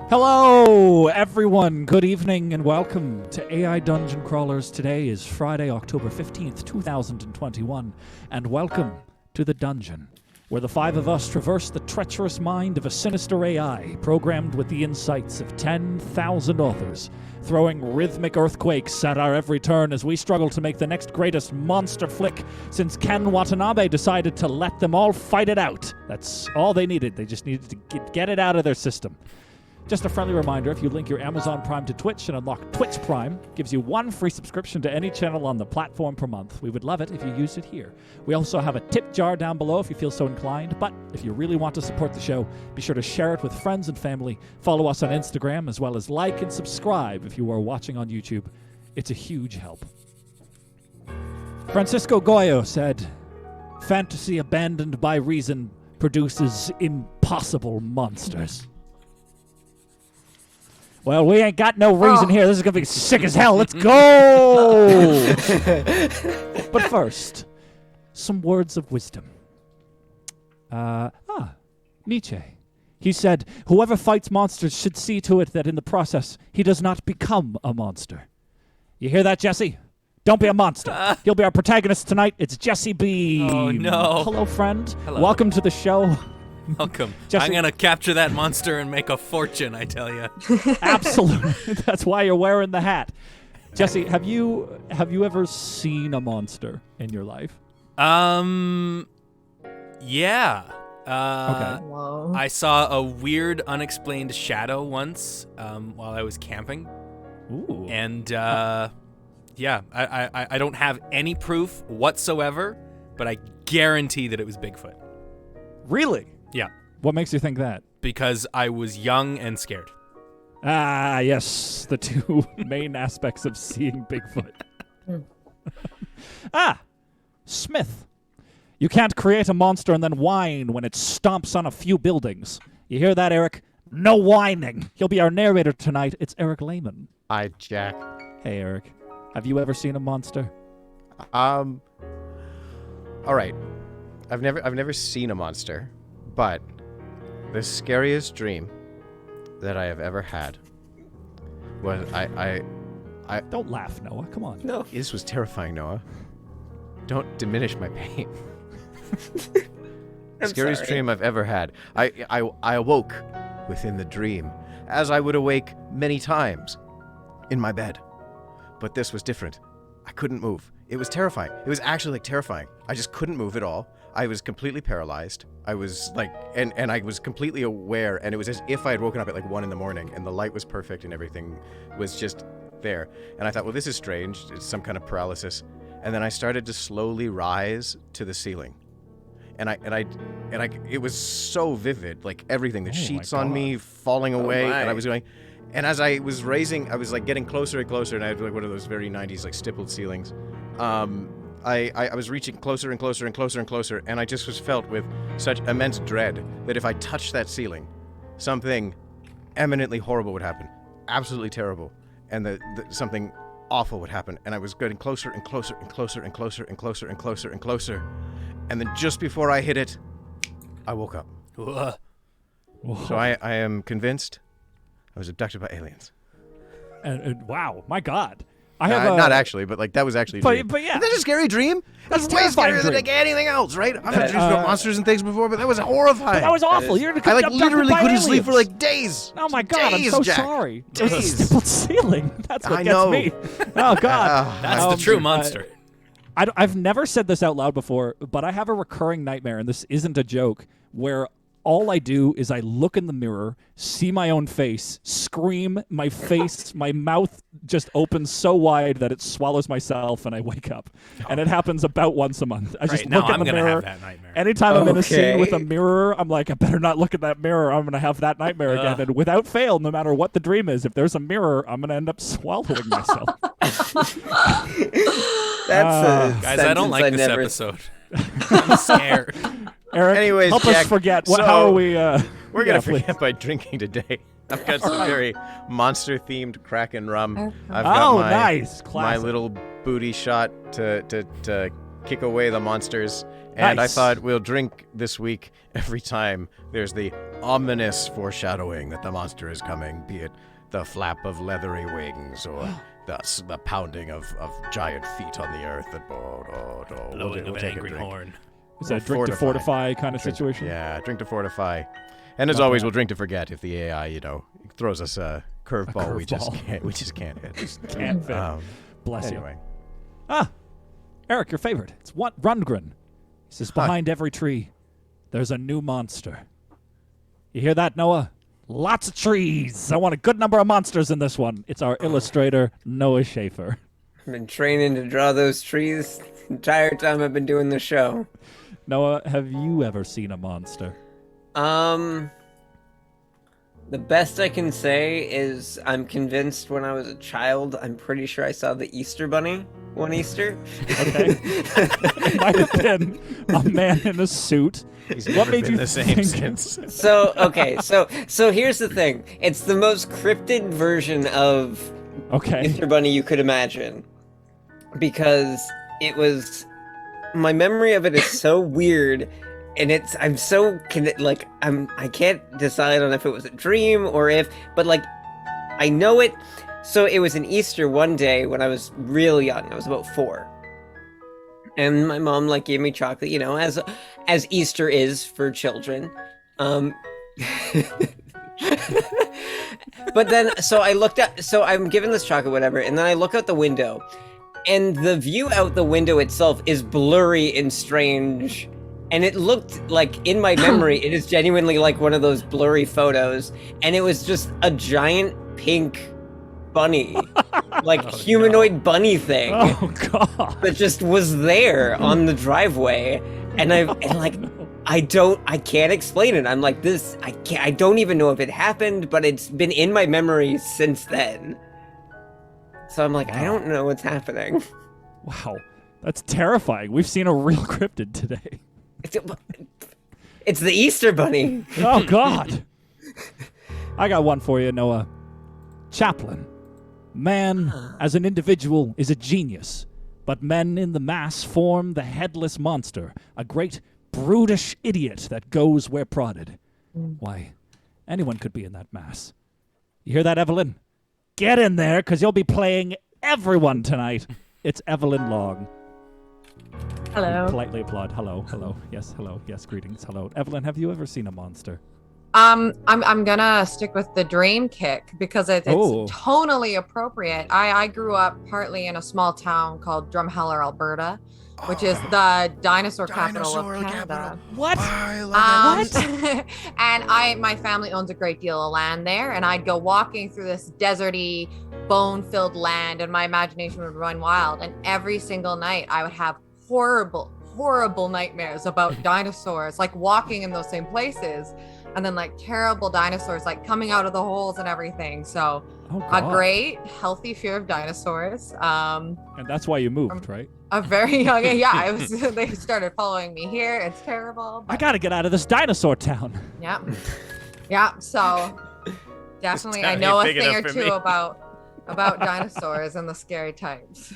Hello, everyone. Good evening and welcome to AI Dungeon Crawlers. Today is Friday, October 15th, 2021, and welcome to the dungeon, where the five of us traverse the treacherous mind of a sinister AI programmed with the insights of 10,000 authors, throwing rhythmic earthquakes at our every turn as we struggle to make the next greatest monster flick since Ken Watanabe decided to let them all fight it out. That's all they needed. They just needed to get it out of their system. Just a friendly reminder, if you link your Amazon Prime to Twitch and unlock Twitch Prime, gives you one free subscription to any channel on the platform per month. We would love it if you used it here. We also have a tip jar down below if you feel so inclined, but if you really want to support the show, be sure to share it with friends and family, follow us on Instagram, as well as like and subscribe if you are watching on YouTube. It's a huge help. Francisco Goyo said, "Fantasy abandoned by reason produces impossible monsters." Well, we ain't got no reason here. This is going to be sick as hell. Let's go! But first, some words of wisdom. Nietzsche. He said, "Whoever fights monsters should see to it that in the process, he does not become a monster." You hear that, Jesse? Don't be a monster. He'll be our protagonist tonight. It's Jesse B. Oh, no. Hello, friend. Hello. Welcome to the show. Welcome. Jesse. I'm going to capture that monster and make a fortune, I tell you. Absolutely. That's why you're wearing the hat. Jesse, have you ever seen a monster in your life? Yeah. Okay. Whoa. I saw a weird, unexplained shadow once while I was camping. Ooh. And, yeah, I don't have any proof whatsoever, but I guarantee that it was Bigfoot. Really? Yeah. What makes you think that? Because I was young and scared. Ah, yes, the two main aspects of seeing Bigfoot. Smith. You can't create a monster and then whine when it stomps on a few buildings. You hear that, Eric? No whining. He'll be our narrator tonight. It's Eric Lehman. Hi, Jack. Hey, Eric. Have you ever seen a monster? All right. I've never seen a monster, but the scariest dream that I have ever had was I Don't laugh, Noah. Come on. No. This was terrifying, Noah. Don't diminish my pain. Scariest sorry. dream I've ever had. I awoke within the dream, as I would awake many times in my bed. But this was different. I couldn't move. It was terrifying. It was actually terrifying. I just couldn't move at all. I was completely paralyzed. I was like, and I was completely aware, and it was as if I had woken up at 1 a.m, and the light was perfect and everything was just there. And I thought, well, this is strange. It's some kind of paralysis. And then I started to slowly rise to the ceiling. And it was so vivid, like everything, the sheets on me falling away, and I was going, and as I was raising, I was getting closer and closer, and I had one of those very 90s stippled ceilings. I was reaching closer and closer and closer and closer, and I just was felt with such immense dread that if I touched that ceiling, something eminently horrible would happen, absolutely terrible, and something awful would happen. And I was getting closer and closer and closer and closer and closer and closer and closer, and then just before I hit it, I woke up. Whoa. So I am convinced I was abducted by aliens. And wow, my God. I have not actually, but that was actually a dream. But yeah. Isn't that a scary dream? That's way terrifying scarier than dream. anything else, right? I've had dreams about monsters and things before, but that was horrifying. That was awful. You're I literally couldn't sleep for days. Oh my God, Days, I'm so Jack. sorry. Days. It was a stippled ceiling. That's what I gets know. me. Oh God. That's the true monster. I've never said this out loud before, but I have a recurring nightmare, and this isn't a joke, where all I do is I look in the mirror, see my own face, scream, my face, my mouth just opens so wide that it swallows myself, and I wake up. And it happens about once a month. I just Right, now look in I'm the going to mirror. have that nightmare. Anytime I'm in a scene Okay. with a mirror, I'm like, I better not look at that mirror. I'm going to have that nightmare again. And without fail, no matter what the dream is, if there's a mirror, I'm going to end up swallowing myself. That's a Guys, I don't sentence like this never... episode. I'm scared. Eric, Anyways, help Jack, us forget. so How are we... We're yeah, gonna please. forget by drinking today. I've got some very monster-themed Kraken rum. I've got Oh, my, nice. my Classic. little booty shot to kick away the monsters. And I Nice. thought we'll drink this week every time there's the ominous foreshadowing that the monster is coming, be it the flap of leathery wings or the pounding of giant feet on the earth. That Blowing of an angry horn. Is that a drink to fortify kind of situation? Yeah, drink to fortify. And as always, we'll drink to forget if the AI, throws us a curveball we just can't hit. Can't fit. Bless anyway. you. Eric, your favorite. It's Rundgren. He says, behind every tree, there's a new monster. You hear that, Noah? Lots of trees. I want a good number of monsters in this one. It's our illustrator, Noah Schaefer. I've been training to draw those trees the entire time I've been doing the show. Noah, have you ever seen a monster? The best I can say is I'm convinced when I was a child, I'm pretty sure I saw the Easter Bunny one Easter. Okay. It might have been a man in a suit. What made you the same think? since? So here's the thing. It's the most cryptid version of Easter Bunny you could imagine. Because it was... My memory of it is so weird... And I can't decide on if it was a dream or but I know it. So it was an Easter one day when I was real young. I was about 4. And my mom gave me chocolate, as Easter is for children. But then, so I looked up, so I'm given this chocolate, whatever. And then I look out the window and the view out the window itself is blurry and strange. And it looked like, in my memory, it is genuinely like one of those blurry photos. And it was just a giant pink bunny, humanoid bunny thing. Oh, God. That just was there on the driveway. And I can't explain it. I'm like, I don't even know if it happened, but it's been in my memory since then. So I'm like, I don't know what's happening. Wow. That's terrifying. We've seen a real cryptid today. It's the Easter Bunny. Oh, God. I got one for you, Noah. Chaplain. Man, as an individual, is a genius, but men in the mass form the headless monster, a great brutish idiot that goes where prodded. Why, anyone could be in that mass. You hear that, Evelyn? Get in there, because you'll be playing everyone tonight. It's Evelyn Long. Hello. Politely applaud. Hello. Yes, hello. Yes, greetings. Hello. Evelyn, have you ever seen a monster? I'm gonna stick with the dream kick because it's tonally appropriate. I grew up partly in a small town called Drumheller, Alberta, which is the dinosaur capital of Canada. What? I love What? And my family owns a great deal of land there, and I'd go walking through this deserty, bone-filled land, and my imagination would run wild. And every single night, I would have horrible nightmares about dinosaurs, walking in those same places, and then terrible dinosaurs coming out of the holes and everything. So a great healthy fear of dinosaurs. And that's why you moved, right? A very young age. Yeah, they started following me here. It's terrible. I gotta get out of this dinosaur town. Yeah. Yeah. So definitely I know a thing or two about dinosaurs and the scary types.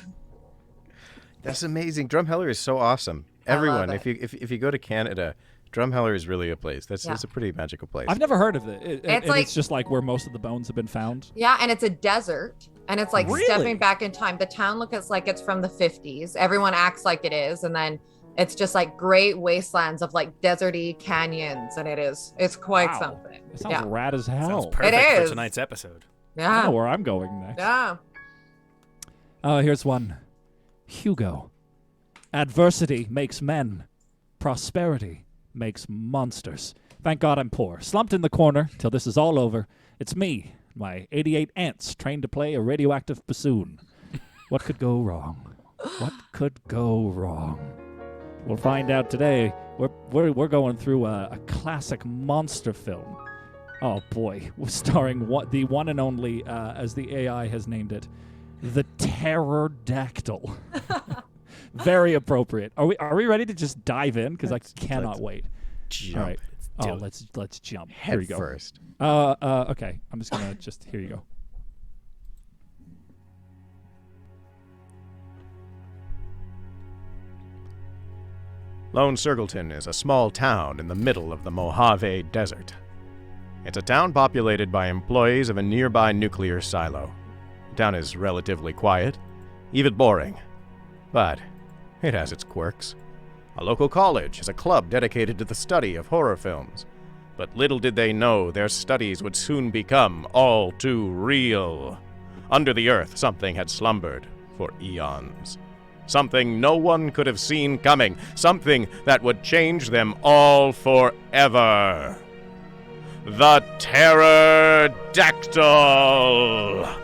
That's amazing. Drumheller is so awesome. Everyone, if you go to Canada, Drumheller is really a place. That's a pretty magical place. I've never heard of it. It's just where most of the bones have been found. Yeah, and it's a desert, and it's Really? stepping back in time. The town looks like it's from the 50s. Everyone acts like it is, and then it's just great wastelands of deserty canyons, and it's quite something. It sounds rad as hell. Sounds perfect It for is. tonight's episode. Yeah. I know where I'm going next. Yeah. Here's one. Hugo. Adversity makes men. Prosperity makes monsters. Thank God I'm poor. Slumped in the corner till this is all over. It's me, my 88 ants, trained to play a radioactive bassoon. What could go wrong? What could go wrong? We'll find out today. We're going through a classic monster film. Oh boy, we're starring the one and only, as the AI has named it, the TERRORdactyl. Very appropriate. Are we ready to just dive in? Because I cannot wait. Jump. All right. Let's jump. Here we go. First. Okay. I'm just gonna here you go. Lone Circleton is a small town in the middle of the Mojave Desert. It's a town populated by employees of a nearby nuclear silo. The town is relatively quiet, even boring, but it has its quirks. A local college has a club dedicated to the study of horror films, but little did they know their studies would soon become all too real. Under the earth, something had slumbered for eons. Something no one could have seen coming. Something that would change them all forever. The TERRORdactyl!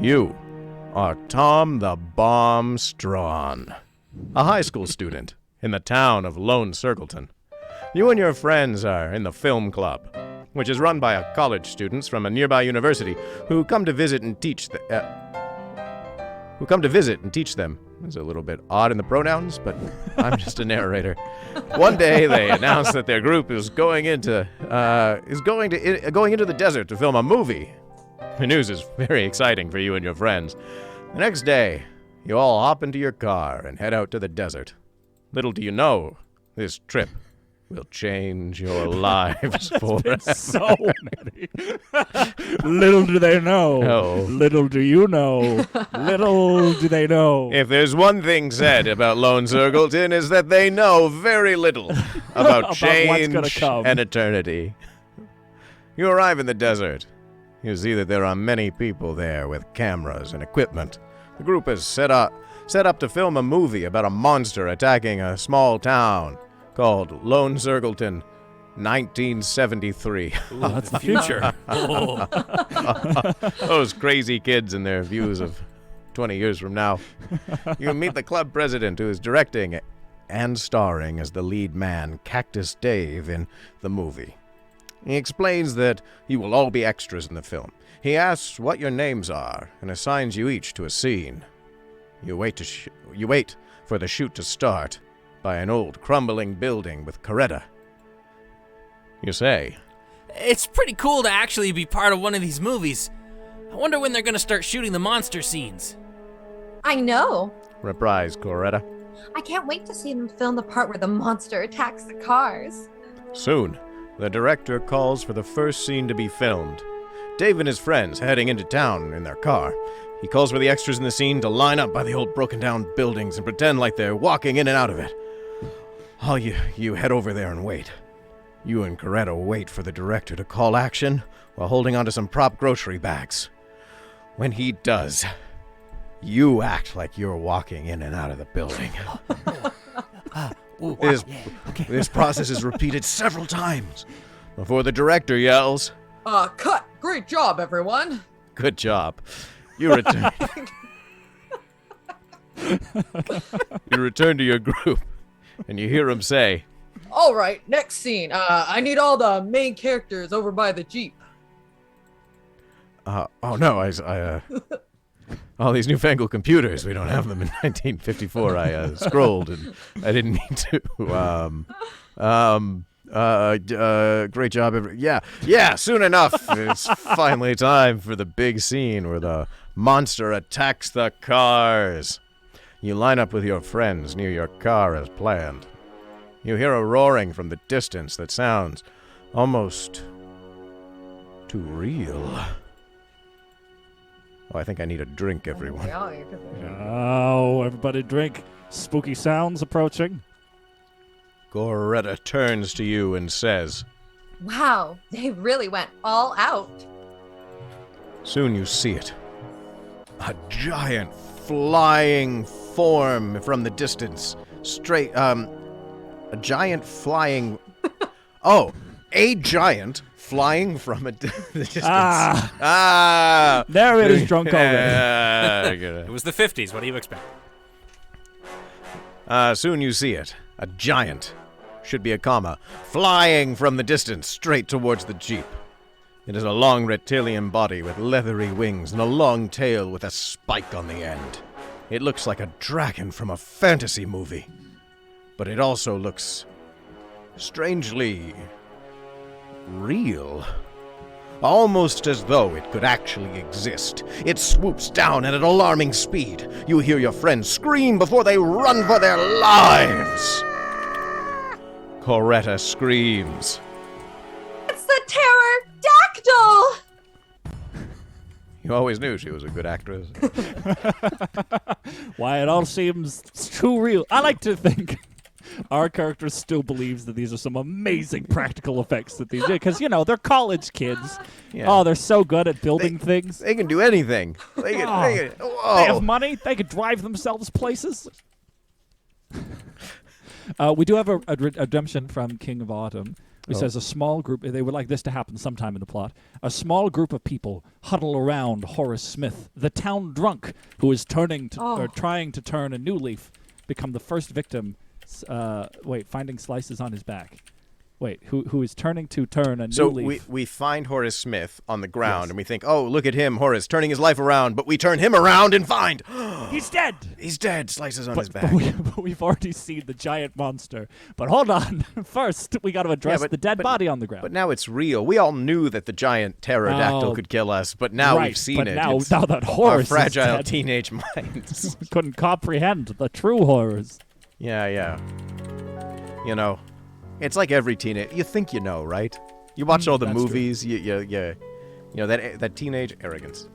You are Tom the Bomb Straun, a high school student in the town of Lone Circleton. You and your friends are in the film club, which is run by college students from a nearby university who come to visit and teach them. It's a little bit odd in the pronouns, but I'm just a narrator. One day they announced that their group is going into the desert to film a movie. The news is very exciting for you and your friends. The next day, you all hop into your car and head out to the desert. Little do you know, this trip will change your lives forever. So many. Little do they know. No. Little do you know. Little do they know. If there's one thing said about Lone Circleton is that they know very little about what's gonna change come. and eternity. You arrive in the desert. You see that there are many people there with cameras and equipment. The group is set up to film a movie about a monster attacking a small town called Lone Circleton 1973. Ooh, that's the future. Oh. Those crazy kids and their views of 20 years from now. You meet the club president who is directing and starring as the lead man, Cactus Dave, in the movie. He explains that you will all be extras in the film. He asks what your names are and assigns you each to a scene. You wait for the shoot to start by an old crumbling building with Coretta. You say, It's pretty cool to actually be part of one of these movies. I wonder when they're gonna start shooting the monster scenes. I know. replies Coretta. I can't wait to see them film the part where the monster attacks the cars. Soon, the director calls for the first scene to be filmed. Dave and his friends heading into town in their car. He calls for the extras in the scene to line up by the old broken-down buildings and pretend like they're walking in and out of it. All you head over there and wait. You and Coretta wait for the director to call action while holding onto some prop grocery bags. When he does, you act like you're walking in and out of the building. This process is repeated several times before the director yells, Cut! Great job, everyone! "Good job." You return. You return to your group, and you hear him say, All right, next scene. I need all the main characters over by the Jeep. "Oh no, all these newfangled computers, we don't have them in 1954. I scrolled and I didn't mean to. Great job, yeah, soon enough. It's finally time for the big scene where the monster attacks the cars. You line up with your friends near your car as planned. You hear a roaring from the distance that sounds almost too real. Oh, I think I need a drink, everyone. Oh, everybody drink. Spooky sounds approaching. Coretta turns to you and says, Wow, they really went all out. soon you see it. A giant flying form from the distance. A giant flying... a giant flying from the distance. There it is, drunk already. It was the 50s. What do you expect? Soon you see it. A giant, should be a comma, flying from the distance straight towards the Jeep. It is a long reptilian body with leathery wings and a long tail with a spike on the end. It looks like a dragon from a fantasy movie. But it also looks strangely real. almost as though it could actually exist. It swoops down at an alarming speed. You hear your friends scream before they run for their lives. Coretta screams. It's the pterodactyl! You always knew she was a good actress. Why, it all seems too real. I like to think our character still believes that these are some amazing practical effects that these do. Because, you know, they're college kids. Yeah. Oh, they're so good at building things. They can do anything. They They have money. They could drive themselves places. We do have a redemption from King of Autumn, who says a small group, they would like this to happen sometime in the plot, a small group of people huddle around Horace Smith, the town drunk, who is turning to, or trying to turn a new leaf, become the first victim, finding slices on his back. Who is turning to turn a new leaf. So we find Horace Smith on the ground, and we think, oh, look at him, Horace, turning his life around, but we turn him around and find... He's dead! He's dead, slices on his back. But we've already seen the giant monster. But hold on. First, we got to address the dead body on the ground. But now it's real. We all knew that the giant pterodactyl could kill us, but now we've seen it. Now that Horace our fragile is dead, teenage minds couldn't comprehend the true horrors. Yeah. You know, it's like every teenage. You think you know, right? You watch all the That's movies. You know that teenage arrogance.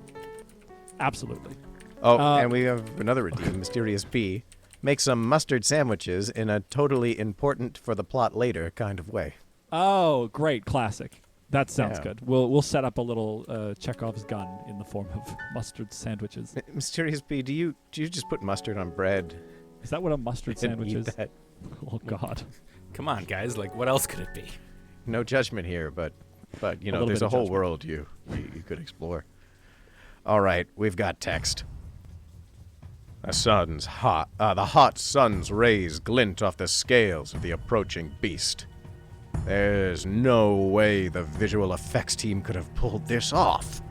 Absolutely. Oh, and we have another redeem, Mysterious P. Make some mustard sandwiches in a totally important for the plot later kind of way. Oh, great. Classic. That sounds Yeah. good. We'll set up a little Chekhov's gun in the form of mustard sandwiches. Mysterious P, do you just put mustard on bread? Is that what a mustard And sandwich eat is? that? Oh, God. Come on, guys. Like, what else could it be? No judgment here, but you know, little there's bit a of whole judgment. world you could explore. All right, we've got text. The hot sun's rays glint off the scales of the approaching beast. There's no way the visual effects team could have pulled this off.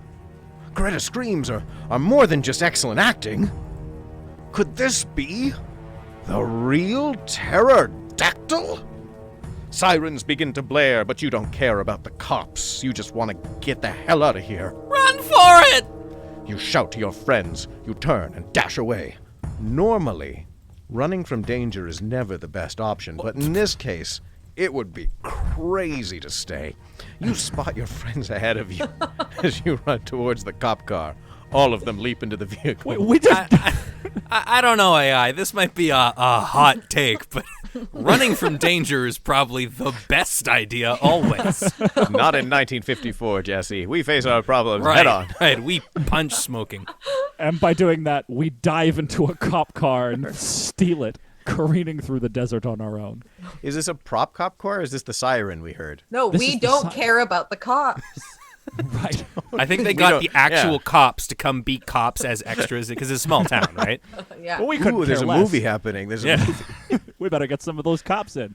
Greta's screams are more than just excellent acting. Could this be the real pterodactyl? Sirens begin to blare, but you don't care about the cops. You just want to get the hell out of here. Run for it! You shout to your friends. You turn and dash away. Normally, running from danger is never the best option, but in this case, it would be crazy to stay. You spot your friends ahead of you as you run towards the cop car. All of them leap into the vehicle. We did. I don't know, AI. This might be a hot take, but running from danger is probably the best idea always. Not in 1954, Jesse. We face our problems head on. Right, we punch smoking. And by doing that, we dive into a cop car and steal it, careening through the desert on our own. Is this a prop cop car, or is this the siren we heard? No, This we is the don't si- care about the cops. Right. I think they We got don't- the actual yeah. cops to come beat cops as extras because it's a small town, right? Yeah. Well, we couldn't Ooh, there's care a less. movie happening. There's a Yeah. movie. We better get some of those cops in.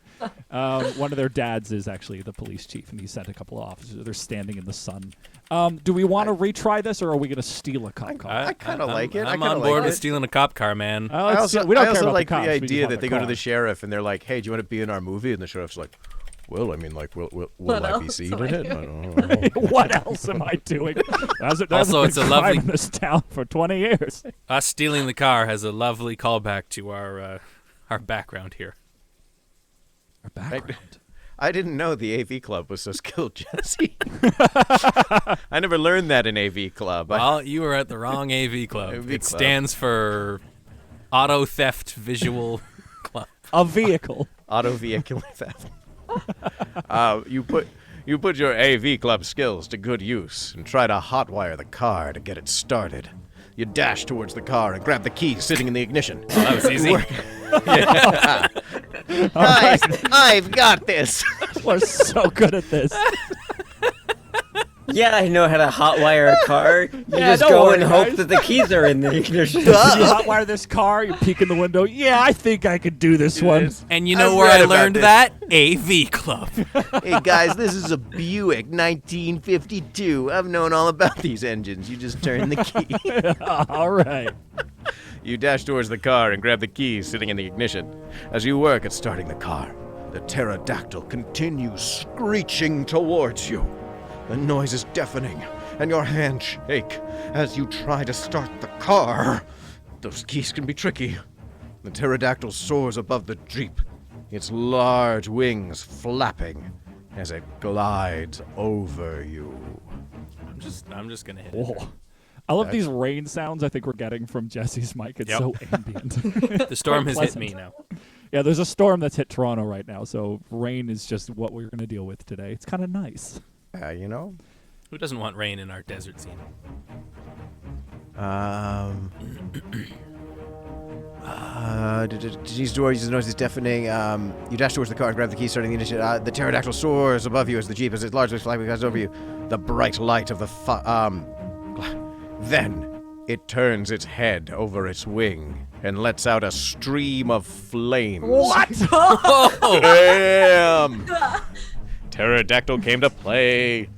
One of their dads is actually the police chief, and he sent a couple of officers. They're standing in the sun. Do we want to retry this, or are we going to steal a cop car? I kinda like it. I I'm kinda on like board it. with stealing a cop car, man. Oh, I let's also, see. We don't I care also about like the cops. the we just idea want that the they go to car. the sheriff and they're like, "Hey, do you want to be in our movie?" And the sheriff's like, "Well, I mean, like, will What I be else seen am in I it?" doing? I don't know. What else am I doing? Hasn't Also, been it's a crime lovely- in this town for 20 years. Us stealing the car has a lovely callback to our background here. Our background. I didn't know the AV club was so skilled, Jesse. I never learned that in AV club. Well, you were at the wrong AV club. AV It club. stands for Auto Theft Visual Club. A vehicle. Auto vehicular theft. You put your AV club skills to good use and try to hotwire the car to get it started. You dash towards the car and grab the key sitting in the ignition. Oh, that was easy. Guys, I've got this. We're so good at this. Yeah, I know how to hotwire a car. You Yeah, just don't go worry, and hope guys. that the keys are in the ignition. You hotwire this car, you peek in the window. Yeah, I think I could do this one. And you know I've where read I about learned this. that? AV Club. Hey guys, this is a Buick 1952. I've known all about these engines. You just turn the key. All right. You dash towards the car and grab the keys sitting in the ignition. As you work at starting the car, the pterodactyl continues screeching towards you. The noise is deafening, and your hands shake as you try to start the car. Those keys can be tricky. The pterodactyl soars above the jeep, its large wings flapping as it glides over you. I'm just gonna hit it. Whoa. I love these rain sounds I think we're getting from Jesse's mic. It's Yep. so ambient. The storm has hit pleasant. me now. Yeah, there's a storm that's hit Toronto right now, so rain is just what we're going to deal with today. It's kind of nice. You know? Who doesn't want rain in our desert scene? These doors, the noise is deafening. You dash towards the car and grab the key, starting the ignition. The pterodactyl soars above you as the jeep, as its large flying goes over you. The bright light of the Then it turns its head over its wing and lets out a stream of flames. What? Damn! Pterodactyl came to play.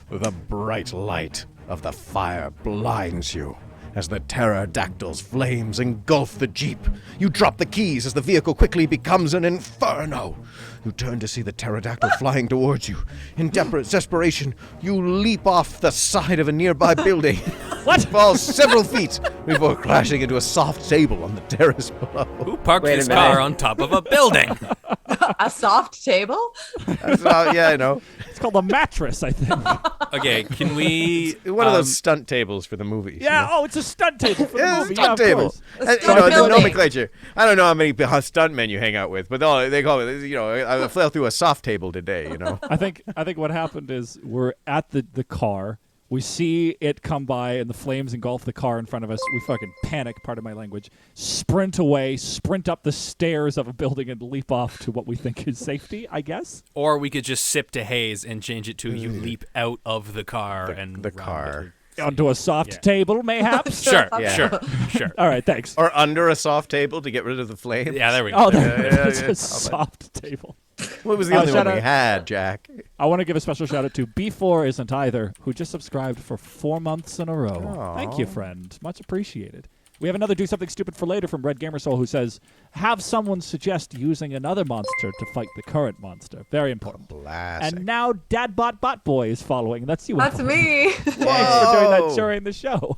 The bright light of the fire blinds you as the pterodactyl's flames engulf the jeep. You drop the keys as the vehicle quickly becomes an inferno. You turn to see the pterodactyl flying towards you. In desperation, you leap off the side of a nearby building. What? Fall several feet before crashing into a soft table on the terrace below. Who parked Wait a this minute. car on top of a building? A soft table? Yeah, I know. It's called a mattress, I think. Okay, can we? One of those stunt tables for the movies. Yeah, you know? it's a stunt table for the Yeah, movie. stunt Yeah, of table. course. And, you stunt know, the building. nomenclature. I don't know how many stuntmen you hang out with, but they call it, you know, I fell through a soft table today, you know. I think what happened is we're at the car. We see it come by and the flames engulf the car in front of us. We fucking panic, pardon my language. Sprint away, sprint up the stairs of a building and leap off to what we think is safety, I guess. Or we could just sip to haze and change it to you leap out of the car and the round car. Onto a soft Yeah. table, mayhaps. Sure, Yeah. sure. All right, thanks. Or under a soft table to get rid of the flames. Yeah, there we go. Oh, There we it's go. a soft table. Well, it was the only shout one we out- had, Jack. I want to give a special shout out to B4 Isn't Either, who just subscribed for 4 months in a row. Aw. Thank you, friend. Much appreciated. We have another Do Something Stupid for Later from Red Gamer Soul who says, have someone suggest using another monster to fight the current monster. Very important. Classic. And now Dadbot Bot Boy is following. That's you. That's Evelyn. me. Thanks for doing that Whoa. during the show.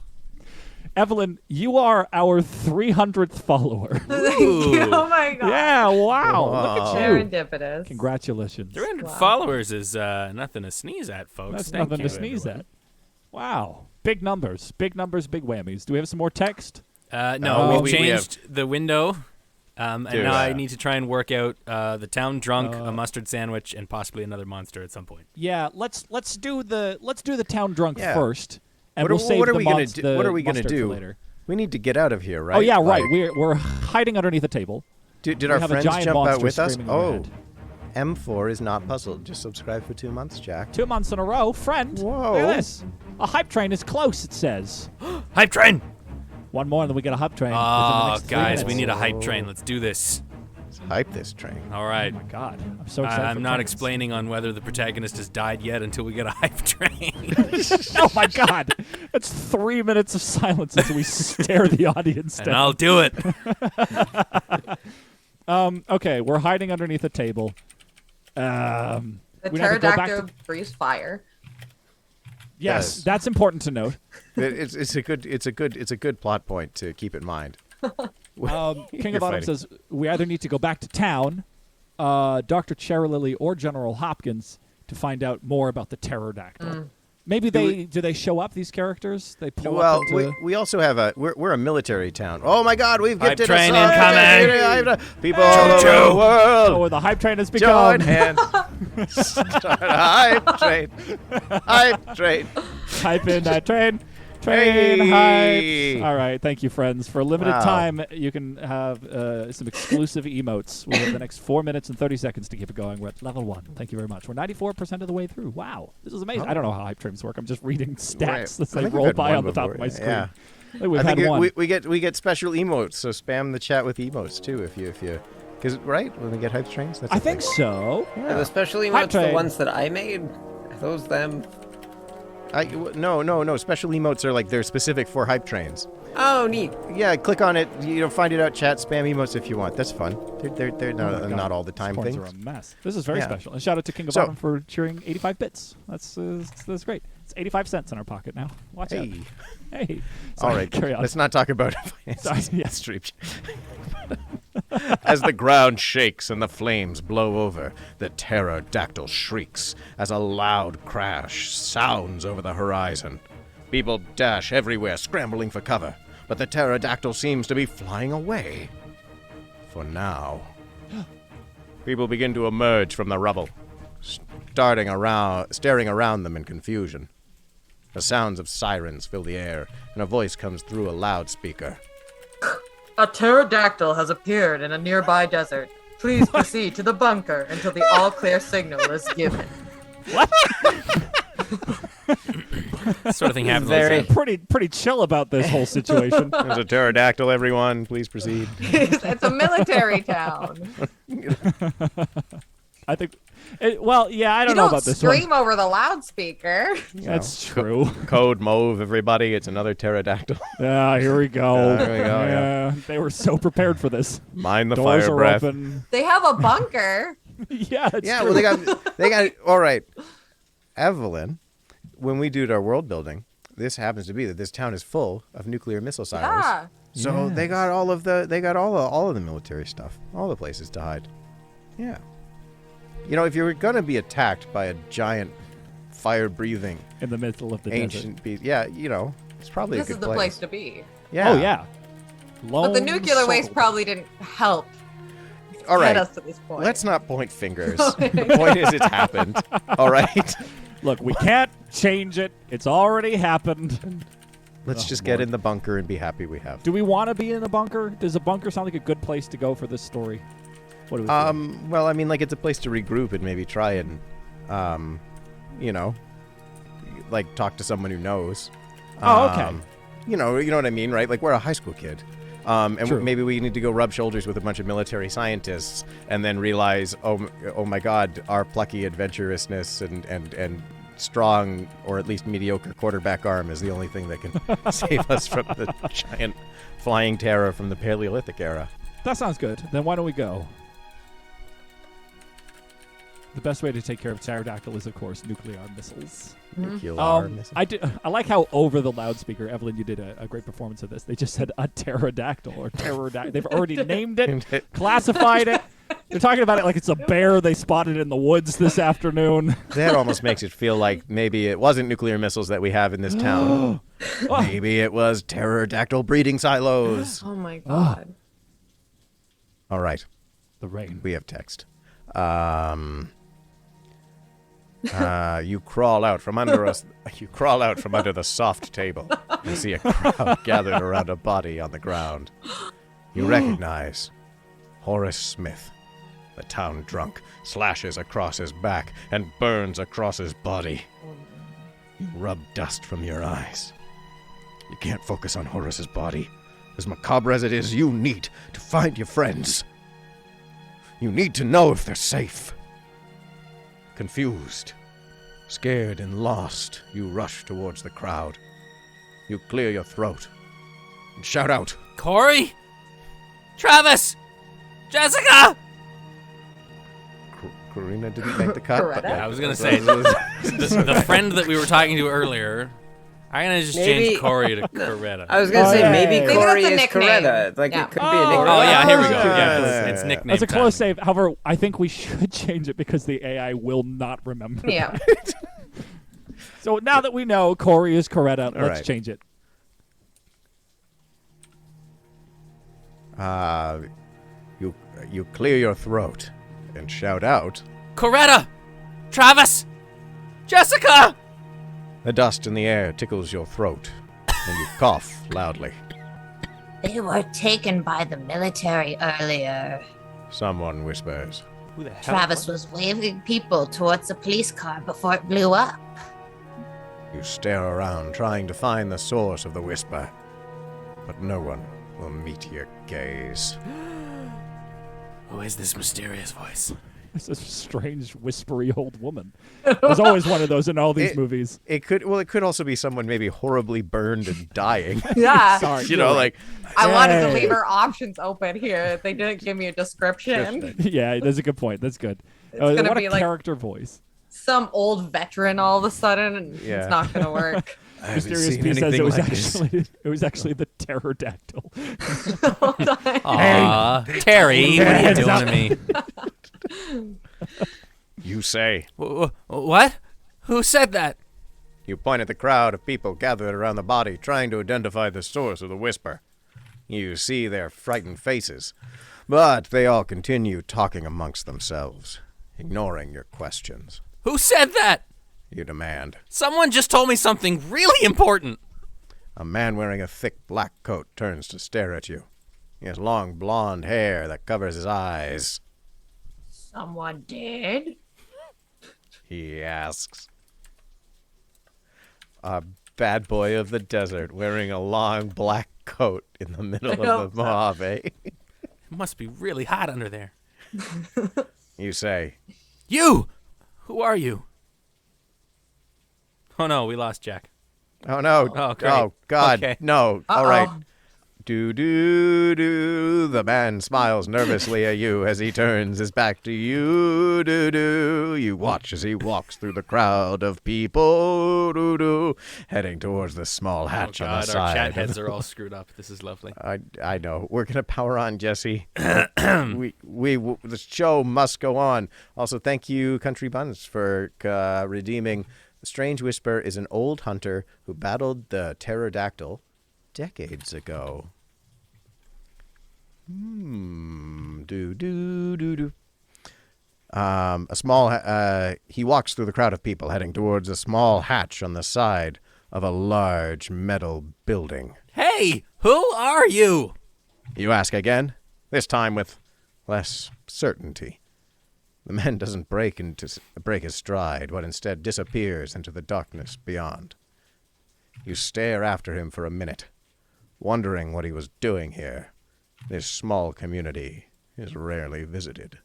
Evelyn, you are our 300th follower. Thank you. Oh my god. Yeah, wow. Wow. Look at you. Serendipitous. Congratulations. 300 Wow. followers is nothing to sneeze at, folks. That's Thank nothing you, to sneeze everyone. at. Wow. Big numbers. Big numbers, big whammies. Do we have some more text? No, Oh, we we changed the window, and Dude, now I need to try and work out the town drunk, a mustard sandwich, and possibly another monster at some point. Yeah, let's do the town drunk Yeah. first, and What we'll are- save what are the we gonna monst- do- the what are we gonna mustard for do? later. We need to get out of here, right? Oh yeah, right. Like, We're hiding underneath a table. did We our have a friends giant jump monster out with us? screaming Oh, overhead. M4 is not puzzled. Just subscribe for 2 months, Jack. 2 months in a row, friend. Whoa. Look at this. A hype train is close. It says. Hype train! One more, and then we get a hype train. within the Oh, next 3 guys, we minutes. need a hype train. Let's do this. Let's hype this train. All right. Oh my god, I'm so excited. I'm for not trains. explaining on whether the protagonist has died yet until we get a hype train. Oh my god, that's 3 minutes of silence as we stare the audience And down. I'll do it. Okay, we're hiding underneath a table. The we never go back pterodactyl to- breathes fire. Yes, Yes. that's important to note. It's a good plot point to keep in mind. King You're of Autumn fighting. says we either need to go back to town, Dr. Cherry or General Hopkins to find out more about the pterodactyl. Maybe do they show up, these characters? They pull Well, up into... we also have we're a military town. Oh my God, we've Hype gifted train us incoming. people all over the world. Oh, the hype train has Join begun. hands. Start a hype train. Hype train. Hype in that train. Train Hey. hype. All right, thank you, friends. For a limited Wow. time, you can have some exclusive emotes. We have the next 4 minutes and 30 seconds to keep it going. We're at level 1. Thank you very much. We're 94% of the way through. Wow, this is amazing. I don't know how hype trains work. I'm just reading stats Right. as I they think we've roll had by one on the top before. of my screen. Yeah. I think we've I had think one. we get special emotes, so spam the chat with emotes too if you because right when we get hype trains. That's I a think thing. so. Are the special Hype emotes the train. ones that I made? Are those them? No. Special emotes are like they're specific for hype trains. Oh, neat. Yeah, click on it. Find it out. Chat, spam emotes if you want. That's fun. They're Oh my God. not all the time These things. coins are a mess. This is very Yeah. special. And shout out to King of So- Bottom for cheering 85 bits. That's great. It's 85 cents in our pocket now. Watch out. Hey. Hey. All Sorry, right, carry on. let's not talk about Sorry, yeah. stream. As the ground shakes and the flames blow over, the pterodactyl shrieks as a loud crash sounds over the horizon. People dash everywhere, scrambling for cover, but the pterodactyl seems to be flying away. For now. People begin to emerge from the rubble, staring around them in confusion. The sounds of sirens fill the air, and a voice comes through a loudspeaker. A pterodactyl has appeared in a nearby desert. Please proceed to the bunker until the all-clear signal is given. This sort of thing happens. Very- Like that. Pretty chill about this whole situation. There's a pterodactyl, everyone. Please proceed. It's a military town. I think. Well, yeah, I don't You know don't about this scream one. over the loudspeaker. That's true. Code Mauve, everybody. It's another pterodactyl. Yeah, here we go. There we go, yeah. They were so prepared for this. Mind the Doors fire are breath. open. They have a bunker. Yeah, it's Yeah, true. well, they got. All right, Evelyn. When we do our world building, this happens to be that this town is full of nuclear missile silos. Yeah. So they got all of the military stuff, all the places to hide. Yeah. If you were gonna be attacked by a giant, fire-breathing in the middle of the desert. ancient beast, yeah, it's probably This a is good the place to be. Yeah. Oh yeah. But the nuclear waste probably didn't help All get right. us to this point. Let's not point fingers. The point is, it's happened. All right. Look, we can't change it. It's already happened. Let's Oh, just get Lord. in the bunker and be happy we have. Do we want to be in a bunker? Does a bunker sound like a good place to go for this story? What do we think? Well, I mean, like, it's a place to regroup and maybe try and, talk to someone who knows. Oh, okay. You know what I mean, right? Like, we're a high school kid. And True. maybe we need to go rub shoulders with a bunch of military scientists and then realize, oh my God, our plucky adventurousness and strong, or at least mediocre quarterback arm is the only thing that can save us from the giant flying terror from the Paleolithic era. That sounds good. Then why don't we go? The best way to take care of pterodactyl is, of course, nuclear missiles. Nuclear missile. I like how over the loudspeaker, Evelyn, you did a great performance of this. They just said a pterodactyl or pterodactyl. They've already named it, classified it. They're talking about it like it's a bear they spotted in the woods this afternoon. That almost makes it feel like maybe it wasn't nuclear missiles that we have in this town. Maybe it was pterodactyl breeding silos. Oh my god. All right, The rain. we have text. You crawl out from under us. You crawl out from under the soft table and see a crowd gathered around a body on the ground. You recognize Horace Smith, the town drunk, slashes across his back and burns across his body. You rub dust from your eyes. You can't focus on Horace's body. As macabre as it is, you need to find your friends. You need to know if they're safe. Confused, scared and lost, you rush towards the crowd. You clear your throat and shout out. Corey? Travis? Jessica? Karina didn't make the cut. Coretta? Yeah, I was going to say, the friend that we were talking to earlier, I'm going to just Maybe- change Corey to Coretta. I was gonna Oh, say yeah. maybe Maybe Corey that's a is nickname. Coretta. Like Yeah. it could be a nickname. Oh, yeah, here we go. Yeah. Yeah, it's nickname That's a close time. save. However, I think we should change it because the AI will not remember. Yeah. So now that we know Corey is Coretta, let's right. change it. You clear your throat and shout out. Coretta! Travis! Jessica! The dust in the air tickles your throat, and you cough loudly. They were taken by the military earlier. Someone whispers. Who the hell? Travis was waving people towards a police car before it blew up. You stare around, trying to find the source of the whisper, but no one will meet your gaze. Who is this mysterious voice? It's a strange, whispery old woman. There's always one of those in all these movies. It could also be someone maybe horribly burned and dying. Yeah. Sorry, You know, like I wanted to Hey. leave our options open here. They didn't give me a description. Yeah, that's a good point. That's good. gonna What be a like- character voice. Some old veteran all of a sudden, and Yeah. it's not going to work. I haven't Mysterious seen P says anything it was like this. actually the pterodactyl. Aw, Terry, what are you Hands doing up. to me? You say. What? Who said that? You point at the crowd of people gathered around the body, trying to identify the source of the whisper. You see their frightened faces, but they all continue talking amongst themselves, ignoring your questions. Who said that? You demand. Someone just told me something really important. A man wearing a thick black coat turns to stare at you. He has long blonde hair that covers his eyes. Someone did? He asks. A bad boy of the desert wearing a long black coat in the middle of the Mojave. It must be really hot under there. You say, You! Who are you? Oh no, we lost Jack. oh no, Oh, great. oh God, Okay. no, all right. Uh-oh. Do. The man smiles nervously at you as he turns his back to you. Do. You watch as he walks through the crowd of people. Do. Heading towards the small Oh hatch on god, the our side. chat heads are all screwed up. This is lovely. I know. We're gonna power on, Jesse. The show must go on. Also, thank you, Country Buns, for redeeming. The Strange Whisper is an old hunter who battled the pterodactyl decades ago. Do. He walks through the crowd of people, heading towards a small hatch on the side of a large metal building. Hey, who are you? You ask again, this time with less certainty. The man doesn't break his stride, but instead disappears into the darkness beyond. You stare after him for a minute, wondering what he was doing here. This small community is rarely visited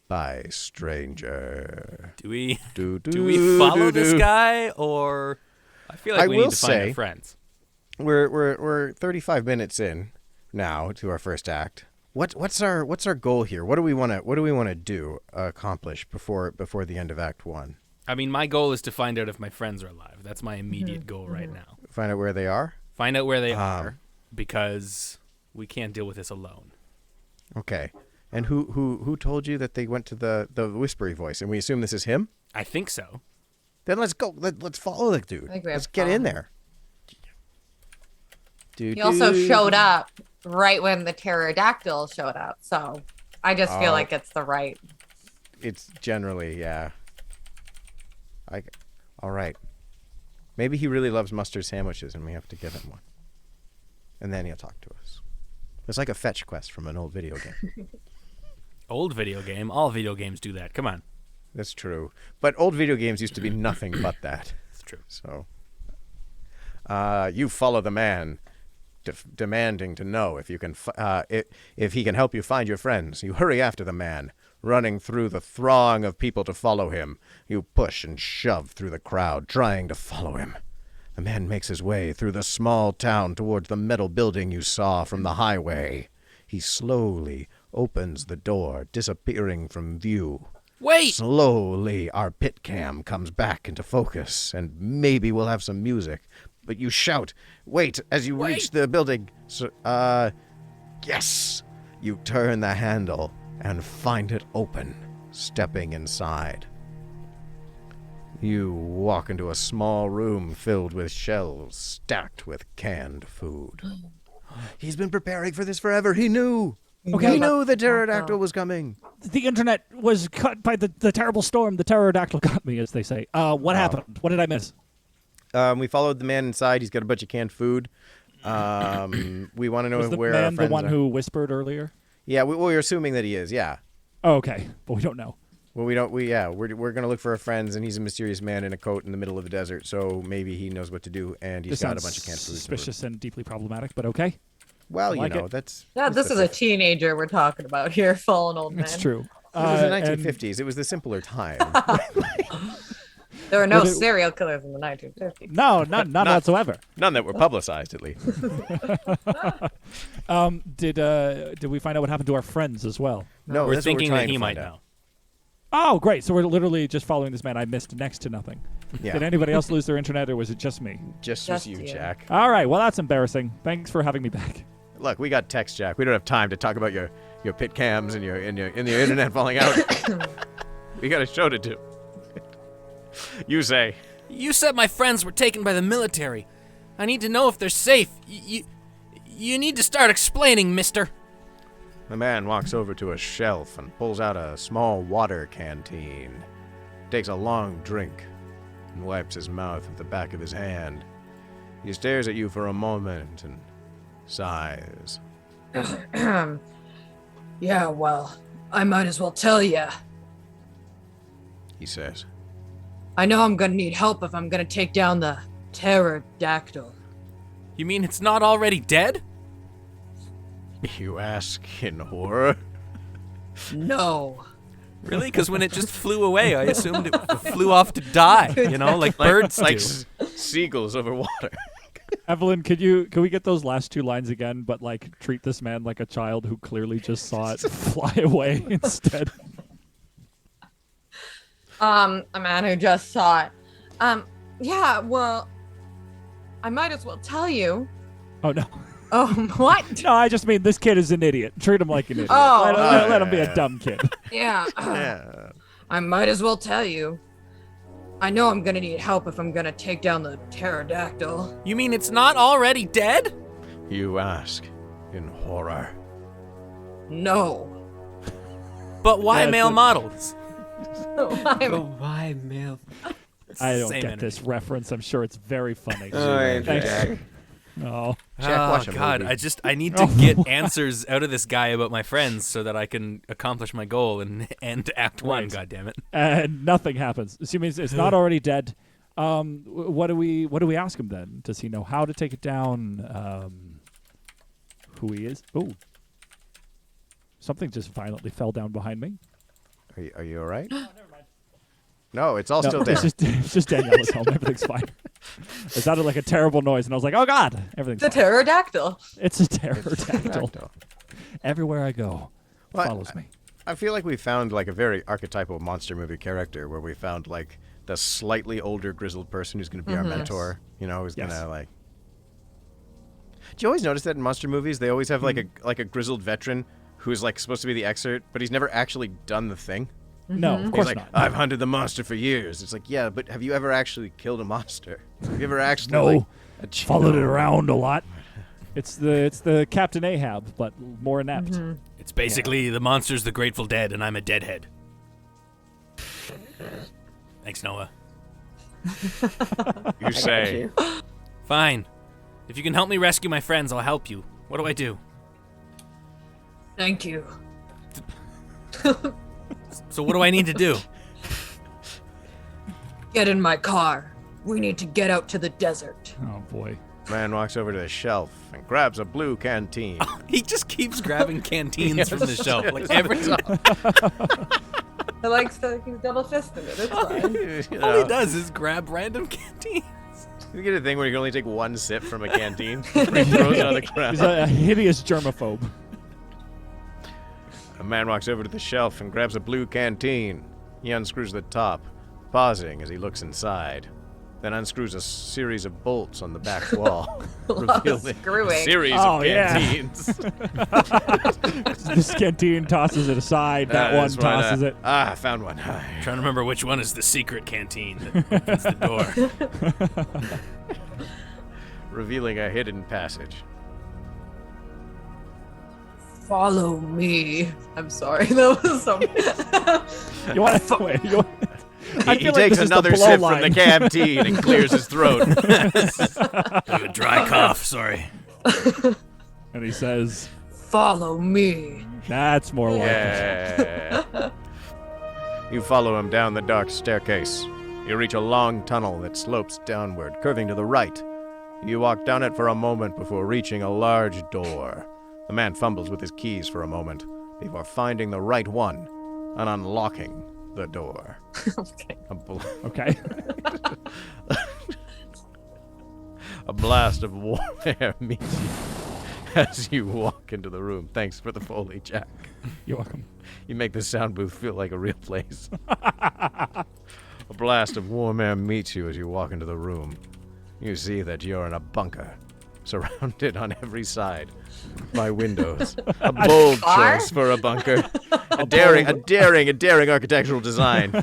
by stranger. Do we Do follow this guy, or I feel like I we will need to find say- our friends. We're 35 minutes in now to our first act. What's our goal here? What do we want to accomplish before the end of Act 1? I mean, my goal is to find out if my friends are alive. That's my immediate goal right now. Find out where they are? Find out where they are, because we can't deal with this alone. Okay. And who told you that they went to the whispery voice? And we assume this is him? I think so. Then let's go. Let's follow the dude. I think we have Let's to get in follow there. He also showed up right when the pterodactyl showed up, so I just feel like it's the right. It's generally, yeah. All right. Maybe he really loves mustard sandwiches and we have to give him one. And then he'll talk to us. It's like a fetch quest from an old video game. Old video game. All video games do that. Come on. That's true. But old video games used to be nothing but that. It's true. So, you follow the man, demanding to know if you can, if he can help you find your friends. You hurry after the man, running through the throng of people to follow him. You push and shove through the crowd, trying to follow him. The man makes his way through the small town towards the metal building you saw from the highway. He slowly opens the door, disappearing from view. Wait! Slowly, our pit cam comes back into focus, and maybe we'll have some music. But you shout, wait, as you reach the building. So, yes! You turn the handle and find it open, stepping inside. You walk into a small room filled with shelves stacked with canned food. He's been preparing for this forever. He knew. Okay. He knew the pterodactyl was coming. The internet was cut by the terrible storm. The pterodactyl got me, as they say. What happened? What did I miss? We followed the man inside. He's got a bunch of canned food. We want to know Was the where our man friends the one are. who whispered earlier? Yeah, we're assuming that he is. Yeah. Oh, okay, but we don't know. Well, we don't. We're gonna look for our friends, and he's a mysterious man in a coat in the middle of the desert. So maybe he knows what to do, and he's This got a sounds bunch of canned food. suspicious and deeply problematic, but okay. Well, like you know it. that's. Yeah, this is a teenager we're talking about here, fallen old man. It's true. It was the and- 1950s. It was the simpler time. There were no But it- serial killers in the 1950s. No, none whatsoever. None that were publicized, at least. Did we find out what happened to our friends as well? No, We're that's what thinking trying that to he find might out. know. Oh, great. So we're literally just following this man I missed next to nothing. Yeah. Did anybody else lose their internet, or was it just me? Just Just you, you. Jack. All right. Well, that's embarrassing. Thanks for having me back. Look, we got text, Jack. We don't have time to talk about your pit cams and your internet falling out. We got a show to do. You say. You said my friends were taken by the military. I need to know if they're safe. You need to start explaining, mister. The man walks over to a shelf and pulls out a small water canteen. Takes a long drink and wipes his mouth with the back of his hand. He stares at you for a moment and sighs. Yeah, well, I might as well tell ya. He says, I know I'm gonna need help if I'm gonna take down the pterodactyl. You mean it's not already dead? You ask in horror? No. Really? Because when it just flew away, I assumed it flew off to die. You know, like birds like do. seagulls over water. Evelyn, can we get those last two lines again, but like treat this man like a child who clearly just saw it fly away instead? A man who just saw it. Yeah, well, I might as well tell you. Oh no. Oh, what? No, I just mean this kid is an idiot. Treat him like an idiot. Oh. Let him be a dumb kid. Yeah. Yeah. I might as well tell you. I know I'm gonna need help if I'm gonna take down the pterodactyl. You mean it's not already dead? You ask in horror. No. But why That's male it. models? Why, Mel? I don't Same get energy. this reference. I'm sure it's very funny. All right, Thanks. Jack. Oh, Jack, watch a God, movie. I need to get answers out of this guy about my friends so that I can accomplish my goal and end Act 1, Right. goddammit. and nothing happens. Assuming it's not already dead. What do we ask him then? Does he know how to take it down? Who he is? Oh, something just violently fell down behind me. Are you all right? No, it's all No, still there. it's just Danielle is home. Everything's fine. It sounded like a terrible noise, and I was like, "Oh God, everything's The fine." pterodactyl. It's a pterodactyl. Pterodactyl. Everywhere I go, Well, follows me. I feel like we found like a very archetypal monster movie character where we found like the slightly older grizzled person who's going to be our mentor. You know, who's Yes. going to like. Do you always notice that in monster movies they always have like a grizzled veteran who's like supposed to be the expert, but he's never actually done the thing. No, of He's course like, not. I've hunted the monster for years. It's like, yeah, but have you ever actually killed a monster? Have you ever actually No. like, Followed it around a lot. It's the Captain Ahab, but more inept. It's basically the monster's the Grateful Dead, and I'm a deadhead. Thanks, Noah. You say? Fine. If you can help me rescue my friends, I'll help you. What do I do? Thank you. So what do I need to do? Get in my car. We need to get out to the desert. Oh boy. Man walks over to the shelf and grabs a blue canteen. He just keeps grabbing canteens from the shelf, like every time. He likes to, he's double fisting it. It's fine. You All he know, does is grab random canteens. you get a thing where you can only take one sip from a canteen. He throws it on the ground. He's a hideous germaphobe. A man walks over to the shelf and grabs a blue canteen. He unscrews the top, pausing as he looks inside. Then unscrews a series of bolts on the back wall, revealing a screwing. series Oh, of yeah. canteens. This canteen tosses it aside. That one That's right, tosses it. I found one. Trying to remember which one is the secret canteen that opens the door. Revealing a hidden passage. Follow me. I'm sorry. That was some. You want to wait? I He feel like takes this is the another blow sip line. from the canteen and clears his throat. I have a dry cough, sorry. And he says, Follow me. "That's more like it." Yeah. You follow him down the dark staircase. You reach a long tunnel that slopes downward, curving to the right. You walk down it for a moment before reaching a large door. The man fumbles with his keys for a moment before finding the right one and unlocking the door. Okay. Okay. A blast of warm air meets you as you walk into the room. Thanks for the Foley, Jack. You're welcome. You make the sound booth feel like a real place. A blast of warm air meets you as you walk into the room. You see that you're in a bunker, surrounded on every side by windows. A bold choice for a bunker. A daring architectural design.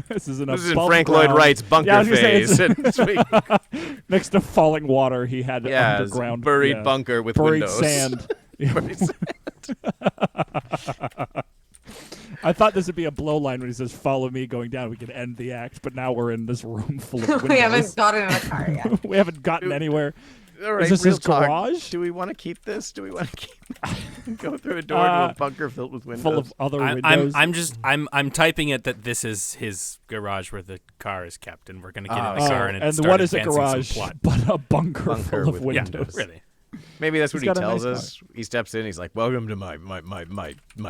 This is in Frank Lloyd Wright's bunker phase. Next to falling water, he had underground buried bunker with buried windows. Sand. Buried sand. I thought this would be a blow line when he says, "Follow me," going down. We could end the act, but now we're in this room full of windows. We haven't gotten in a car yet. We haven't gotten anywhere. All right, is this real his talk. garage? Do we want to keep this? Do we want to go through a door to a bunker filled with windows? Full of other windows. I'm typing it that this is his garage where the car is kept, and we're gonna get in the car and and what is a garage but a bunker full of with windows? Yeah, really. Maybe that's what He's he got a tells nice us. He steps in. He's like, "Welcome to my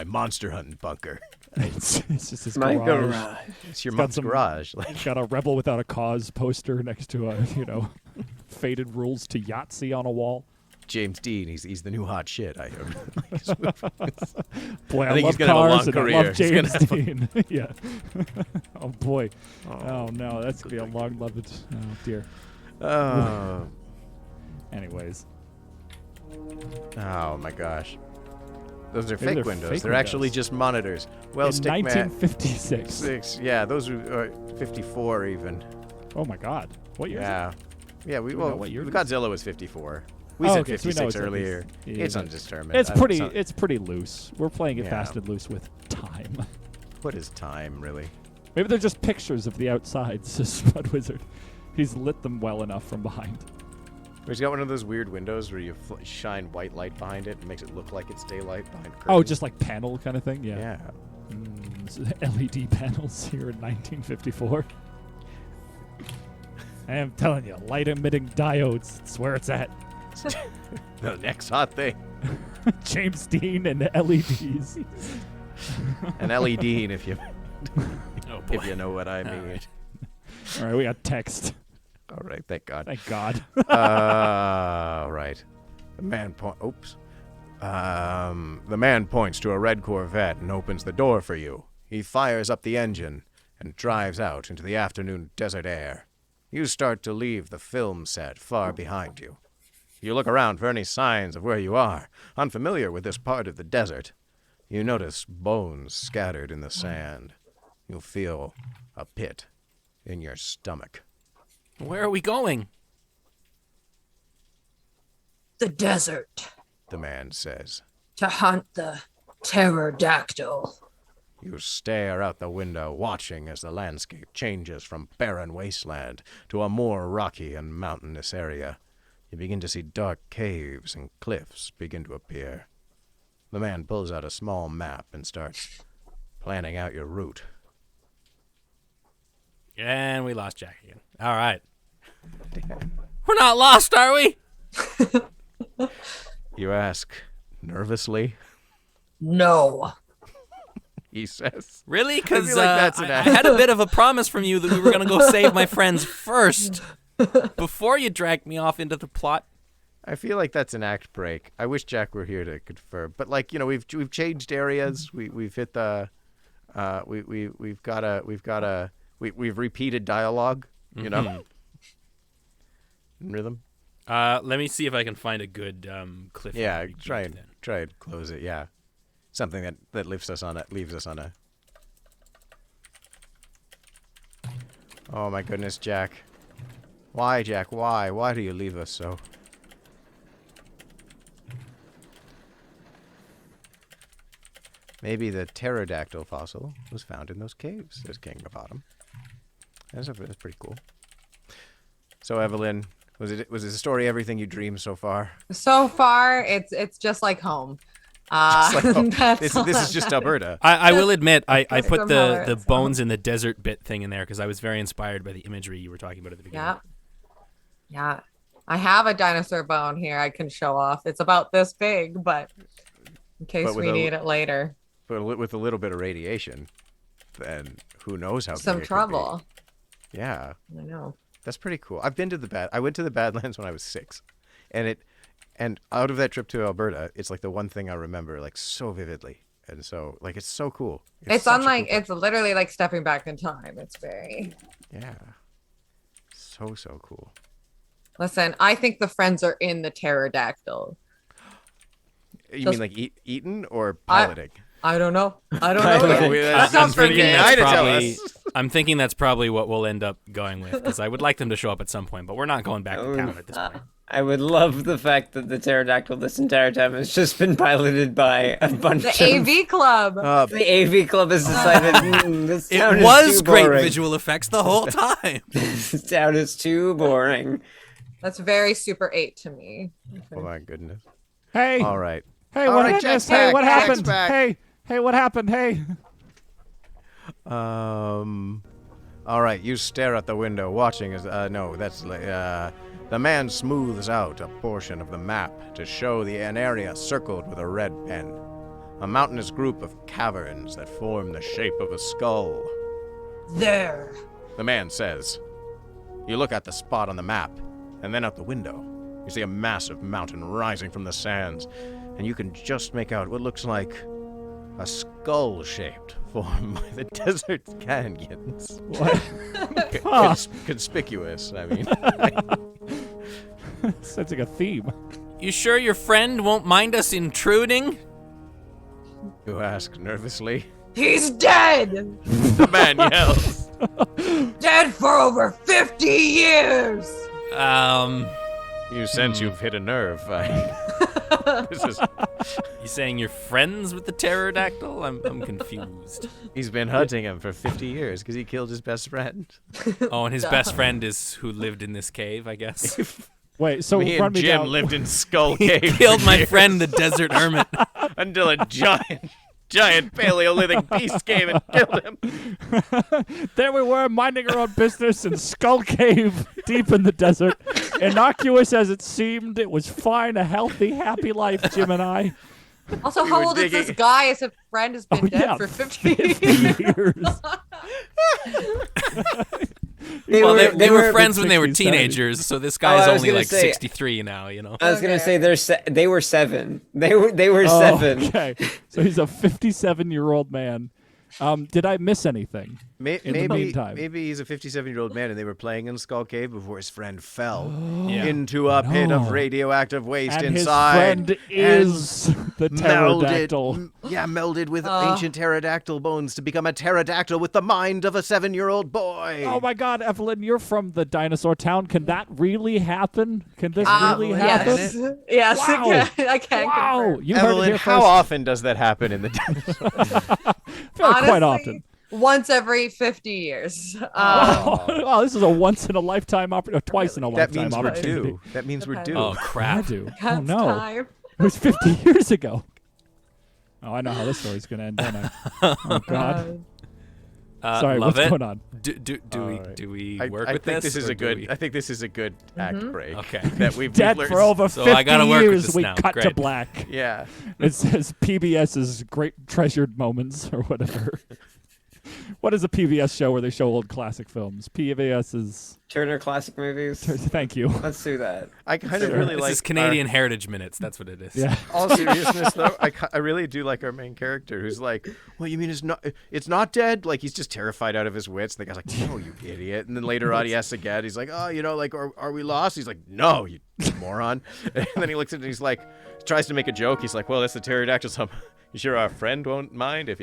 monster hunting bunker." It's just his My garage. garage. It's your Got mom's some- garage. Like, He's got a Rebel Without a Cause poster next to a faded rules to Yahtzee on a wall. James Dean. He's the new hot shit. I heard. Boy, I, think love he's gonna have a long cars and I career. love He's James gonna have Dean. Yeah. Oh boy. Oh no, that's gonna be a long-loved. Oh dear. Anyways. Oh my gosh. Those are Maybe fake they're windows. fake They're actually windows. just monitors. Well, In Stickman. 1956. Yeah, those are 54 even. Oh my God. What year? Yeah. Yeah, we know what year it is? Godzilla was 54. We Oh, said okay, so we know 56 it's earlier. Yeah, It's yeah. undetermined. It's I don't- it's pretty loose. We're playing it Yeah. fast and loose with time. What is time, really? Maybe they're just pictures of the outside, says Spud Wizard. He's lit them well enough from behind. He's got one of those weird windows where you shine white light behind it and makes it look like it's daylight behind curtains. Oh, just like panel kind of thing? Yeah. Yeah. This is LED panels here in 1954. I am telling you, light emitting diodes. It's where it's at. The next hot thing. James Dean and LEDs. An LED, if you Oh boy. if you know what I mean. right. All right, we got text. All right, thank God. Thank God. Right. The man the man points to a red Corvette and opens the door for you. He fires up the engine and drives out into the afternoon desert air. You start to leave the film set far behind you. You look around for any signs of where you are. Unfamiliar with this part of the desert, you notice bones scattered in the sand. You feel a pit in your stomach. Where are we going? The desert The man says. to hunt the pterodactyl. You stare out the window, watching as the landscape changes from barren wasteland to a more rocky and mountainous area. You begin to see dark caves and cliffs begin to appear. The man pulls out a small map and starts planning out your route. And we lost Jack again. All right. We're not lost, are we? You ask nervously, No. he says. Really? Because feel like that's an I act. had a bit of a promise from you that we were going to go save my friends first before you dragged me off into the plot. I feel like that's an act break. I wish Jack were here to confirm. But like, we've changed areas. We've hit the we've repeated dialogue, in rhythm. Let me see if I can find a good cliff. Yeah, try and close it. Yeah, something that leaves us on a. Oh my goodness, Jack! Why, Jack? Why? Why do you leave us so? Maybe the pterodactyl fossil was found in those caves, says King Bottom. That's pretty cool. So, Evelyn, was the story everything you dreamed so far? So far, it's just like home. Just like, oh, That's this all is just Alberta. I will admit, I put similar, the so. bones in the desert bit thing in there because I was very inspired by the imagery you were talking about at the beginning. Yeah. Yeah. I have a dinosaur bone here I can show off. It's about this big, but in case But with we a- need it later. But with a little bit of radiation, then who knows how Some big it could trouble. be. Yeah, I know. that's pretty cool. I went to the Badlands when I was 6, and out of that trip to Alberta, it's like the one thing I remember like so vividly, and so like it's so cool. It's such a unlike, cool it's literally like stepping back in time. It's very. yeah, so cool. Listen, I think the friends are in the pterodactyl. You Just- mean like eaten or piloting? I don't know. I don't know. yet. That's I'm not for thinking me. that's to tell probably. us. I'm thinking that's probably what we'll end up going with because I would like them to show up at some point, but we're not going back to town at this point. I would love the fact that the pterodactyl this entire time has just been piloted by a bunch The of... AV Club. The AV Club has decided this town It is was too great boring. visual effects the whole time. This town is too boring. That's very Super 8 to me. Oh my goodness! Hey. All right. Hey, All what right, happened? Jack's Hey, back. what Jack's happened? back. Hey, what happened? Hey. All right, you stare at the window, watching as no, that's the man smooths out a portion of the map to show an area circled with a red pen, a mountainous group of caverns that form the shape of a skull. There. The man says. You look at the spot on the map, and then out the window. You see a massive mountain rising from the sands, and you can just make out what looks like a skull-shaped form by the desert canyons. What? Conspicuous, I mean. Sensing a theme. You sure your friend won't mind us intruding? You ask nervously. He's dead! The man yells. Dead for over 50 years! You sense you've hit a nerve. This is. You saying you're friends with the pterodactyl? I'm confused. He's been hunting him for 50 years because he killed his best friend. Oh, and his best friend is who lived in this cave, I guess. Wait, so Me run and me Jim down. lived in Skull He Cave. killed for my years friend, the desert hermit. until a giant Paleolithic beast came and killed him. There we were, minding our own business in Skull Cave, deep in the desert. Innocuous as it seemed, it was fine, a healthy, happy life, Jim and I. Also, We how were old is this digging- guy? His friend has been dead yeah, for 50 years. years. They They were were friends when they were 60s, 70s. teenagers, so this guy's I was only gonna like say- 63 now, you know? I was gonna Okay. say they were 7. They were Oh, 7. okay. So he's a 57-year-old man. Did I miss anything? In the Maybe meantime. he's a 57-year-old man and they were playing in Skull Cave before his friend fell Yeah. into a pit of No. radioactive waste And his inside. friend is the pterodactyl. Melded with ancient pterodactyl bones to become a pterodactyl with the mind of a 7-year-old boy. Oh my God, Evelyn, you're from the dinosaur town. Can that really happen? Can this really Yes. happen? Yes, Wow. I can Wow, confirm. you heard it Evelyn, here how first. often does that happen in the dinosaur? I feel like quite Honestly, often. Once every 50 years. Wow, this is a once in a lifetime opportunity, twice in a That lifetime means we're opportunity. due. That means we're Okay. due. Oh, I crap. do. Oh That's no, time. it was 50 years ago. Oh, I know how this story's gonna end, don't I? Oh God. Sorry, love what's it. going on? Do we I, work I with think this? this is or a do good. we- I think this is a good act break. Okay. That we've Dead learned- for over So 50 I gotta work with years. this We now. cut to Great. black. Yeah. It says PBS's great treasured moments or whatever. What is a PBS show where they show old classic films? PBS's. Turner Classic Movies. Thank you. Let's do that. I kind of Sure. really This like is Canadian Heritage Minutes. That's what it is. Yeah. All seriousness, though, I really do like our main character, who's like, "Well, you mean it's not dead? Like he's just terrified out of his wits." The guy's like, "No, you idiot!" And then later on, he asks again. He's like, "Oh, like, are we lost?" He's like, "No, you moron." And then he looks at it and he's like, tries to make a joke. He's like, "Well, that's the pterodactyl. So you sure our friend won't mind if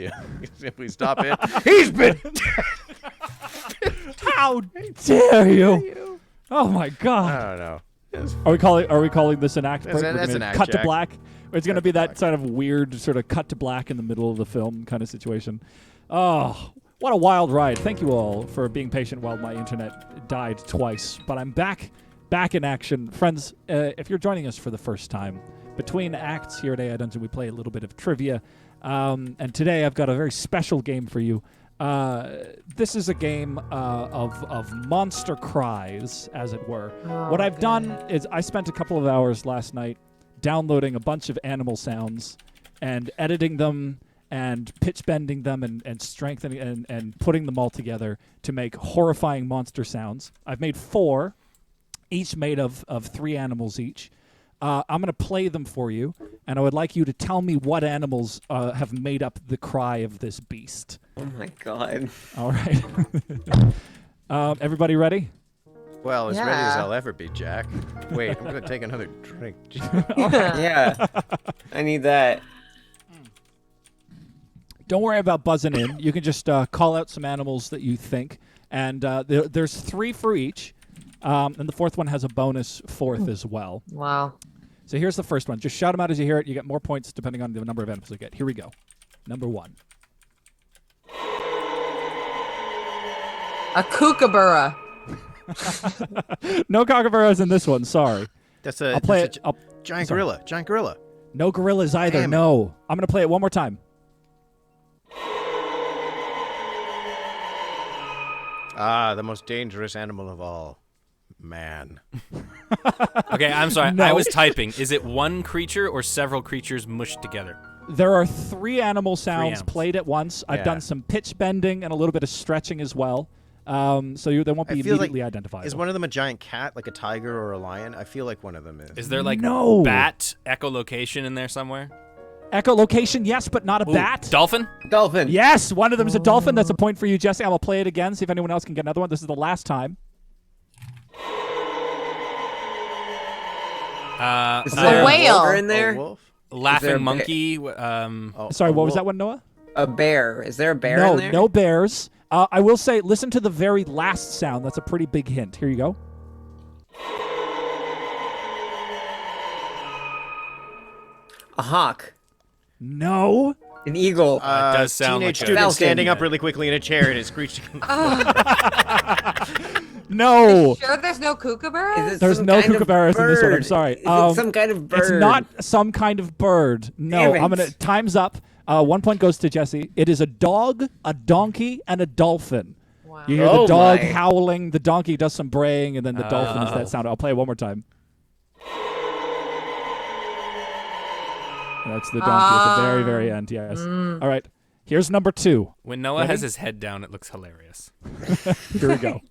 we stop it?" He's been How dare you? Oh my God. I don't know. It's Are we calling this an act break? That's We're an gonna act, cut to Jack. black. It's going to Cut be to that black. sort of weird sort of cut to black in the middle of the film kind of situation. Oh, what a wild ride. Thank you all for being patient while my internet died twice. But I'm back in action. Friends, if you're joining us for the first time, between acts here at AI Dungeon, we play a little bit of trivia. And today I've got a very special game for you. This is a game of monster cries, as it were. What I've done is I spent a couple of hours last night downloading a bunch of animal sounds and editing them and pitch bending them and strengthening and putting them all together to make horrifying monster sounds. I've made 4, each made of 3 animals each. I'm going to play them for you, and I would like you to tell me what animals have made up the cry of this beast. Oh my god. All right. Everybody ready? Well, as ready as Yeah. I'll ever be, Jack. Wait, I'm gonna take another drink. Yeah. I need that. Don't worry about buzzing in. You can just call out some animals that you think, and there's 3 for each, and the 4th one has a bonus 4th as well. Wow. So here's the first one. Just shout them out as you hear it. You get more points depending on the number of animals you get. Here we go. Number 1. A kookaburra. No kookaburras in this one. Sorry. That's a I'll play it. giant sorry. gorilla. Giant gorilla. No gorillas either. Damn it. No. I'm going to play it one more time. Ah, the most dangerous animal of all. Man. Okay, I'm sorry. No. I was typing. Is it one creature or several creatures mushed together? There are 3 animal sounds animals. played at once. I've Yeah. done some pitch bending and a little bit of stretching as well. So they won't be I feel like- immediately identifiable. Is one of them a giant cat, like a tiger or a lion? I feel like one of them is. Is there like No. bat echolocation in there somewhere? Echolocation, yes, but not a Ooh, bat. Dolphin? Dolphin. Yes, one of them is a dolphin. That's a point for you, Jesse. I will play it again, see if anyone else can get another one. This is the last time. Is A there whale. wolf in A there? wolf? Is there a Laughing bear? monkey? Oh, Sorry, a what was wolf? that one, Noah? A bear. Is there a bear No, in there? no bears. I will say, listen to the very last sound. That's a pretty big hint. Here you go. A hawk. No. An eagle. It does sound teenage like a- student Falcon. standing up really quickly in a chair and is screeching. No. Sure, there's no kookaburra. Is it There's some no kind of kookaburras in this one. I'm bird? sorry. Is it some kind of bird? It's not some kind of bird. No. Damn I'm it. gonna. Time's up. 1 point goes to Jesse. It is a dog, a donkey, and a dolphin. Wow. You hear Oh the dog my. howling, the donkey does some braying, and then the dolphin is that sound. I'll play it one more time. That's the donkey at the very, very end, yes. All right. Here's number 2. When Noah Ready? has his head down, it looks hilarious. Here we go.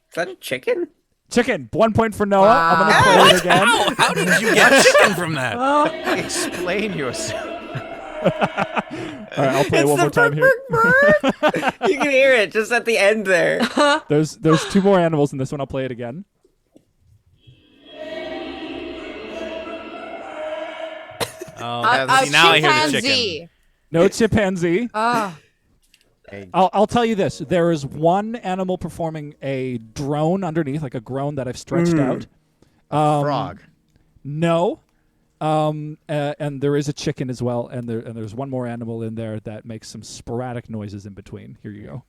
Is that a chicken? Chicken. 1 point for Noah. I'm going to play it again. How did you get chicken from that? Explain yourself. All right, I'll play it one more time here. Bird. You can hear it just at the end there. There's 2 more animals in this one. I'll play it again. Oh, A see, now I hear the chimpanzee. chicken. No chimpanzee. Oh, I'll tell you this. There is one animal performing a drone underneath, like a groan that I've stretched out. Frog. No. And there is a chicken as well, and there's one more animal in there that makes some sporadic noises in between. Here you go.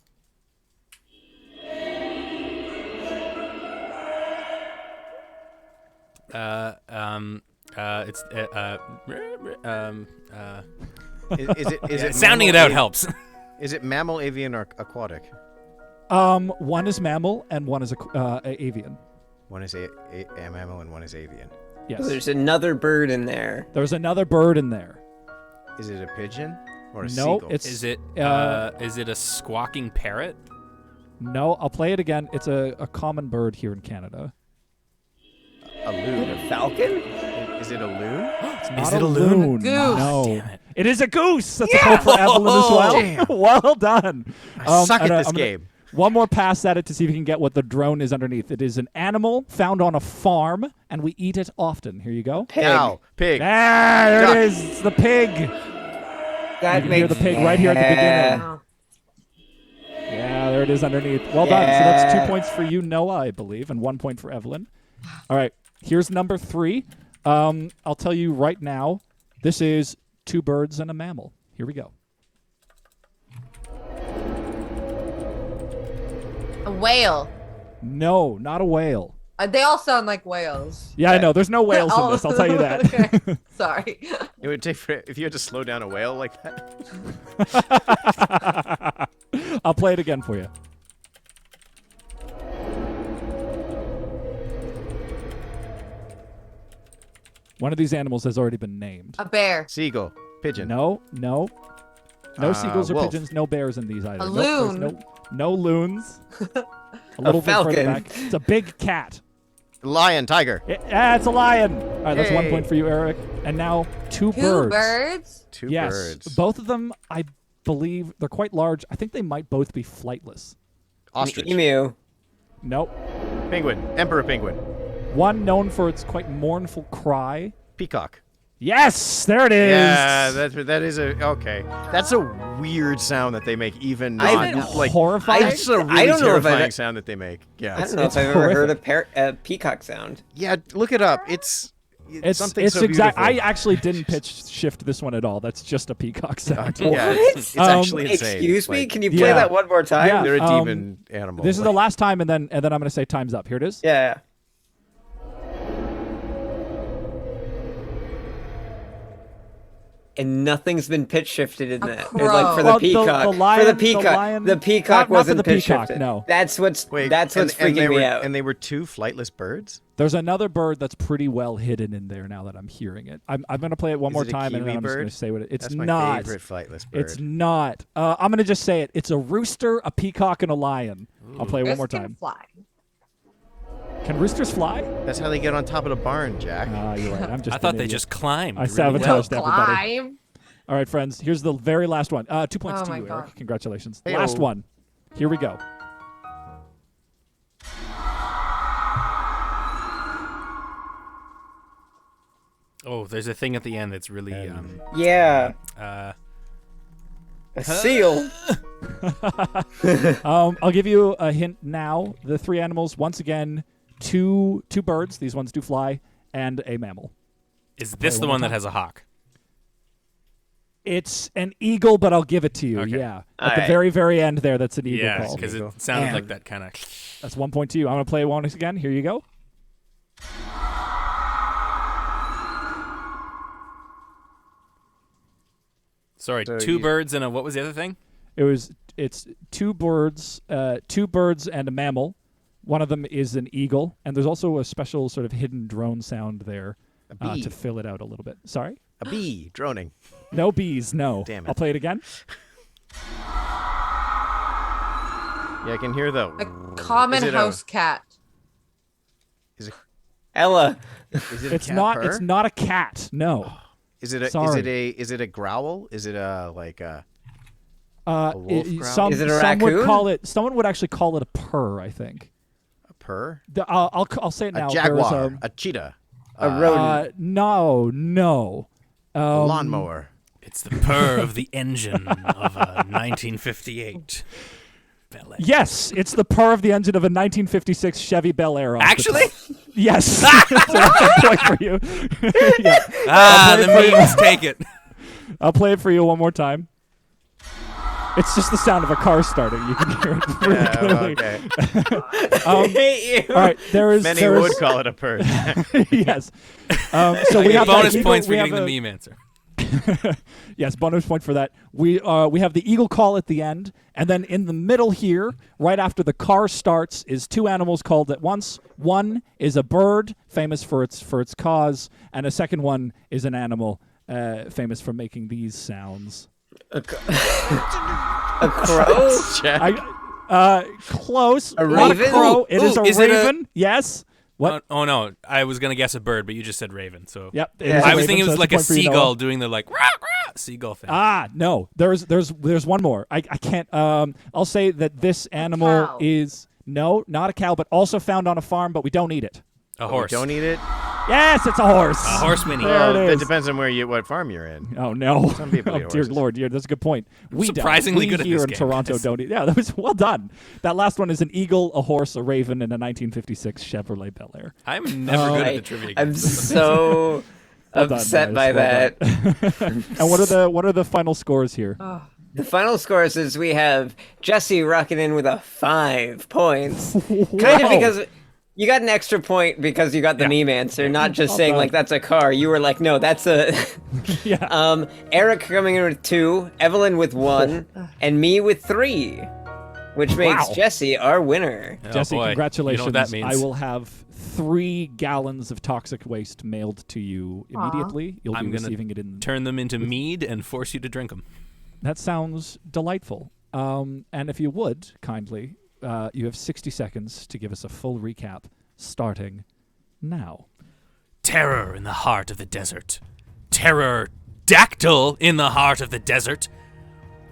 It's Is it sounding it mammal, out helps. Is it mammal, avian, or aquatic? One is mammal and one is avian. One is a mammal and one is avian. Yes. There's another bird in there. There's another bird in there. Is it a pigeon or a No, seagull? it's Is it a squawking parrot? no. I'll play it again. It's a common bird here in Canada. a loon. A falcon? Is it a loon? It's not Is it a a loon? Goose. No. Damn it. It is a goose. That's a point for Evelyn as well. Damn. Well done. I suck and, at this I'm gonna- game. One more pass at it to see if you can get what the drone is underneath. It is an animal found on a farm, and we eat it often. Here you go. Pig. Cow. Pig. Ah, there Duck. it is. It's the pig. That You can hear the pig right here at the beginning. oh. Yeah, there it is underneath. Well done. So that's 2 points for you, Noah, I believe, and 1 point for Evelyn. All right. Here's number 3. I'll tell you right now, this is 2 birds and a mammal. Here we go. A whale. No, not a whale. They all sound like whales. Yeah, I know. There's no whales in Oh, this. I'll tell you that. okay. Sorry. It would take if you had to slow down a whale like that. I'll play it again for you. One of these animals has already been named. A bear. Seagull. Pigeon. No. No seagulls or wolf. pigeons. No bears in these either. A Nope, there's loon. No loons. A little bit further falcon. back. It's a big cat. Lion. Tiger. It's a lion. All right, that's 1 Yay. point for you, Eric. And now two Two birds. birds. Two Yes, birds. both of them, I believe, they're quite large. I think they might both be flightless. Ostrich. Emu. Nope. Penguin. Emperor penguin. One known for its quite mournful cry. Peacock. Yes, there it is. Yeah, that is a okay. That's a weird sound that they make. Even I- not, like horrifying. That's a really I don't know if terrifying I've- sound that they make. Yeah, I don't know if it's I've ever heard horrific. a peacock sound. yeah. Look it up. It's something so exact. I beautiful. actually didn't pitch shift this one at all. That's just a peacock sound. Yeah, it's actually insane. Excuse me? Like, Can you play Yeah. that one more time? Yeah. they're a demon animal. This is the last time, and then I'm going to say time's up. Here it is. Yeah. And nothing's been pitch shifted in A that. crow. Like for the Well, peacock. the lion, for the the peacock. lion- The peacock not for wasn't the pitch peacock, shifted. no. That's what's Wait, freaking they me were, out. And they were two flightless birds. There's another bird that's pretty well hidden in there now that I'm hearing it. I'm going to play it one Is more it a time, and then kiwi I'm just bird? going to say what it's That's my not. favorite flightless bird. It's not. I'm going to just say it. It's a rooster, a peacock, and a lion. I'll play it one more Rooster can time. Fly. Can roosters fly? That's how they get on top of the barn, Jack. You're right. I'm just. I thought an they idiot. just climbed. I really sabotaged well. everybody. Climb. All right, friends. Here's the very last one. 2 points Oh to my you, God. Eric. Congratulations. Hey-o. Last one. Here we go. Oh, there's a thing at the end that's really Yeah. uh A seal. I'll give you a hint now. The three animals, once again, two birds. These ones do fly, and a mammal. is this the one one more that has a hawk? It's an eagle, but I'll give it to you. Okay. Yeah, at the Alright. very, very end there, that's an eagle Yeah, call. because it sounded And- like that kind of. That's 1 point to you. I'm gonna play it once again. Here you go. Sorry, So two you- birds and a what was the other thing? It's two birds and a mammal. One of them is an eagle, and there's also a special sort of hidden drone sound there bee. to fill it out a little bit. Sorry, A bee droning. no bees. No. Damn it. I'll play it again. Yeah, I can hear the. A common Is it a- house cat. Ella. Is it a It's cat not. purr? It's not a cat. No. Is it a? Sorry. Is it a growl? Is it a like a? Uh, wolf it- growl? some Is it a some would raccoon? call it. Someone would actually call it a purr. I think. A purr? I'll say it now. A There was jaguar? A cheetah? A rodent. no. A lawnmower? It's the purr of the engine of a 1958 Bel Air. Yes, it's the purr of the engine of a 1956 Chevy Bel Air. off the Actually? top. Yes. So that's a point for you. Yeah. The memes take it. I'll play it for you one more time. It's just the sound of a car starting. You can hear it pretty Yeah, clearly. okay. I hate you. All right, there is. Many there is- would call it a purr. yes. So I we get have bonus that eagle- points for we getting have the a- meme answer. Yes, bonus point for that. We have the eagle call at the end, and then in the middle here, right after the car starts, is two animals called at once. One is a bird, famous for its cause, and a second one is an animal famous for making these sounds. A crow? Jack. Close. A Not raven? crow. It is Ooh, a is it a- raven. Yes. What? Oh no, I was gonna guess a bird, but you just said raven. So Yep. it Yeah. is a I was raven, thinking it so was that's like a point for you, Noah. seagull doing the like rah, rah, seagull thing. No. There's one more. I can't. I'll say that this animal cow. is no, not a cow, but also found on a farm, but we don't eat it. A horse. Don't eat it. Yes, it's a horse. A horseman. There Well, it that is. depends on what farm you're in. Oh no! Some people oh eat dear horses. Lord, yeah, that's a good point. We Surprisingly don't. We good at here this in game, Toronto guys. don't eat. Yeah, that was well done. That last one is an eagle, a horse, a raven, and a 1956 Chevrolet Bel Air. I'm never good at the trivia. I'm games. so Well done, upset guys, by well that. done. And what are the final scores here? The final scores is we have Jesse rocking in with a 5 points. Kind of because you got an extra point because you got the meme answer, not just saying bad. like that's a car. You were like, no, that's a. Yeah. Eric coming in with 2, Evelyn with 1, and me with 3. which makes Wow. Jesse our winner. Oh, Jesse, boy. congratulations. You know what that means. I will have 3 gallons of toxic waste mailed to you immediately. You'll I'm be gonna receiving it in. Turn them into mead and force you to drink them. That sounds delightful. And if you would, kindly, you have 60 seconds to give us a full recap, starting now. Terror in the heart of the desert. TERRORdactyl in the heart of the desert.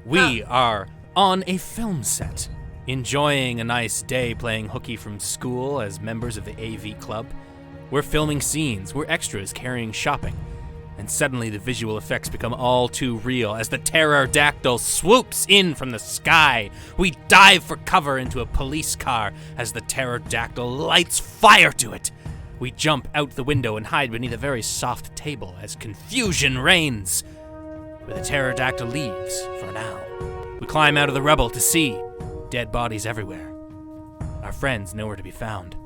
We are on a film set, enjoying a nice day playing hooky from school as members of the AV club. We're filming scenes, we're extras carrying shopping. And suddenly the visual effects become all too real as the TERRORdactyl swoops in from the sky. We dive for cover into a police car as the TERRORdactyl lights fire to it. We jump out the window and hide beneath a very soft table as confusion reigns. But the TERRORdactyl leaves, for now. We climb out of the rubble to see dead bodies everywhere. Our friends nowhere to be found.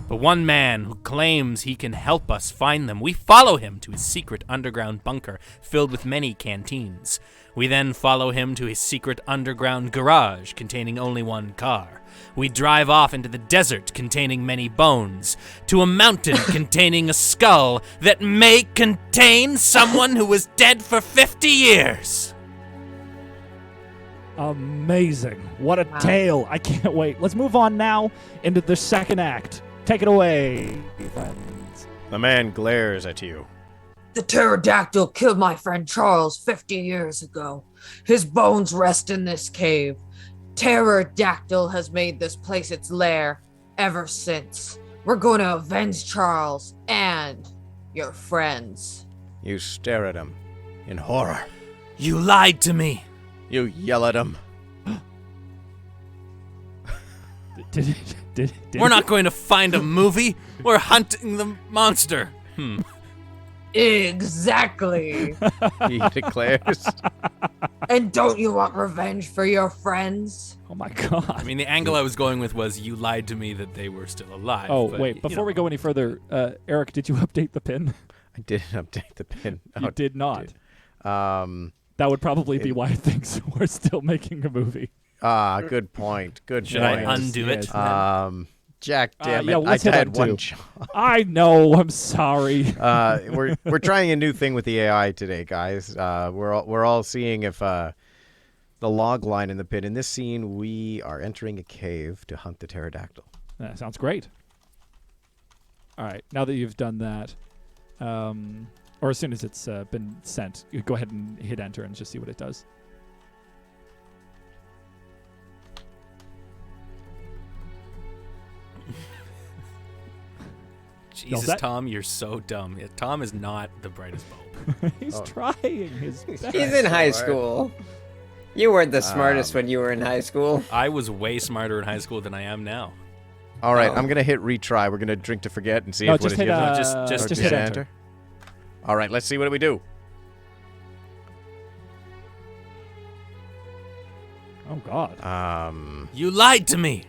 But one man who claims he can help us find them. We follow him to his secret underground bunker filled with many canteens. We then follow him to his secret underground garage containing only one car. We drive off into the desert containing many bones, to a mountain containing a skull that may contain someone who was dead for 50 years. Amazing. What a tale. I can't wait. Let's move on now into the second act. Take it away, friends. The man glares at you. The pterodactyl killed my friend Charles 50 years ago. His bones rest in this cave. TERRORdactyl has made this place its lair ever since. We're going to avenge Charles and your friends. You stare at him in horror. You lied to me. You yell at him. Did We're not going to find a movie. We're hunting the monster. Exactly. He declares. And don't you want revenge for your friends? Oh my god. I mean, the angle I was going with was you lied to me that they were still alive. Oh, but, wait. you Before know. we go any further, Eric, did you update the pin? I didn't update the pin. You did not. Um. That would probably be why I think we're still making a movie. Good point. Good Should point. I undo it? Yes. Jack, damn yeah, it! let's I hit had one undo. job. I know. I'm sorry. We're trying a new thing with the AI today, guys. We're all seeing if the log line in the pit. In this scene, we are entering a cave to hunt the pterodactyl. That sounds great. All right. Now that you've done that, or as soon as it's been sent, you go ahead and hit enter and just see what it does. Jesus, that- Tom, you're so dumb. Yeah, Tom is not the brightest bulb. He's trying his best. He's in high school. You weren't the smartest when you were in high school. I was way smarter in high school than I am now. All right, Oh. I'm gonna hit retry. We're gonna drink to forget and see No, if what just it hit, gives us. just- Or just hit enter. All right, let's see what do we do. Oh God. You lied to me.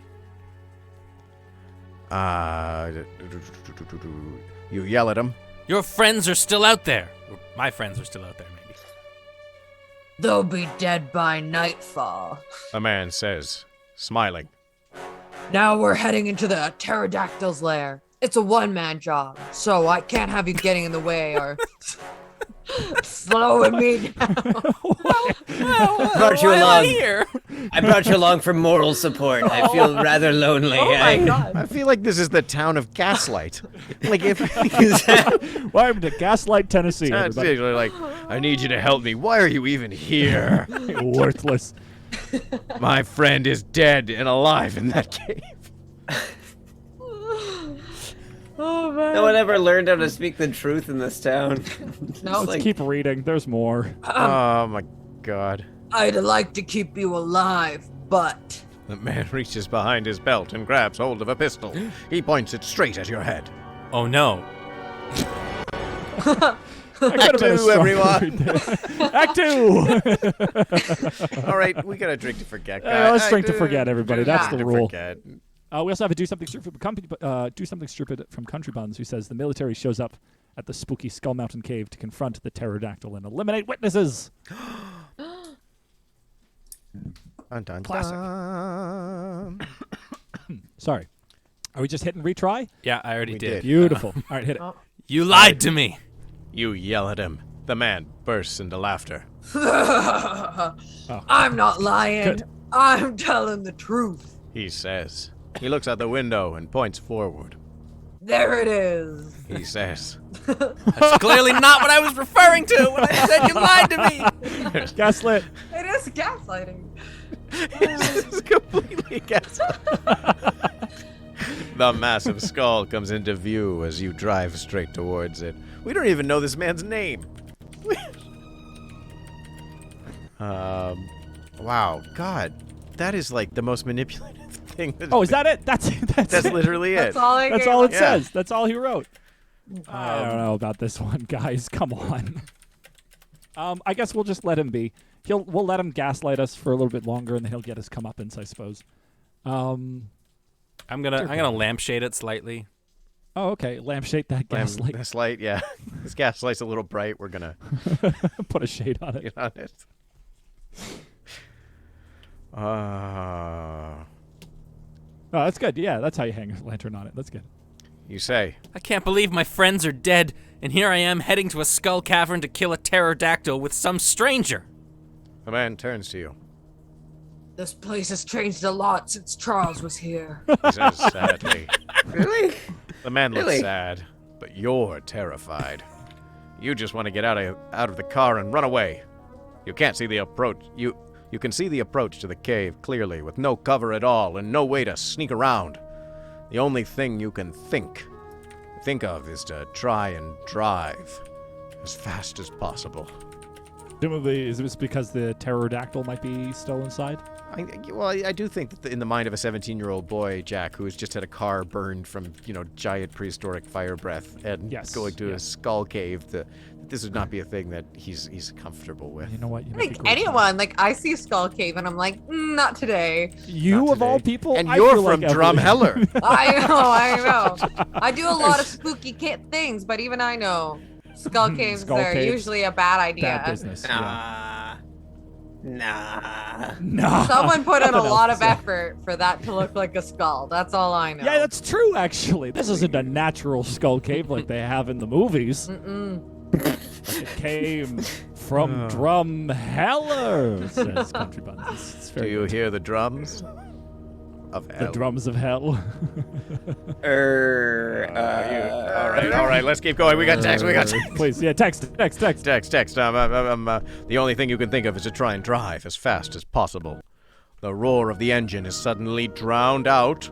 You yell at him. Your friends are still out there. Or my friends are still out there, maybe. They'll be dead by nightfall. The man says, smiling. Now we're heading into the pterodactyl's lair. It's a one-man job, so I can't have you getting in the way or slowing me down. Brought you Why am I along. here? I brought you along for moral support. I feel rather lonely. Oh my god. I feel like this is the town of Gaslight. Like if Welcome to Gaslight, Tennessee. That's Everybody. it, like, I need you to help me. Why are you even here? Worthless. My friend is dead and alive in that cave. Oh man. No one ever learned how to speak the truth in this town. No, Let's keep reading. There's more. Oh my god. I'd like to keep you alive, but The man reaches behind his belt and grabs hold of a pistol. He points it straight at your head. Oh no. Act two, everyone. Act 2. All right, we got to drink to forget, guys. Let's drink to forget, everybody. That's the To rule. forget. We also have a do something stupid from Country Buns, who says the military shows up at the spooky Skull Mountain cave to confront the pterodactyl and eliminate witnesses. Dun, dun, Classic. dun. Sorry. Are we just hitting retry? Yeah, I already We did. did. Beautiful. All right, hit it. Oh. You lied to me. You yell at him. The man bursts into laughter. I'm not lying. Good. I'm telling the truth. He says. He looks out the window and points forward. There it is. He says. That's clearly not what I was referring to when I said you lied to me. Gaslit. It is gaslighting. This is completely gaslit. The massive skull comes into view as you drive straight towards it. We don't even know this man's name. Wow, God, that is like the most manipulative thing. Oh, is that it? That's That's it. literally it. That's all I That's gave all it him. Yeah. says. That's all he wrote. I don't know about this one, guys. Come on. I guess we'll just let him be. We'll let him gaslight us for a little bit longer, and then he'll get his comeuppance, I suppose. I'm gonna lampshade it slightly. Oh, okay. Lampshade that gaslight. This light, yeah. This gaslight's a little bright. We're gonna Put a shade on it. get on it. Oh, that's good. Yeah, that's how you hang a lantern on it. That's good. You say. I can't believe my friends are dead, and here I am heading to a skull cavern to kill a pterodactyl with some stranger. The man turns to you. This place has changed a lot since Charles was here. He says sadly. Really? The man looks Really? sad, but you're terrified. You just want to get out of the car and run away. You can't see the approach. You can see the approach to the cave clearly, with no cover at all and no way to sneak around. The only thing you can think of is to try and drive as fast as possible. Presumably, is this because the pterodactyl might be still inside? I do think that in the mind of a 17-year-old boy, Jack, who has just had a car burned from, giant prehistoric fire breath and going to a skull cave, that this would not be a thing that he's comfortable with. You know what? You I might be think cool. anyone, like, I see Skull Cave and I'm like, not today. You Not of all today. people, And I you're feel from like Drumheller. I know. I do a lot of spooky things, but even I know Skull Caves Skull are caves. usually a bad idea. Bad business. Yeah. Nah. No. Someone put in a Nothing lot else of to say. effort for that to look like a skull. That's all I know. Yeah, that's true, actually. This isn't a natural skull cave like they have in the movies. It came from Drumheller, says Country Buns. It's Do very you good. hear the drums of The hell? drums of hell. All right, let's keep going. We got text. Please, yeah, text. Text. The only thing you can think of is to try and drive as fast as possible. The roar of the engine is suddenly drowned out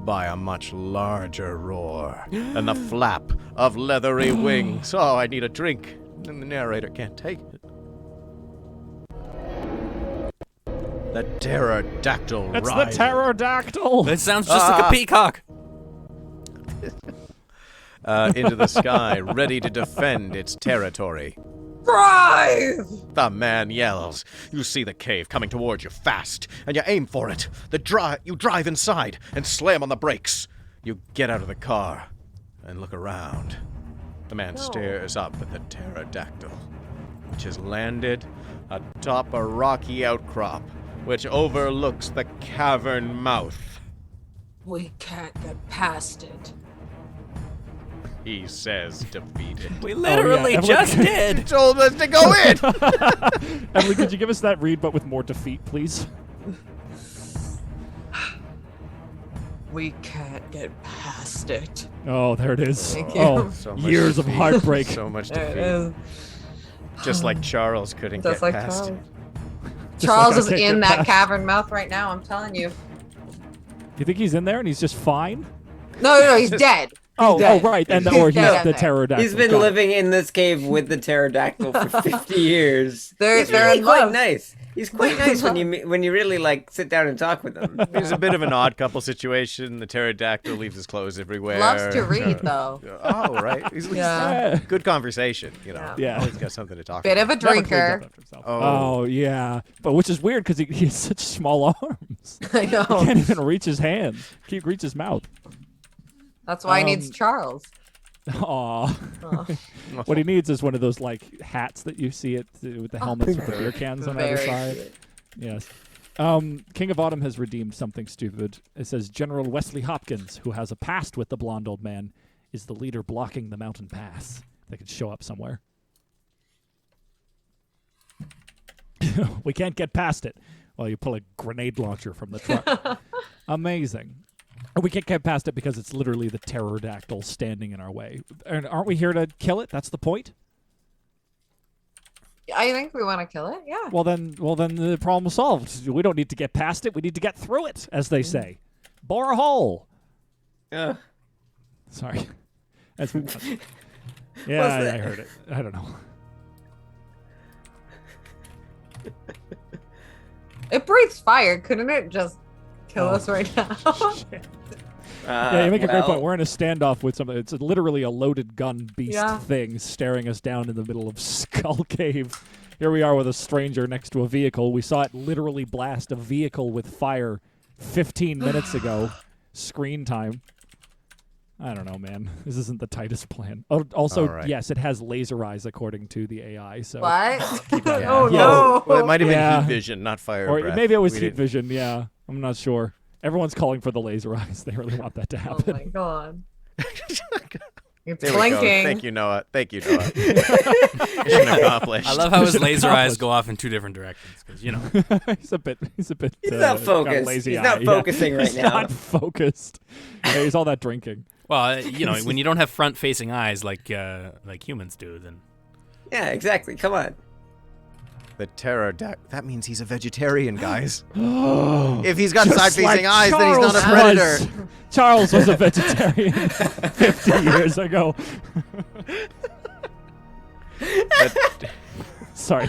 by a much larger roar and the flap of leathery wings. Oh, I need a drink, and the narrator can't take it. The pterodactyl It's the rises. pterodactyl. That sounds just like a peacock. Into the sky, ready to defend its territory. Drive! The man yells. You see the cave coming towards you fast, and you aim for it. You drive inside and slam on the brakes. You get out of the car and look around. The man stares up at the pterodactyl, which has landed atop a rocky outcrop, which overlooks the cavern mouth. We can't get past it. He says, defeated. We literally Emily- just did. Told us to go in! Emily, could you give us that read, but with more defeat, please? We can't get past it. Oh, there it is. Thank you. Oh, So much years of defeat. heartbreak. So much There it defeat. is. Just like Charles couldn't Just get like past Charles. it. Just Charles like I is can't in get that past- cavern mouth right now, I'm telling you. You think he's in there and he's just fine? No, he's dead. Oh, dead. right, and He's or he's dead the in there. pterodactyl. He's been Got it. living in this cave with the pterodactyl for 50 years. They're He's really in quite love. nice. He's quite nice when you really like sit down and talk with him. It's a bit of an odd couple situation. The pterodactyl leaves his clothes everywhere. Loves to read, though. Oh, right. He's Yeah. Yeah. good conversation, you know. Yeah. Always got something to talk Bit about. of a Never cleans drinker. up after himself. Oh. Oh, yeah. But which is weird because he has such small arms. I know. He can't even reach his hands. Can't reach his mouth. That's why he needs Charles. Aw. What he needs is one of those like hats that you see with the helmets with the beer cans on either Very side. cute. Yes. King of Autumn has redeemed something stupid. It says General Wesley Hopkins, who has a past with the blonde old man, is the leader blocking the mountain pass. They could show up somewhere. We can't get past it. Well, you pull a grenade launcher from the truck. Amazing. We can't get past it because it's literally the pterodactyl standing in our way. And aren't we here to kill it? That's the point? I think we want to kill it. Yeah. Well then the problem's solved. We don't need to get past it. We need to get through it, as they say. Bore a hole. Sorry. As we yeah, I heard it. I don't know. It breathes fire. Couldn't it just kill us right now? Yeah, you make a great point. We're in a standoff with something. It's literally a loaded gun beast thing staring us down in the middle of Skull Cave. Here we are with a stranger next to a vehicle. We saw it literally blast a vehicle with fire 15 minutes ago. Screen time. I don't know, man. This isn't the tightest plan. Oh, also, yes, it has laser eyes according to the AI. So what? Oh, no. Well, it might have been heat vision, not fire or breath. maybe it was heat vision, yeah. I'm not sure. Everyone's calling for the laser eyes. They really want that to happen. Oh my god. It's There blinking. we go. Thank you, Noah. Mission accomplished. I love how his laser eyes go off in two different directions. Because he's a bit. He's not focused. Lazy He's eye. not focusing right He's now. not focused. Yeah, he's all that drinking. Well, when you don't have front-facing eyes like humans do, then Yeah, exactly. Come on. The pterodactyl. That means he's a vegetarian, guys. If he's got side-facing eyes, then he's not a predator. Charles was a vegetarian 50 years ago. Sorry.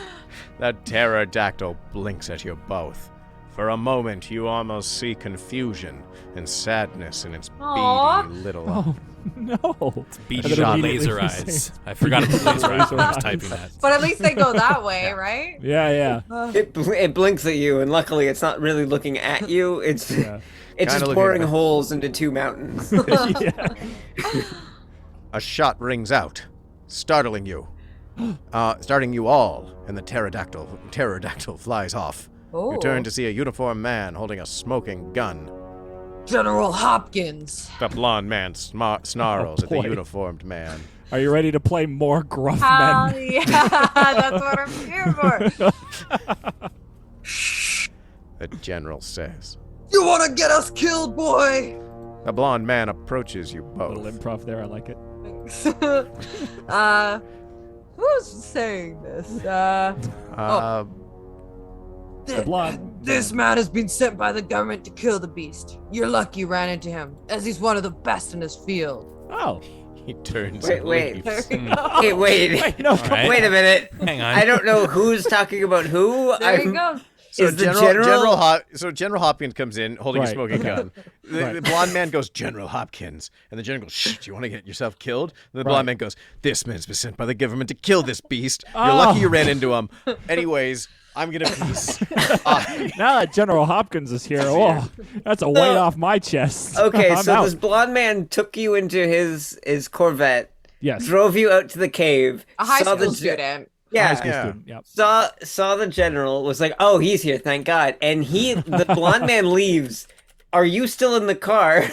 That pterodactyl blinks at you both. For a moment, you almost see confusion and sadness in its beady little eyes. Oh, no. beady laser eyes. I forgot about laser eyes when I was typing that. But at least they go that way, right? Yeah. It blinks at you, and luckily it's not really looking at you. It's it's Kinda just looking pouring at- holes into two mountains. A shot rings out, startling you. Starting you all, and the pterodactyl flies off. Oh. You turn to see a uniformed man holding a smoking gun. General Hopkins. The blonde man snarls at the boy. uniformed man. Are you ready to play more gruff Hell men? yeah, that's what I'm here for. The general says. You want to get us killed, boy? The blonde man approaches you A little both. improv there. I like it. Who's saying this? The blonde. This man has been sent by the government to kill the beast. You're lucky you ran into him, as he's one of the best in his field. Oh. He turns Wait, and wait. leaves. Hey, wait. No, right. Wait a minute. Hang on. I don't know who's talking about who. There you go. So Is the general- General Hopkins comes in holding a Right, smoking okay. gun. The blonde man goes, General Hopkins. And the general goes, shh, do you want to get yourself killed? And the blonde man goes, this man's been sent by the government to kill this beast. You're lucky you ran into him. Anyways, I'm going to peace. Now that General Hopkins is here, oh, that's a weight off my chest. Okay, I'm so out. this blonde man took you into his Corvette, Yes. drove you out to the cave, A high saw school the student. yeah, High school Yeah. student, yep. saw the general, was like, oh, he's here, thank God. And the blonde man leaves. Are you still in the car?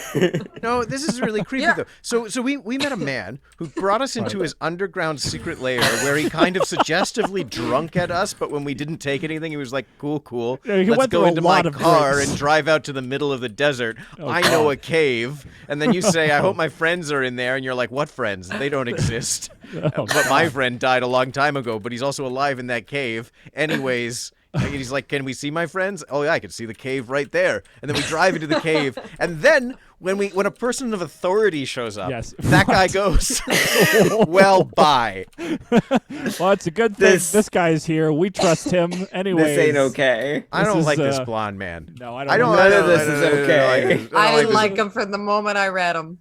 No, this is really creepy, though. So we met a man who brought us into his underground secret lair where he kind of suggestively drunk at us, but when we didn't take anything, he was like, cool. Yeah, he Let's went go through a into my lot of car drinks. and drive out to the middle of the desert. Oh, I know God. a cave. And then you say, I hope my friends are in there. And you're like, what friends? They don't exist. Oh, But my friend died a long time ago, but he's also alive in that cave. Anyways... And he's like, can we see my friends? Oh, yeah, I can see the cave right there. And then we drive into the cave. And then when a person of authority shows up, Yes. that guy goes, well, bye. Well, it's a good thing this guy's here. We trust him anyways. This ain't okay. I This don't is, like this blonde man. No, I I don't. don't. None I of don't- this I is don't- okay. I didn't this. like him from the moment I read him.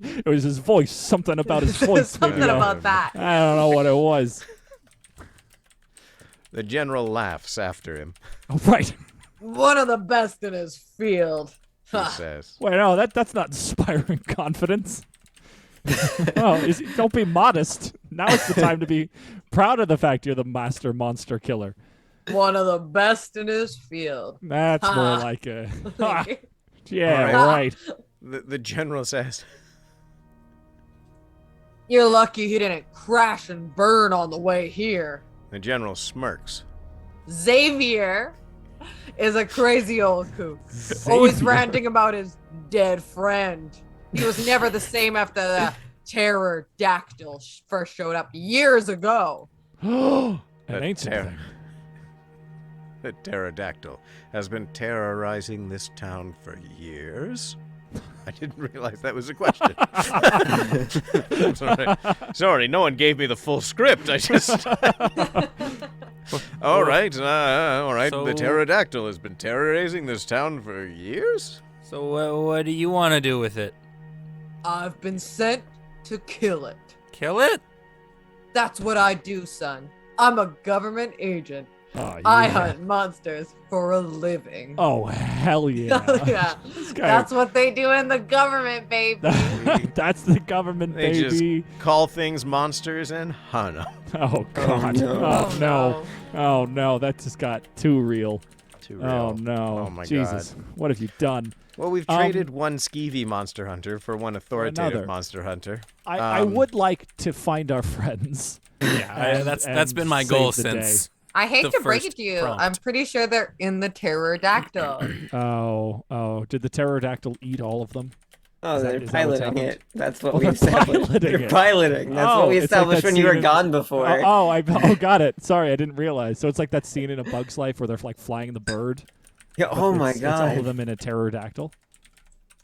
It was his voice. Something about his voice. Something maybe. about that. I don't know what it was. The general laughs after him. Oh, right. One of the best in his field. He says, Wait, no, that's not inspiring confidence. Don't be modest. Now is the time to be proud of the fact you're the master monster killer. One of the best in his field. That's more Ha. like a. Yeah, All right. The general says, You're lucky he didn't crash and burn on the way here. the general smirks. Xavier is a crazy old kook. Always Xavier. ranting about his dead friend. He was never the same after the pterodactyl first showed up years ago. An The ancient ter- thing. The pterodactyl has been terrorizing this town for years. I didn't realize that was a question. Sorry, no one gave me the full script. I just. All right. So- The pterodactyl has been terrorizing this town for years. So what do you want to do with it? I've been sent to kill it. Kill it? That's what I do, son. I'm a government agent. Oh, I yeah. hunt monsters for a living. Oh, hell yeah. Yeah. This guy- That's what they do in the government, baby. That's the government, They baby. just call things monsters and hunt 'em. Oh, God. no. Oh, no. Oh, no. That just got too real. Too real. Oh, no. Oh my Jesus. God. What have you done? Well, we've traded one skeevy monster hunter for one authoritative another. monster hunter. I would like to find our friends. Yeah, that's and been my save goal the day. since. I hate The to break first it to you. prompt. I'm pretty sure they're in the pterodactyl. Oh. Did the pterodactyl eat all of them? Oh, Is that- they're is that what's piloting happened? it. That's what Oh, we they're established. piloting They're it. piloting. That's Oh, what we it's like established that when you scene were in- gone before. Oh, got it. Sorry, I didn't realize. So it's like that scene in A Bug's Life where they're like flying the bird. Yeah, but oh my it's all of god. them in a pterodactyl.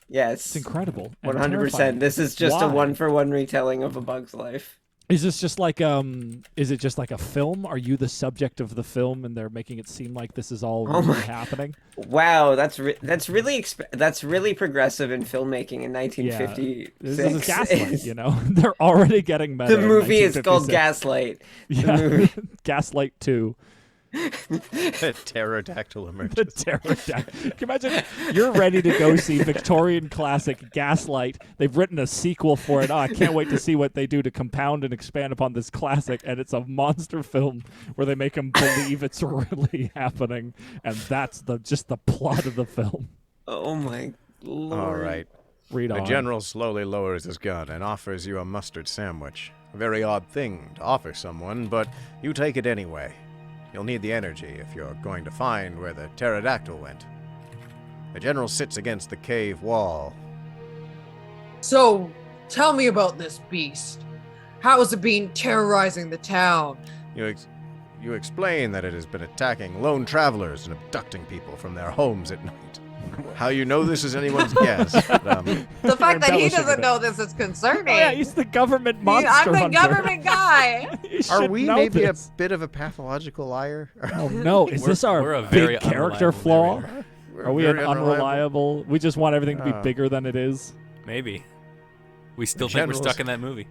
Yes. It's incredible. and 100%. terrifying. This is just Why? a one-for-one retelling of A Bug's Life. Is this just like is it just like a film? Are you the subject of the film and they're making it seem like this is all Oh really my- happening? Wow, that's really progressive in filmmaking in 1956. This is Gaslight, you know. They're already getting meta. The in movie is called 1956. Gaslight. Yeah. movie. Gaslight 2. The pterodactyl The emerges. pterodactyl. Can you imagine you're ready to go see Victorian classic Gaslight. They've written a sequel for it. Oh, I can't wait to see what they do to compound and expand upon this classic. And it's a monster film where they make them believe it's really happening. And that's just the plot of the film. Oh my lord. All right. Read The on. general slowly lowers his gun and offers you a mustard sandwich. A very odd thing to offer someone, but you take it anyway. You'll need the energy if you're going to find where the pterodactyl went. The general sits against the cave wall. So, tell me about this beast. How is it being terrorizing the town? You explain that it has been attacking lone travelers and abducting people from their homes at night. How you know this is anyone's guess. But, The fact that he embellishing doesn't it. know this is Oh, concerning. yeah, he's the government monster I'm the hunter. government guy. You are should we know maybe this. a bit of a pathological liar? Oh no! Is this our we're a very big character unreliable flaw? narrator. Are we an Very unreliable? We just want everything to be Oh. bigger than it is. Maybe. We still The think we're generals- stuck in that movie.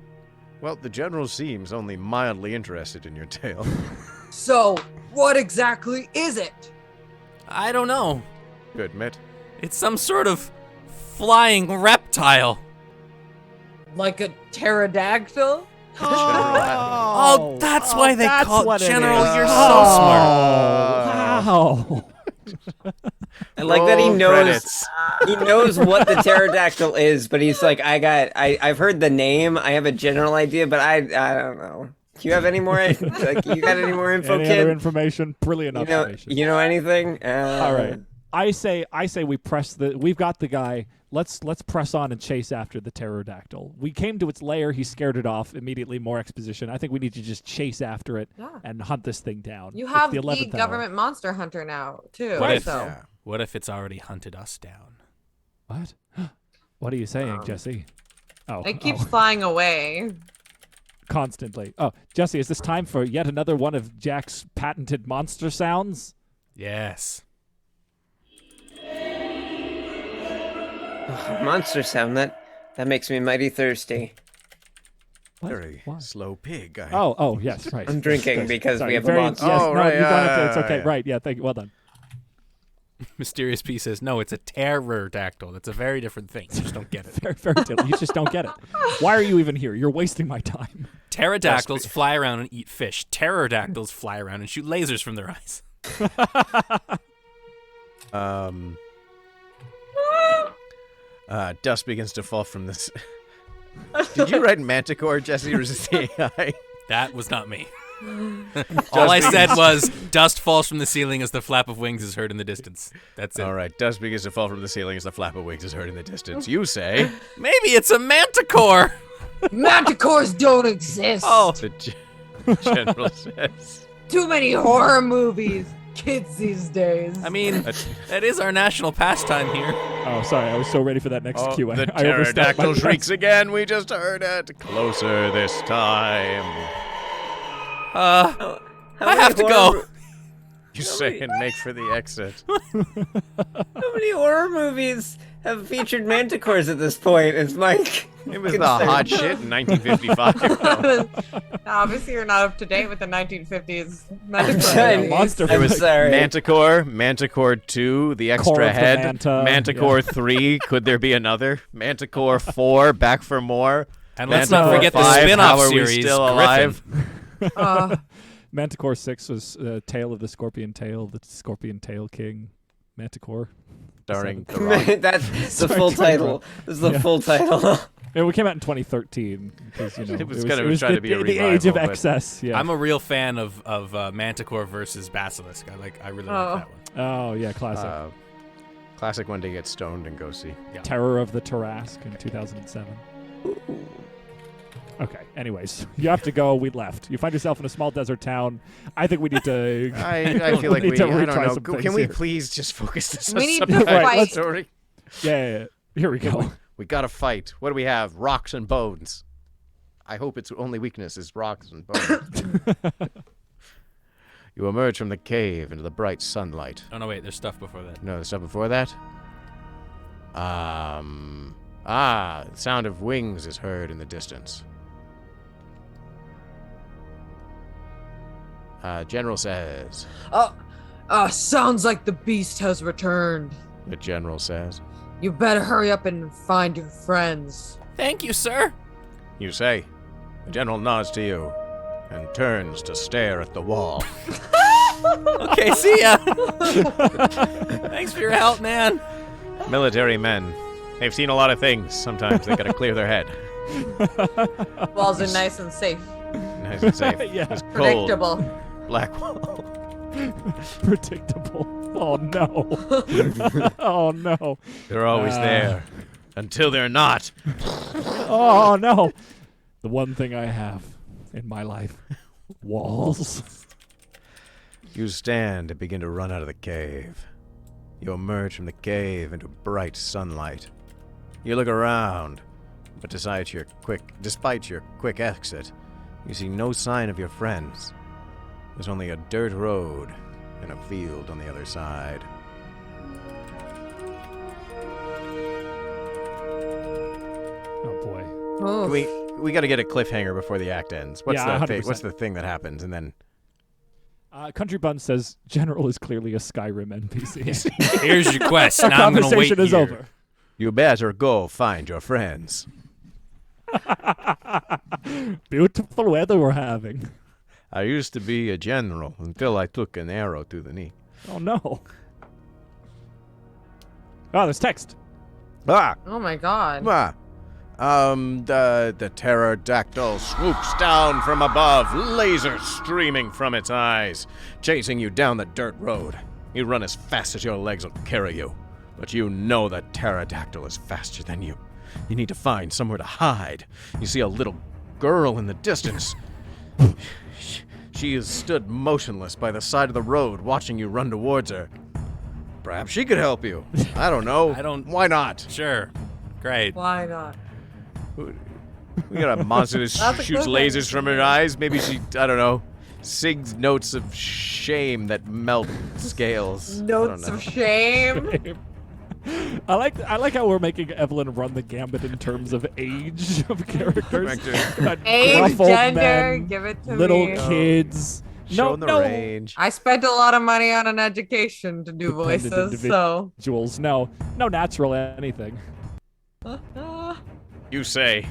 Well, the general seems only mildly interested in your tale. So, what exactly is it? I don't know. You admit. It's some sort of flying reptile. Like a pterodactyl? Oh, that's why they that's call what it it General. is. You're so Oh, smart. Wow. I like that he Roll knows credits. he knows what the pterodactyl is, but he's like, I've heard the name, I have a general idea, but I don't know. Do you have any more like you got any more info, Any kid? other information? Brilliant you know observation. you know anything? All right. I say we press we've got the guy. Let's press on and chase after the pterodactyl. We came to its lair, he scared it off, immediately more exposition. I think we need to just chase after it Yeah. and hunt this thing down. You It's have the the 11th hour. government monster hunter now, too. What if- so. Yeah. What if it's already hunted us down? What? What are you saying, Jesse? Oh, It keeps oh, flying away. constantly. Oh, Jesse, is this time for yet another one of Jack's patented monster sounds? Yes. Monster sound that makes me mighty thirsty. What? Very Why? slow pig. Oh, yes, right. I'm drinking Yes, because sorry, we have very, a monster. Yes, Oh, no, right, you don't have to. yeah, It's okay. yeah. Right, yeah, thank you. Well done. Mysterious P says, no, it's a pterodactyl. That's a very different thing. You just don't get it. Fairy tale. You just don't get it. Why are you even here? You're wasting my time. Pterodactyls fly around and eat fish. Pterodactyls fly around and shoot lasers from their eyes. Dust begins to fall from this. Did you write Manticore, Jesse, or is it AI? That was not me. All I said was, dust falls from the ceiling as the flap of wings is heard in the distance. That's it. All right, dust begins to fall from the ceiling as the flap of wings is heard in the distance. You say, Maybe it's a manticore. Manticores don't exist. Oh, the general says. Too many horror movies. Kids these days. I mean, that is our national pastime here. Oh, sorry. I was so ready for that next Oh, Q&A. the I overstepped my pterodactyl press. shrieks again. We just heard it. Closer this time. How I many have to horror- go. You say and make for the exit. How many horror movies have featured manticores at this point? Is Mike? It was the hot shit in 1955. Obviously, you're not up to date with the 1950s. sorry. Monster There I'm was sorry. Manticore, Manticore 2, the extra Core of the head, Manta, Manticore 3, could there be another? Manticore 4, back for more. And let's not Manticore forget the 5, spin-off how are we series, still alive? Manticore 6 was Tale of the Scorpion Tail, the Scorpion Tail King. Manticore. Starring The Rock. That's the Sorry, full Tony title. Rock. This is the Yeah. full title. Yeah, we came out in 2013 because It was gonna try the, to be a the age of revival, but- excess. Yeah. I'm a real fan of Manticore versus Basilisk. I really like that one. Oh yeah, classic. Classic one to get stoned and go see. Terror of the Tarrasque in 2007. Okay. Anyways, you have to go. We left. You find yourself in a small desert town. I think we need to. I feel like need we, to I don't retry know. some Can things we here. please just focus this We on need some to kind of fight. story? Yeah. Here we go. We gotta fight. What do we have? Rocks and bones. I hope its only weakness is rocks and bones. You emerge from the cave into the bright sunlight. Oh no, wait, there's stuff before that. No, the stuff before that? The sound of wings is heard in the distance. General says. Sounds like the beast has returned. The general says. You better hurry up and find your friends. Thank you, sir. You say. The general nods to you and turns to stare at the wall. Okay, see ya. Thanks for your help, man. Military men. They've seen a lot of things. Sometimes they gotta clear their head. Walls are nice and safe. Nice and safe. Yeah. It's cold. Predictable. Black wall. Predictable. Oh no. Oh no. They're always there. Until they're not. Oh no. The one thing I have in my life: walls. You stand and begin to run out of the cave. You emerge from the cave into bright sunlight. You look around, but despite your quick exit, you see no sign of your friends. There's only a dirt road and a field on the other side. Oh boy. Oh, We got to get a cliffhanger before the act ends. What's Yeah, the thing? 100%. What's the thing that happens? And then Country Bun says General is clearly a Skyrim NPC. Here's your quest. Our Now I'm gonna wait conversation is here. over. you better go find your friends. Beautiful weather we're having. I used to be a general until I took an arrow to the knee. Oh no. Oh, there's text. Ah! Oh my god. The pterodactyl swoops down from above, lasers streaming from its eyes, chasing you down the dirt road. You run as fast as your legs will carry you, but you know the pterodactyl is faster than you. You need to find somewhere to hide. You see a little girl in the distance. She is stood motionless by the side of the road, watching you run towards her. Perhaps she could help you. I don't know. Why not? Sure. Great. Why not? We got a monster that That's a shoots good lasers from her eyes. Maybe she, I don't know, sings notes of shame that melt scales. Notes I don't of shame. I like how we're making Evelyn run the gambit in terms of age of characters. Got Age, gruff old gender, men, give it to little me. kids. Showing the no range. I spent a lot of money on an education to do Dependent voices, so. individuals. No natural anything. You say.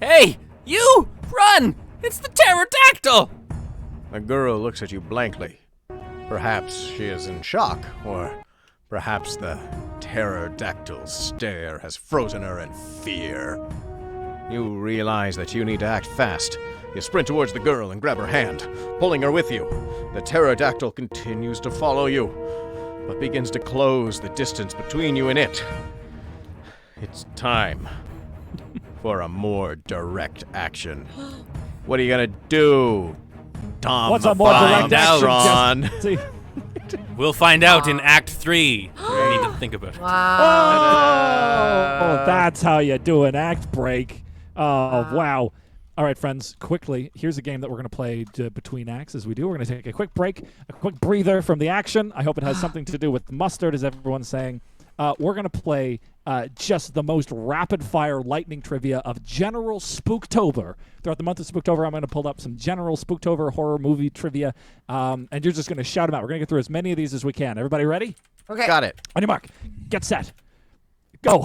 Hey, you! Run! It's the pterodactyl! The girl looks at you blankly. Perhaps she is in shock, or perhaps the pterodactyl stare has frozen her in fear. You realize that you need to act fast. You sprint towards the girl and grab her hand, pulling her with you. The pterodactyl continues to follow you, but begins to close the distance between you and it. It's time for a more direct action. What are you gonna do, Tom? What's a more direct Straun? action? See? We'll find out in Act 3. We need to think about it. Wow. Oh, that's how you do an act break. Oh, wow. All right, friends, quickly, here's a game that we're going to play between acts as we do. We're going to take a quick break, a quick breather from the action. I hope it has something to do with mustard, as everyone's saying. We're going to play just the most rapid-fire lightning trivia of General Spooktober. Throughout the month of Spooktober, I'm going to pull up some General Spooktober horror movie trivia, and you're just going to shout them out. We're going to get through as many of these as we can. Everybody ready? Okay. Got it. On your mark. Get set. Go.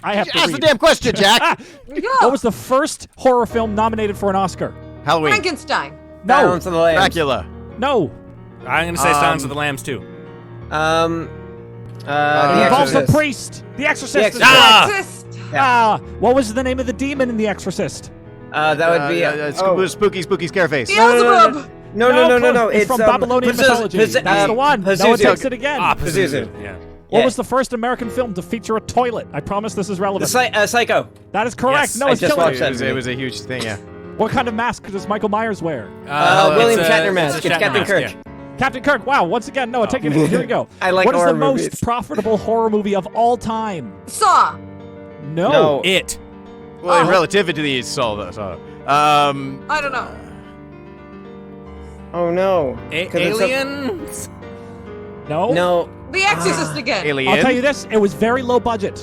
I have to Ask read. the damn question, Jack. Here we go. What was the first horror film nominated for an Oscar? Halloween. Frankenstein. No. Silence of the Lambs. Dracula. No. I'm going to say Silence of the Lambs, too. The It involves the Exorcist. priest. The Exorcist. The is Exorcist. correct. Exorcist. What was the name of the demon in The Exorcist? That would be. Spooky Scareface. Beelzebub. No. It's from Babylonian mythology. That's the one. Noah Pazuzu. takes it again. Pazuzu. Yeah. What Yeah. was the first American film to feature a toilet? I promise this is relevant. Psycho. That is correct. Yes, No, I it's just killing. watched that. It was a huge thing, yeah. What kind of mask does Michael Myers wear? William it's a- Shatner mask. a It's Shatner Captain mask, Kirk. yeah. Captain Kirk. Wow. Once again, Noah, taking it. Here we go. I like What is horror the most movies. profitable horror movie of all time? Saw. No. It. Well, in Oh. relativity, it's all that. I don't know. Oh no. 'Cause it's a- Aliens? No. No. The Exorcist again. Alien. I'll tell you this. It was very low budget.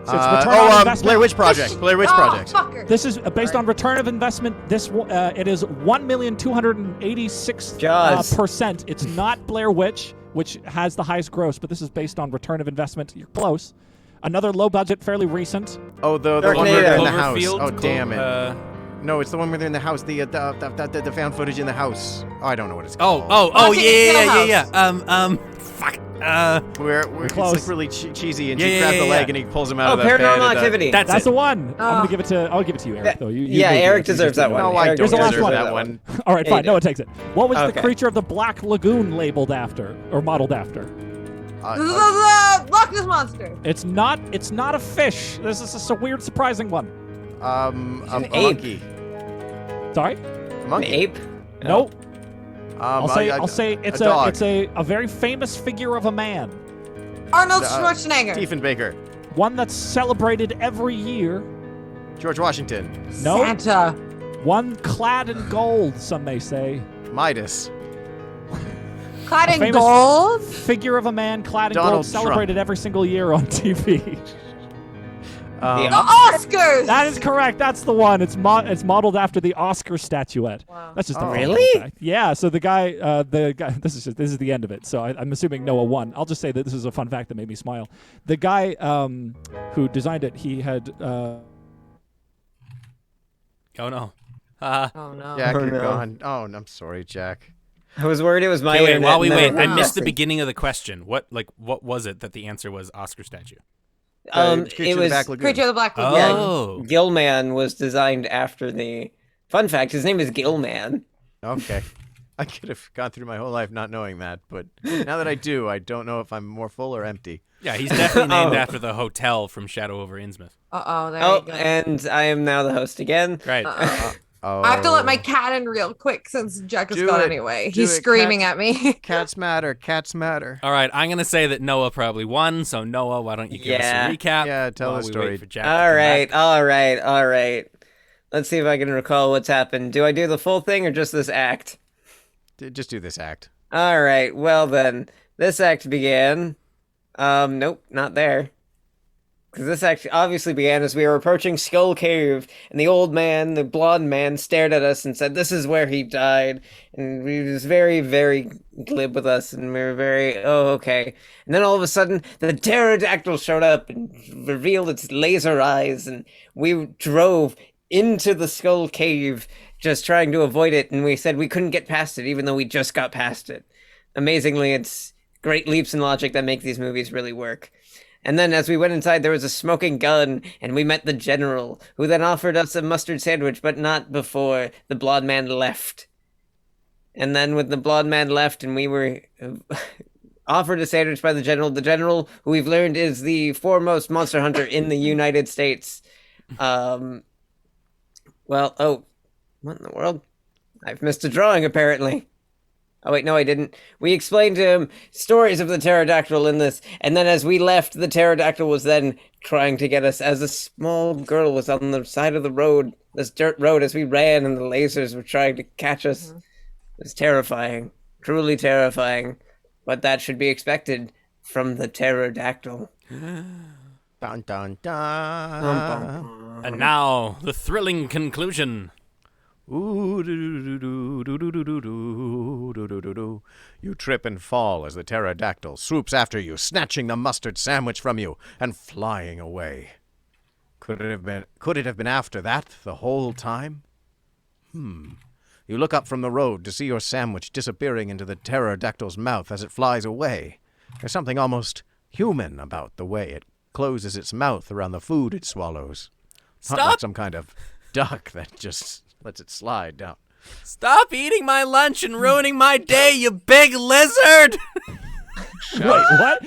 So it's return on Blair investment. Witch Project. Blair Witch Project. Fucker. This is based on return of investment. It is 1,286,000%. Jaws. It's not Blair Witch, which has the highest gross, but this is based on return of investment. You're close. Another low budget, fairly recent. Oh, the Dark one where they're in the Knight. house. Cloverfield? Oh, damn it. No. No, it's the one where they're in the house. The found footage in the house. Oh, I don't know what it's called. Haunting in Hill yeah. House. Fuck. Where it's close. like really cheesy, and Yeah, she yeah, grabs the yeah, leg yeah. and he pulls him out Oh, of the bed. Paranormal Activity. That's That's it. the one. Oh. I'm gonna give it to you, Eric. Though you Yeah, do Eric it. You deserves just that did one. No, I Eric don't Here's the last deserve one. that one. All right, fine. Hey, Noah takes it. What was the Okay. creature of the Black Lagoon labeled after or modeled after? The Loch Ness Monster. It's not a fish. This is just a weird, surprising one. A an ape. monkey. Sorry. A An monkey. ape. Nope. I'll say it's a dog. it's a very famous figure of a man. Arnold Schwarzenegger. Tiefenbaker. One that's celebrated every year. George Washington. No. Santa. One clad in gold, some may say. Midas. Clad in famous- gold. Figure of a man clad in Donald gold, celebrated every single year on TV. The Oscars. That is correct. That's the one. It's modeled after the Oscar statuette. Wow. That's just a Oh. fun Really? fact. Yeah. So the guy. This is the end of it. So I'm assuming Noah won. I'll just say that this is a fun fact that made me smile. The guy who designed it, he had. Oh, no. Oh no. Jack, Oh, you're no. gone. Oh, I'm sorry, Jack. I was worried it was my Okay, wait, internet. while we and wait, then I it missed the was beginning of the question. What was it that the answer was Oscar statue? Creature It of the was Back Lagoon. Creature of the Black Lagoon. Oh. Gilman was designed after the. Fun fact: his name is Gilman. Okay. I could have gone through my whole life not knowing that, but now that I do, I don't know if I'm more full or empty. Yeah, he's definitely named Oh. after the hotel from Shadow over Innsmouth. There Oh, you go. and I am now the host again. Right. Oh. I have to let my cat in real quick since Jack is Do gone it. anyway. Do He's it, screaming cats. at me. Cats matter. Cats matter. All right, I'm going to say that Noah probably won. So, Noah, why don't you give Yeah. us a recap? Yeah, tell while the we story. wait for Jack to All come right, back? all right. Let's see if I can recall what's happened. Do I do the full thing or just this act? Just do this act. All right. Well then, this act began. Nope, not there. Because this act obviously began as we were approaching Skull Cave, and the old man, the blonde man, stared at us and said, "This is where he died." And he was very, very glib with us, and we were very, oh, okay. And then all of a sudden, the pterodactyl showed up and revealed its laser eyes, and we drove into the Skull Cave, just trying to avoid it, and we said we couldn't get past it, even though we just got past it. amazingly, it's great leaps in logic that make these movies really work. And then as we went inside, there was a smoking gun, and we met the general, who then offered us a mustard sandwich, but not before the blonde man left. And then when the blonde man left and we were offered a sandwich by the general, who we've learned is the foremost monster hunter in the United States. What in the world? I've missed a drawing, apparently. Oh, wait, no, I didn't. We explained to him stories of the pterodactyl in this, and then as we left, the pterodactyl was then trying to get us as a small girl was on the side of the road, this dirt road, as we ran, and the lasers were trying to catch us. It was terrifying. Truly terrifying. But that should be expected from the pterodactyl. Dun, dun, dun. And now, the thrilling conclusion. Ooh, do-do-do-do-do-do-do-do-do-do. You trip and fall as the pterodactyl swoops after you, snatching the mustard sandwich from you and flying away. Could it have been after that the whole time? You look up from the road to see your sandwich disappearing into the pterodactyl's mouth as it flies away. There's something almost human about the way it closes its mouth around the food it swallows. Stop! Not like some kind of duck that just lets it slide down. Stop eating my lunch and ruining my day, you big lizard! Wait, what?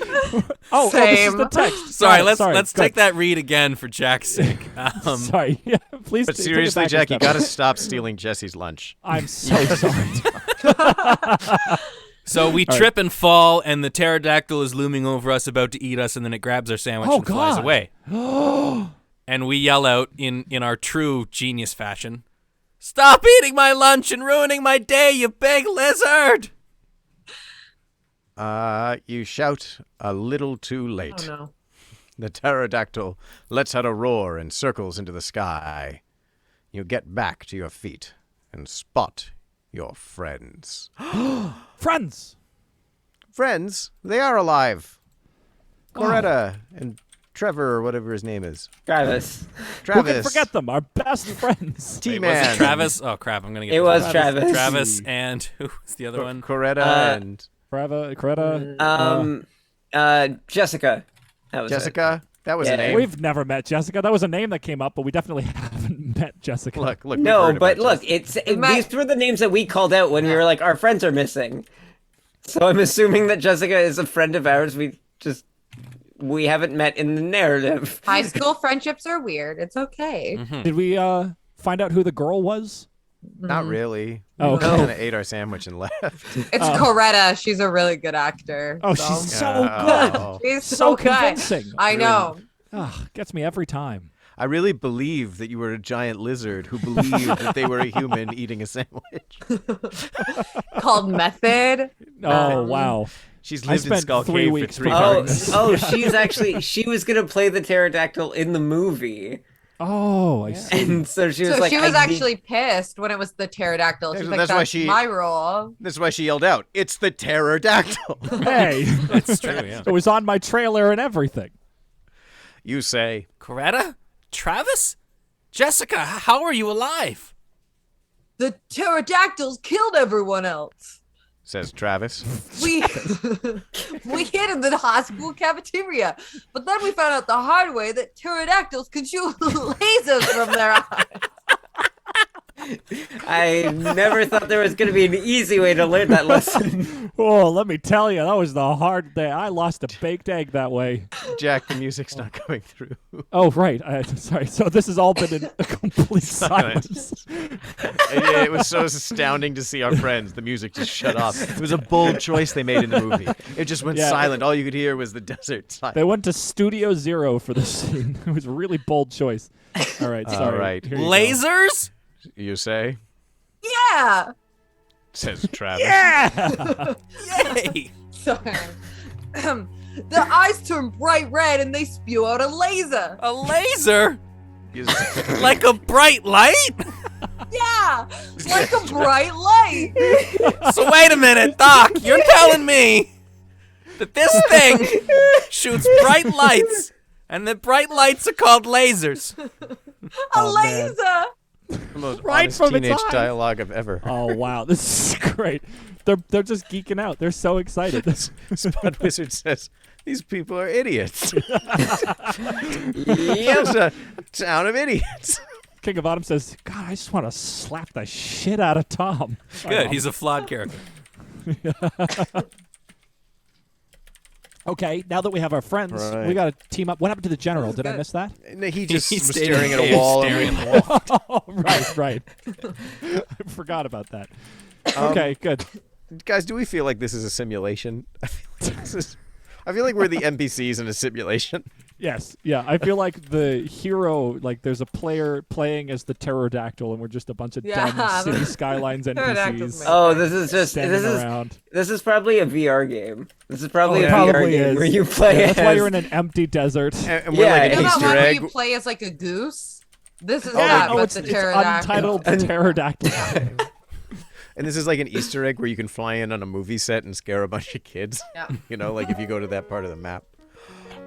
Oh, this is the text. Sorry, Got it, let's take that read again for Jack's sake. Sorry, yeah, please. But take it seriously, back a Jack, you step. gotta stop stealing Jesse's lunch. I'm so sorry. So we trip and fall, and the pterodactyl is looming over us, about to eat us, and then it grabs our sandwich and flies God. away. And we yell out in our true genius fashion, "Stop eating my lunch and ruining my day, you big lizard!" You shout a little too late. Oh no. The pterodactyl lets out a roar and circles into the sky. You get back to your feet and spot your friends. Friends. Friends? They are alive. Coretta and Trevor, or whatever his name is. Travis. Who can Travis. forget them? Our best friends. Wait, was T-Man. it Travis? Oh crap! I'm gonna get It this was wrong. Travis. Travis and who was the other one? Coretta and Greta. Jessica. That was Jessica. That was a Yeah. name. We've never met Jessica. That was a name that came up, but we definitely haven't met Jessica. Look. we've No, heard but about look, Jessica. these were the names that we called out when we were like, our friends are missing. So I'm assuming that Jessica is a friend of ours. We haven't met in the narrative. High school friendships are weird. It's okay. Did we find out who the girl was? Not really. Oh, We okay. kind of ate our sandwich and left. It's Coretta. She's a really good actor. Oh, so. she's so good. Oh. She's So so good. convincing. I know. Gets me every time. I really believe that you were a giant lizard who believed that they were a human eating a sandwich. Called Method. Oh, wow. She's I lived in spent Skull 3 Cave for weeks 3 preparing months. this. She was gonna play the pterodactyl in the movie. Oh, I see. And so she was So like, she was I need- actually pissed when it was the pterodactyl. She's That's like, why that's she- my role. That's why she yelled out, "It's the pterodactyl!" Hey, It's true. Yeah. it was on my trailer and everything. You say, Coretta, Travis, Jessica, how are you alive? The pterodactyls killed everyone else. says Travis. We we hid in the high school cafeteria, but then we found out the hard way that pterodactyls could shoot lasers from their eyes. I never thought there was going to be an easy way to learn that lesson. Oh, let me tell you, that was the hard day. I lost a baked egg that way. Jack, the music's not coming through. Oh, right. Sorry. So this has all been in a complete silence. It was so astounding to see our friends. The music just shut off. It was a bold choice they made in the movie. It just went Yeah. silent. All you could hear was the desert silence. They went to Studio Zero for this scene. It was a really bold choice. All right. Sorry. All right. Here you go. Lasers? You say? Yeah. Says Travis. Yeah. Yay! Sorry. Their eyes turn bright red and they spew out a laser. A laser? You- Like a bright light? Yeah, like a bright light. So wait a minute, Doc, you're telling me that this thing shoots bright lights, and the bright lights are called lasers. A Oh, man. laser. The most Right honest from its teenage eye. dialogue I've ever heard. Oh, wow. This is great. they're just geeking out. They're so excited. Spud Wizard says, these people are idiots. Yep. It's a town of idiots. King of Autumn says, God, I just want to slap the shit out of Tom. Good. He's a flawed character. Okay, now that we have our friends, Right. we got to team up. What happened to the general? Did I miss that? No, he just He was stayed staring in at the a cave, wall. staring And at the wall. Oh, right. I forgot about that. Okay, good. guys, do we feel like this is a simulation? I feel like we're the NPCs in a simulation. Yes, yeah. I feel like the hero, like there's a player playing as the pterodactyl, and we're just a bunch of dumb city skylines Pterodactyl's NPCs Oh, this is just standing around. this is probably a VR game. This is probably It a VR probably game is. where you play Yeah, that's why as- you're in an empty desert. And we're Yeah, like You an know that Easter one where egg. you play as like a goose? This is Oh, that, no, but it's the pterodactyl. untitled pterodactyl. And this is like an Easter egg where you can fly in on a movie set and scare a bunch of kids. Yeah. You know, like if you go to that part of the map.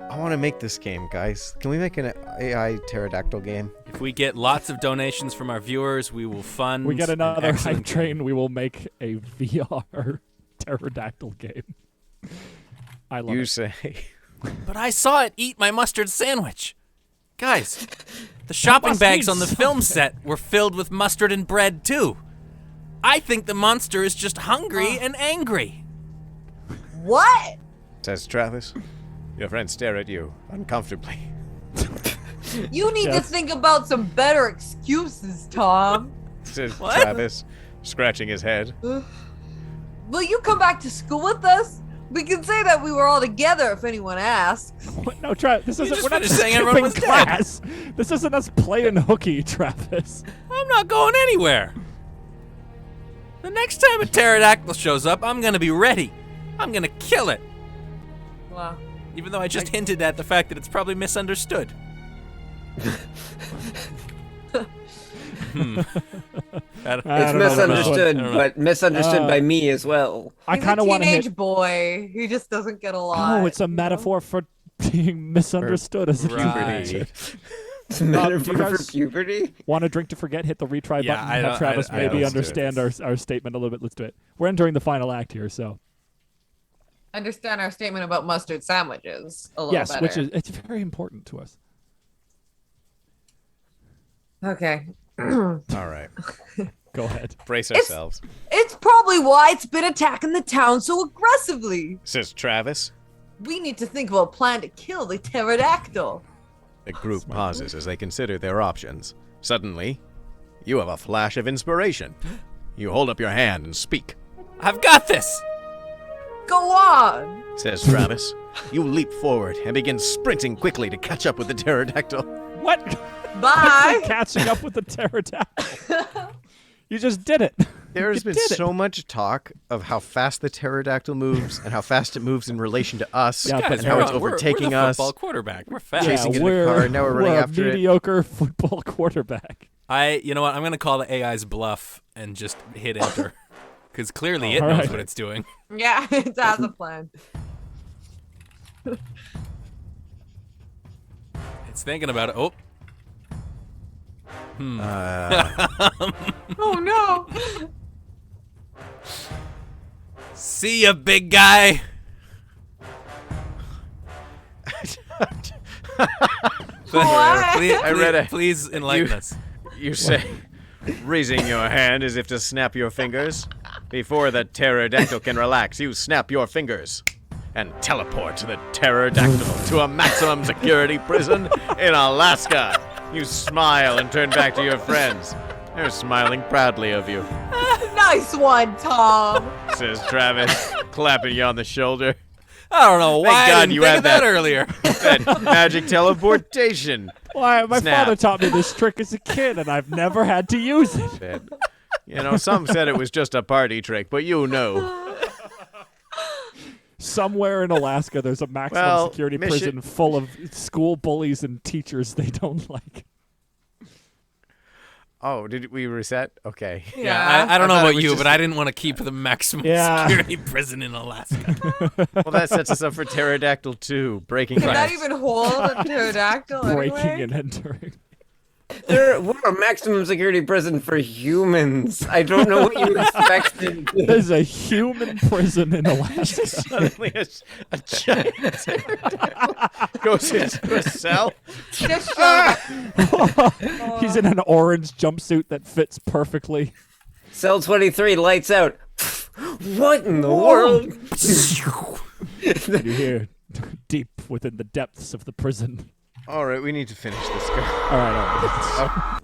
I want to make this game, guys. Can we make an AI pterodactyl game? If we get lots of donations from our viewers, we will fund. We get an another excellent hype train. We will make a VR pterodactyl game. I love You it. say. But I saw it eat my mustard sandwich. Guys, the shopping must bags mean on the film set were filled with mustard and bread, too. I think the monster is just hungry and angry. What? Says Travis. Your friends stare at you uncomfortably. You need to Yes. think about some better excuses, Tom. Says What? Travis, scratching his head. Will you come back to school with us? We can say that we were all together if anyone asks. What? No, This isn't. just We're not finished saying everyone skipping was dead. class. This isn't us playing hooky, Travis. I'm not going anywhere. The next time a pterodactyl shows up, I'm gonna be ready. I'm gonna kill it. Wow. Even though I just hinted at the fact that it's probably misunderstood. I It's don't know about misunderstood, I don't know. but misunderstood by me as well. I He's kind a of want to teenage hit. boy. He just doesn't get a lot. Oh, it's a metaphor for being misunderstood as a Right. teenager. It's a metaphor do you for guys- puberty. Want a drink to forget? Hit the retry Yeah, button. I Have don't- Travis I maybe don't- understand our statement a little bit. Let's do it. We're entering the final act here, so Understand our statement about mustard sandwiches a little yes, better. which is it's very important to us. Okay. All right. Go ahead. Brace It's- ourselves. It's probably why it's been attacking the town so aggressively. Says Travis. We need to think of a plan to kill the pterodactyl. The group pauses as they consider their options. Suddenly, you have a flash of inspiration. You hold up your hand and speak. I've got this. Go on. Says Travis. You leap forward and begin sprinting quickly to catch up with the pterodactyl. What? Bye. Catching up with the pterodactyl. You just did it. There has You been did it. so much talk of how fast the pterodactyl moves and how fast it moves in relation to us Yeah, but and how it's we're overtaking the us. football quarterback. We're fast. Chasing it in a car, now we're running after a it. mediocre football quarterback. You know what? I'm gonna call the AI's bluff and just hit enter, because clearly it All knows right. what it's doing. Yeah, it has a plan. It's thinking about it. Oh, Oh no. see ya, big guy. What? Please, I read it. Please enlighten us. You say, raising your hand as if to snap your fingers. Before the pterodactyl can relax, you snap your fingers and teleport the pterodactyl to a maximum security prison in Alaska. You smile and turn back to your friends. They're smiling proudly of you, Nice one, Tom. says Travis, clapping you on the shoulder. I don't know why Thank God I didn't you think had of that that. earlier. That magic teleportation. Why? My Snap. father taught me this trick as a kid, and I've never had to use it. That, you know, some said it was just a party trick, but you know. Somewhere in Alaska, there's a maximum Well, security mission- prison full of school bullies and teachers they don't like. Oh, did we reset? Okay. Yeah, I don't I know thought it about was you, just- but I didn't want to keep the maximum Yeah. security prison in Alaska. Well, that sets us up for Pterodactyl 2, breaking Can that glass. even hold a pterodactyl Breaking anyway? and entering. We're a maximum security prison for humans. I don't know what you expected. There's a human prison in Alaska. Suddenly, a giant pterodactyl goes into a cell. Just shut up. He's in an orange jumpsuit that fits perfectly. Cell 23 lights out. What in the world? You hear deep within the depths of the prison. All right, we need to finish this guy. All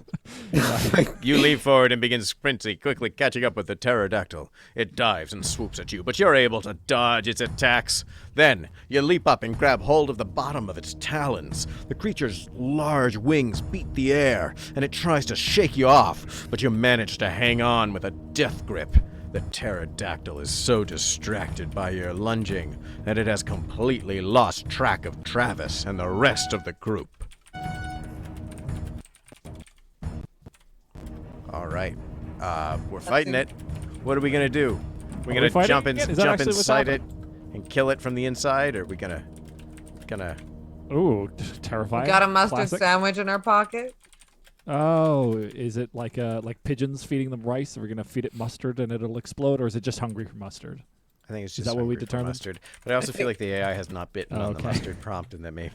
right. You leap forward and begin sprinting, quickly catching up with the pterodactyl. It dives and swoops at you, but you're able to dodge its attacks. Then, you leap up and grab hold of the bottom of its talons. The creature's large wings beat the air, and it tries to shake you off, but you manage to hang on with a death grip. The pterodactyl is so distracted by your lunging that it has completely lost track of Travis and the rest of the group. All right, we're fighting it. What are we gonna do? We're gonna fighting jump it? Is that jump actually what's inside it happening? and kill it from the inside, or are we gonna? Ooh, terrifying. We got a mustard Classic. sandwich in our pocket. Oh, is it like pigeons feeding them rice? Are we gonna feed it mustard and it'll explode, or is it just hungry for mustard? I think it's Is just that what we hungry for determined? mustard. But I also feel like the AI has not bitten on the Okay. mustard prompt, and that maybe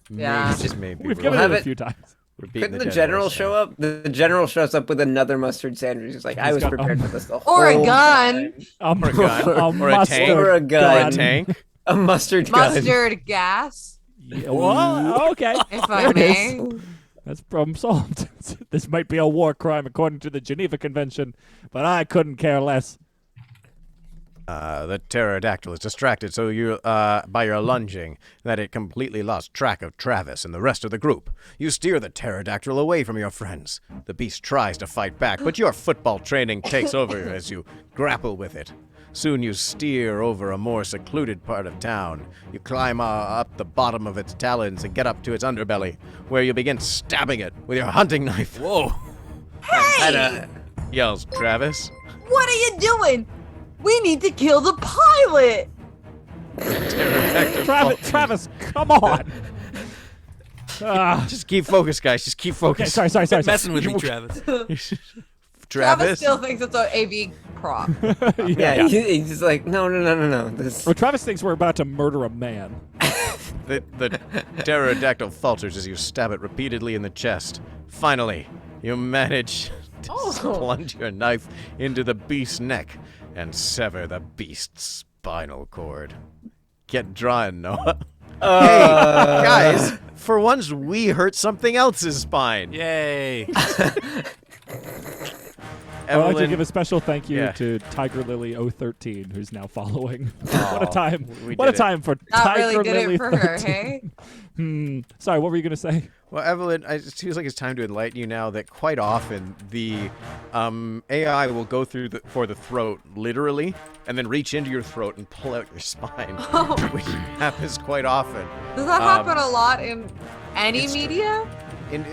Yeah. maybe We've we're, given have it a it- few times. we're beating Couldn't the general show up? The general shows up with another mustard sandwich. He's like, I He's was got prepared a- for this the whole Or a gun. time. Or a gun. Or a mustard tank. Or a Or a gun. tank. A mustard gun. Mustard gas, Yeah, well, okay. if I There it may. is. That's problem solved. This might be a war crime according to the Geneva Convention, but I couldn't care less. The pterodactyl is distracted so you by your lunging that it completely lost track of Travis and the rest of the group. You steer the pterodactyl away from your friends. The beast tries to fight back, but your football training takes over as you grapple with it. Soon you steer over a more secluded part of town. You climb up the bottom of its talons and get up to its underbelly, where you begin stabbing it with your hunting knife. Whoa. Hey, Yells Travis. what are you doing? We need to kill the pilot. Travis, come on. Just keep focused, guys. Just keep Okay, focused. sorry. Quit messing with me, Travis. Travis still thinks it's an AV prop. Yeah, he's just like, no. This. Well, Travis thinks we're about to murder a man. The pterodactyl falters as you stab it repeatedly in the chest. Finally, you manage to plunge your knife into the beast's neck and sever the beast's spinal cord. Get drawing, Noah. Hey, guys, for once we hurt something else's spine. Yay. I'd like to Evelyn, give a special thank you Yeah. to Tiger Lily 013, who's now following. What a time! we What a did it. time for Not Tiger really did Lily it for her, 13. hey? Sorry, what were you gonna say? Well, Evelyn, it feels like it's time to enlighten you now that quite often the AI will go through for the throat literally and then reach into your throat and pull out your spine, which happens quite often. Does that happen a lot in any it's- media? In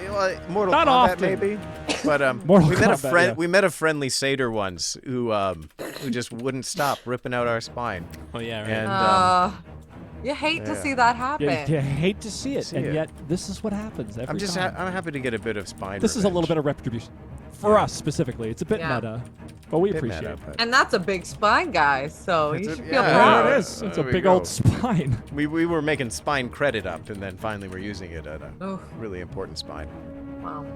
Mortal Not Kombat, often. maybe. But Mortal we met a Kombat, friend. yeah. We met a friendly satyr once who just wouldn't stop ripping out our spine. Oh, yeah, right. And You hate to yeah. see that happen. You hate to see it, See and it. yet this is what happens every time. I'm happy to get a bit of spine. This is a little revenge. bit of retribution for us specifically. It's a bit Yeah. meta, but we Bit appreciate meta, it. but And that's a big spine, guys. So you should feel yeah, proud. There it is. It's a there we big go. old spine. We were making spine credit up, and then finally we're using it at a Oof. really important spine. Wow.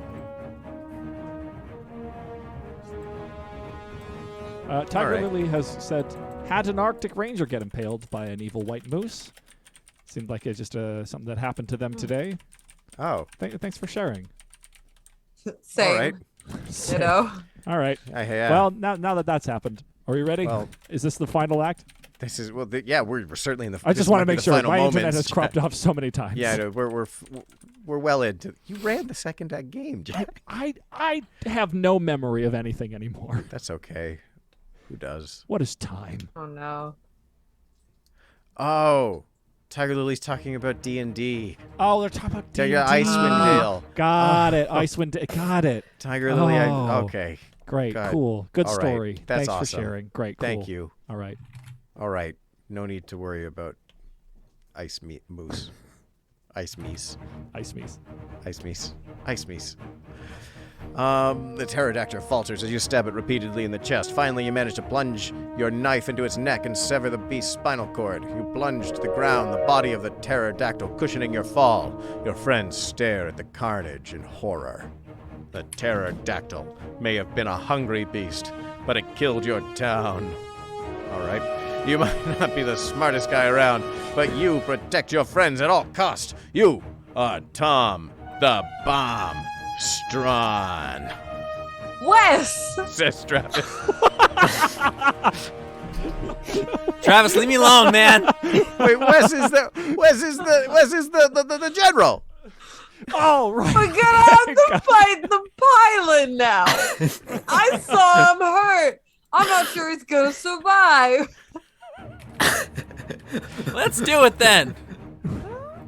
Tiger All right. Lily has said, had an Arctic Ranger get impaled by an evil white moose? Seemed like it's just something that happened to them today. Oh, Thanks for sharing. Same. all right. You know. All right. Yeah. Well, now that that's happened, are you ready? Well- Is this the final act? This is yeah. We're certainly in the. I this just want to might be make the sure. final My internet moments. has cropped off so many times. Yeah, no, we're well into. You ran the second act game, Jack. I have no memory of anything anymore. That's okay. Who does? What is time? Oh no. Oh, Tiger Lily's talking about D&D. Oh, they're talking about Tiger D&D. Icewind Dale. Got it. Icewind Dale. Got it. Tiger Lily. Oh. Okay. Great. God. Cool. Good All right. story. That's Thanks awesome. for sharing. Great. Cool. Thank you. All right. All right. No need to worry about ice meat moose. Ice meese. Ice meese. Ice meese. Ice meese. The pterodactyl falters as you stab it repeatedly in the chest. Finally, you manage to plunge your knife into its neck and sever the beast's spinal cord. You plunge to the ground, the body of the pterodactyl cushioning your fall. Your friends stare at the carnage in horror. The pterodactyl may have been a hungry beast, but it killed your town. All right. You might not be the smartest guy around, but you protect your friends at all costs. You are Tom the Bomb Straun. Wes! Says Travis. Travis, leave me alone, man. Wait, Wes is the general. Oh, right. We're gonna have to fight the pilot now. I saw him hurt. I'm not sure he's gonna survive. Let's do it then.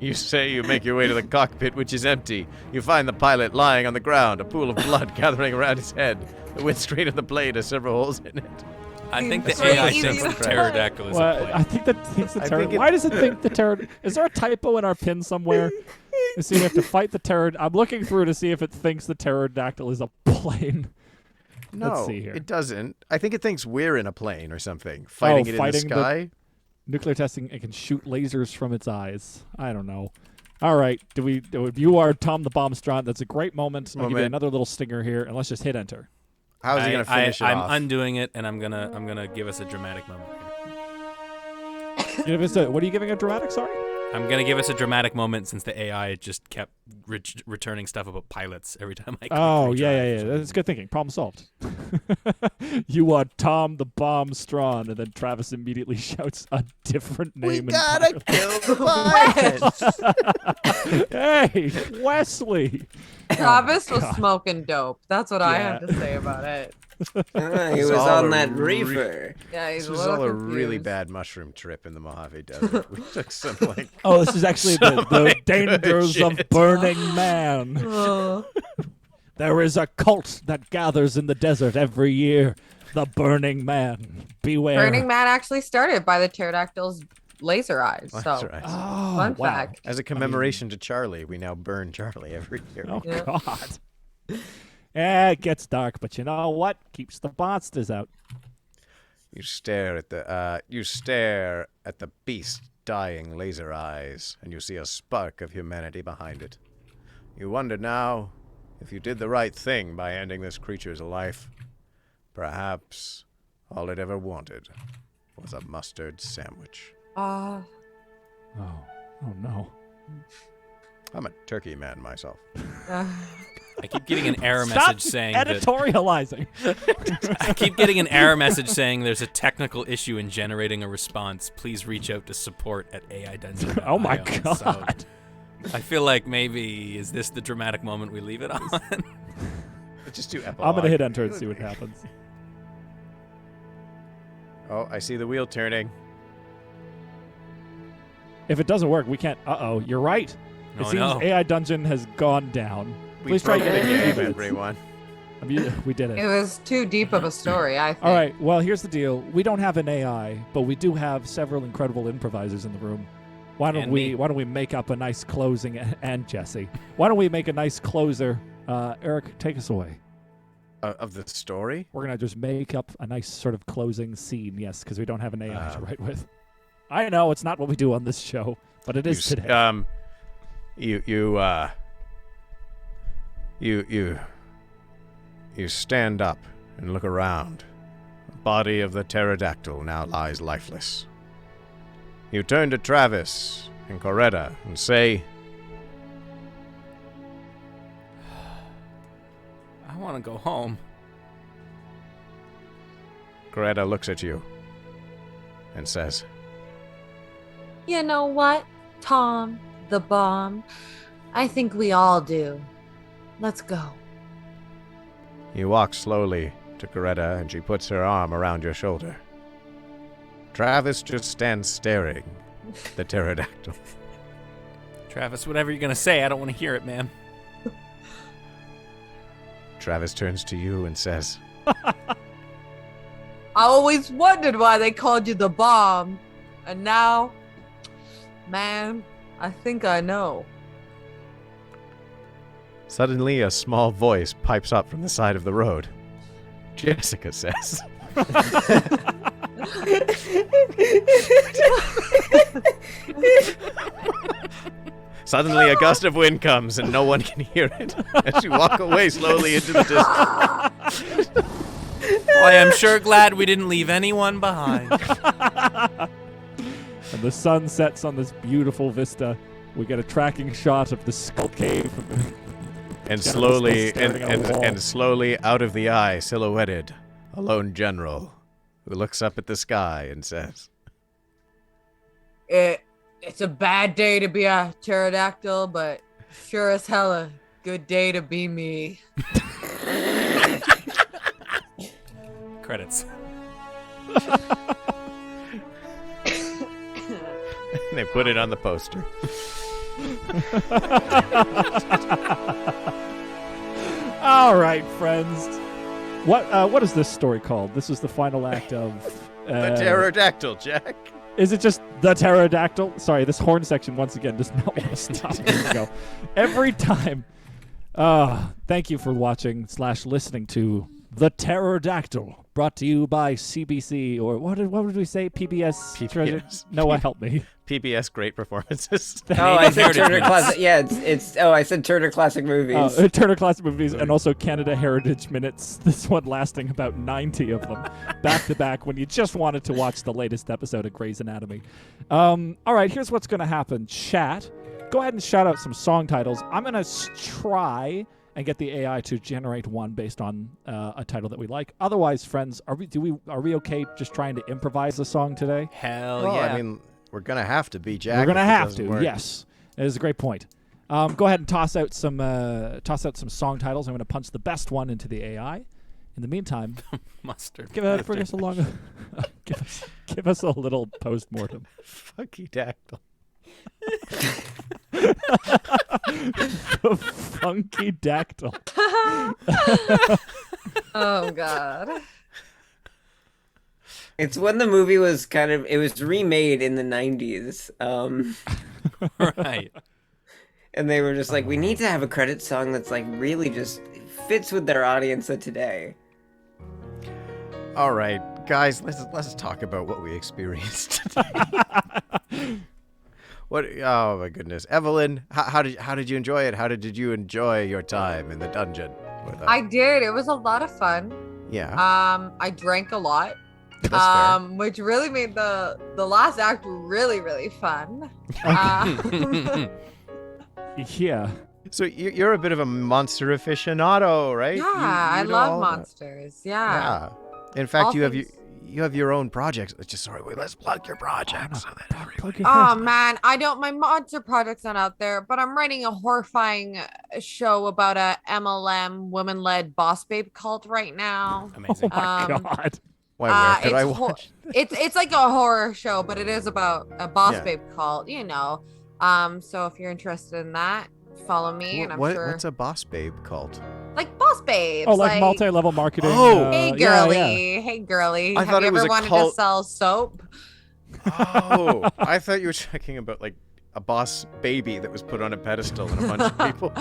You say you make your way to the cockpit, which is empty. You find the pilot lying on the ground, a pool of blood gathering around his head. The windscreen of the blade has several holes in it. I think the It's very AI easy thinks to the find. pterodactyl is a Well, plane. I think that thinks the I pterodactyl. think it- Why does it think the pterodactyl? Is there a typo in our pin somewhere? You see, we have to fight the pterodactyl. I'm looking through to see if it thinks the pterodactyl is a plane. No, Let's see here. it doesn't. I think it thinks we're in a plane or something, fighting it fighting in the- the sky. Nuclear testing. It can shoot lasers from its eyes. I don't know. All right. You are Tom the Bomb Straun. That's a great moment. I'll give you Moment. another little stinger here, and let's just hit enter. How is he going to finish it I'm off? undoing it, and I'm gonna give us a dramatic moment. What are you giving a dramatic? Sorry. I'm gonna give us a dramatic moment since the AI just kept returning stuff about pilots every time I. Oh, retry yeah. for some That's good thinking. Problem solved. You are Tom the Bomb Straun, and then Travis immediately shouts a different name. we and gotta pilot. kill the pilot. Hey, Wesley. Travis was God. smoking dope. That's what I Yeah. have to say about it. He It's was all on a that re- reefer. Yeah, he's This a was little all a really confused. bad mushroom trip in the Mojave Desert. We took some like Oh, this is actually the like dangers of shit. Burning Man. Oh. There is a cult that gathers in the desert every year. The Burning Man. Beware. Burning Man actually started by the pterodactyl's laser eyes. That's So right. Oh, Fun wow. fact. As a commemoration to Charlie, we now burn Charlie every year. Oh, Yeah. God. Yeah, it gets dark, but you know what? Keeps the monsters out. You stare at the beast's dying laser eyes, and you see a spark of humanity behind it. You wonder now if you did the right thing by ending this creature's life. Perhaps all it ever wanted was a mustard sandwich. Oh no. I'm a turkey man myself. I keep getting an error Stop message saying that. editorializing. I keep getting an error message saying there's a technical issue in generating a response. Please reach out to support@AIDungeon.io. Oh my So God. I feel like maybe is this the dramatic moment we leave it on? Let's just do epilogue. I'm going to hit enter and see what happens. Oh, I see the wheel turning. If it doesn't work, we can't. Uh-oh, you're right. It Oh, seems no. AI Dungeon has gone down. We Please try broke the again. game, everyone. We did it it. was too deep of a story, I think. All right, well, here's the deal. We don't have an AI, but we do have several incredible improvisers in the room. Why don't And we me. why don't we make up a nice closing and Jesse. Why don't we make a nice closer? Eric, take us away. Of the story? We're going to just make up a nice sort of closing scene, yes, because we don't have an AI to write with. I know it's not what we do on this show, but it is today. You stand up and look around. The body of the pterodactyl now lies lifeless. You turn to Travis and Coretta and say, I want to go home. Coretta looks at you and says, You know what, Tom, the bomb? I think we all do. Let's go. You walk slowly to Coretta and she puts her arm around your shoulder. Travis just stands staring at the pterodactyl. Travis, whatever you're gonna say, I don't want to hear it, man. Travis turns to you and says, I always wondered why they called you the bomb. And now, man, I think I know. Suddenly, a small voice pipes up from the side of the road. Jessica says. Suddenly, a gust of wind comes, and no one can hear it as you walk away slowly into the distance. Well, I am sure glad we didn't leave anyone behind. And the sun sets on this beautiful vista. We get a tracking shot of the skull cave. And General's slowly, still staring at a wall. and slowly out of the eye, silhouetted, a lone general who looks up at the sky and says, It's a bad day to be a pterodactyl, but sure as hell a good day to be me. Credits. and they put it on the poster. All right, friends. What is this story called? This is the final act of The pterodactyl, Jack. Is it just the pterodactyl? Sorry, this horn section once again does not want to stop. Here we go. Every time. Thank you for watching / listening to The Terrordactyl, brought to you by CBC, or what did we say? PBS? PBS. Noah, help me. PBS Great Performances. Oh, I said Heritage Turner Minutes. Classic. Yeah, it's. Oh, I said Turner Classic Movies. Turner Classic Movies, and also Canada Heritage Minutes. This one lasting about 90 of them, back to back, when you just wanted to watch the latest episode of Grey's Anatomy. All right, here's what's going to happen. Chat, go ahead and shout out some song titles. I'm going to try and get the AI to generate one based on a title that we like. Otherwise, friends, are we okay just trying to improvise a song today? Hell Well, yeah. I mean, we're going to have to be, Jack. We're gonna if it have doesn't to. work. Yes, it is a great point. Go ahead and toss out some song titles. I'm going to punch the best one into the AI. In the meantime, Mustard. bring us along. Give us a little post-mortem. Funky dactyl. The funky dactyl. Oh God. It's when the movie was it was remade in the 90s. Right. And they were just like, we need to have a credit song that's like really just fits with their audience of today. All right, guys, let's talk about what we experienced today. What? Oh my goodness, Evelyn, how did you enjoy it? How did you enjoy your time in the dungeon with us? I did. It was a lot of fun. Yeah, I drank a lot. that's fair. Which really made the last act really, really fun. Yeah. So you're a bit of a monster aficionado, right? Yeah, You I know love all that. monsters. Yeah. Yeah. In fact, All you have things- you have your own projects. Let's plug your projects so that everyone. Plug your Oh heads. man, my monster project's not out there, but I'm writing a horrifying show about a MLM women-led boss babe cult right now. Amazing. Oh my Um, God. Why? Where could I it's hor- watch? It's like a horror show, but it is about a boss Yeah. babe cult, you know. So if you're interested in that, follow me, and I'm sure What's a boss babe cult? like boss babes. Oh, like multi-level marketing. Oh. Hey yeah, girly, yeah. hey girly. I Have thought you it was ever a wanted cult. to sell soap? Oh, I thought you were talking about like a boss baby that was put on a pedestal and a bunch of people.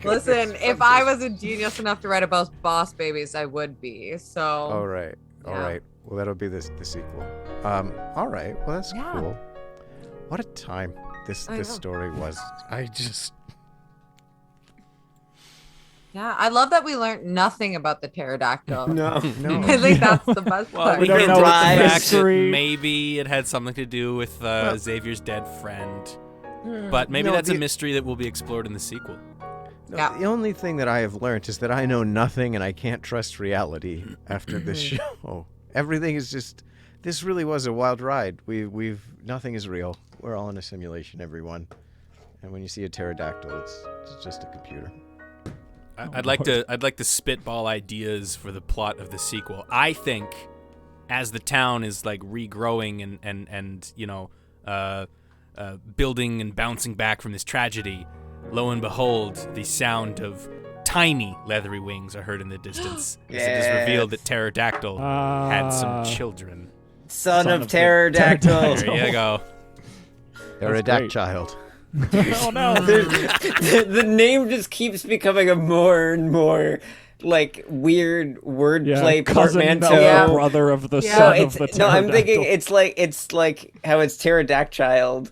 Listen, if I was a genius enough to write about boss babies, I would be. So All right. All Yeah. right. Well, that'll be the sequel. All right. Well, that's Yeah. cool. What a time this I know. story was. I just yeah, I love that we learned nothing about the pterodactyl. No. no. I think that's the best Well, part. we don't can know drive the back history. that maybe it had something to do with Xavier's dead friend. Hmm. But maybe No, that's a the- mystery that will be explored in the sequel. No, Yeah. The only thing that I have learned is that I know nothing and I can't trust reality after this show. Everything is just. This really was a wild ride. We've nothing is real. We're all in a simulation, everyone. And when you see a pterodactyl, it's just a computer. I'd like to spitball ideas for the plot of the sequel. I think as the town is like regrowing and you know building and bouncing back from this tragedy, lo and behold, the sound of tiny leathery wings are heard in the distance. As it is revealed that Pterodactyl had some children. Son of the Pterodactyl. pterodactyl. There you go. That's great. Pterodactyl. Oh no! The name just keeps becoming a more and more like weird wordplay cousin portmanteau. of the brother of the No, son of the no, I'm thinking pterodactyl. it's like how it's pterodactyl.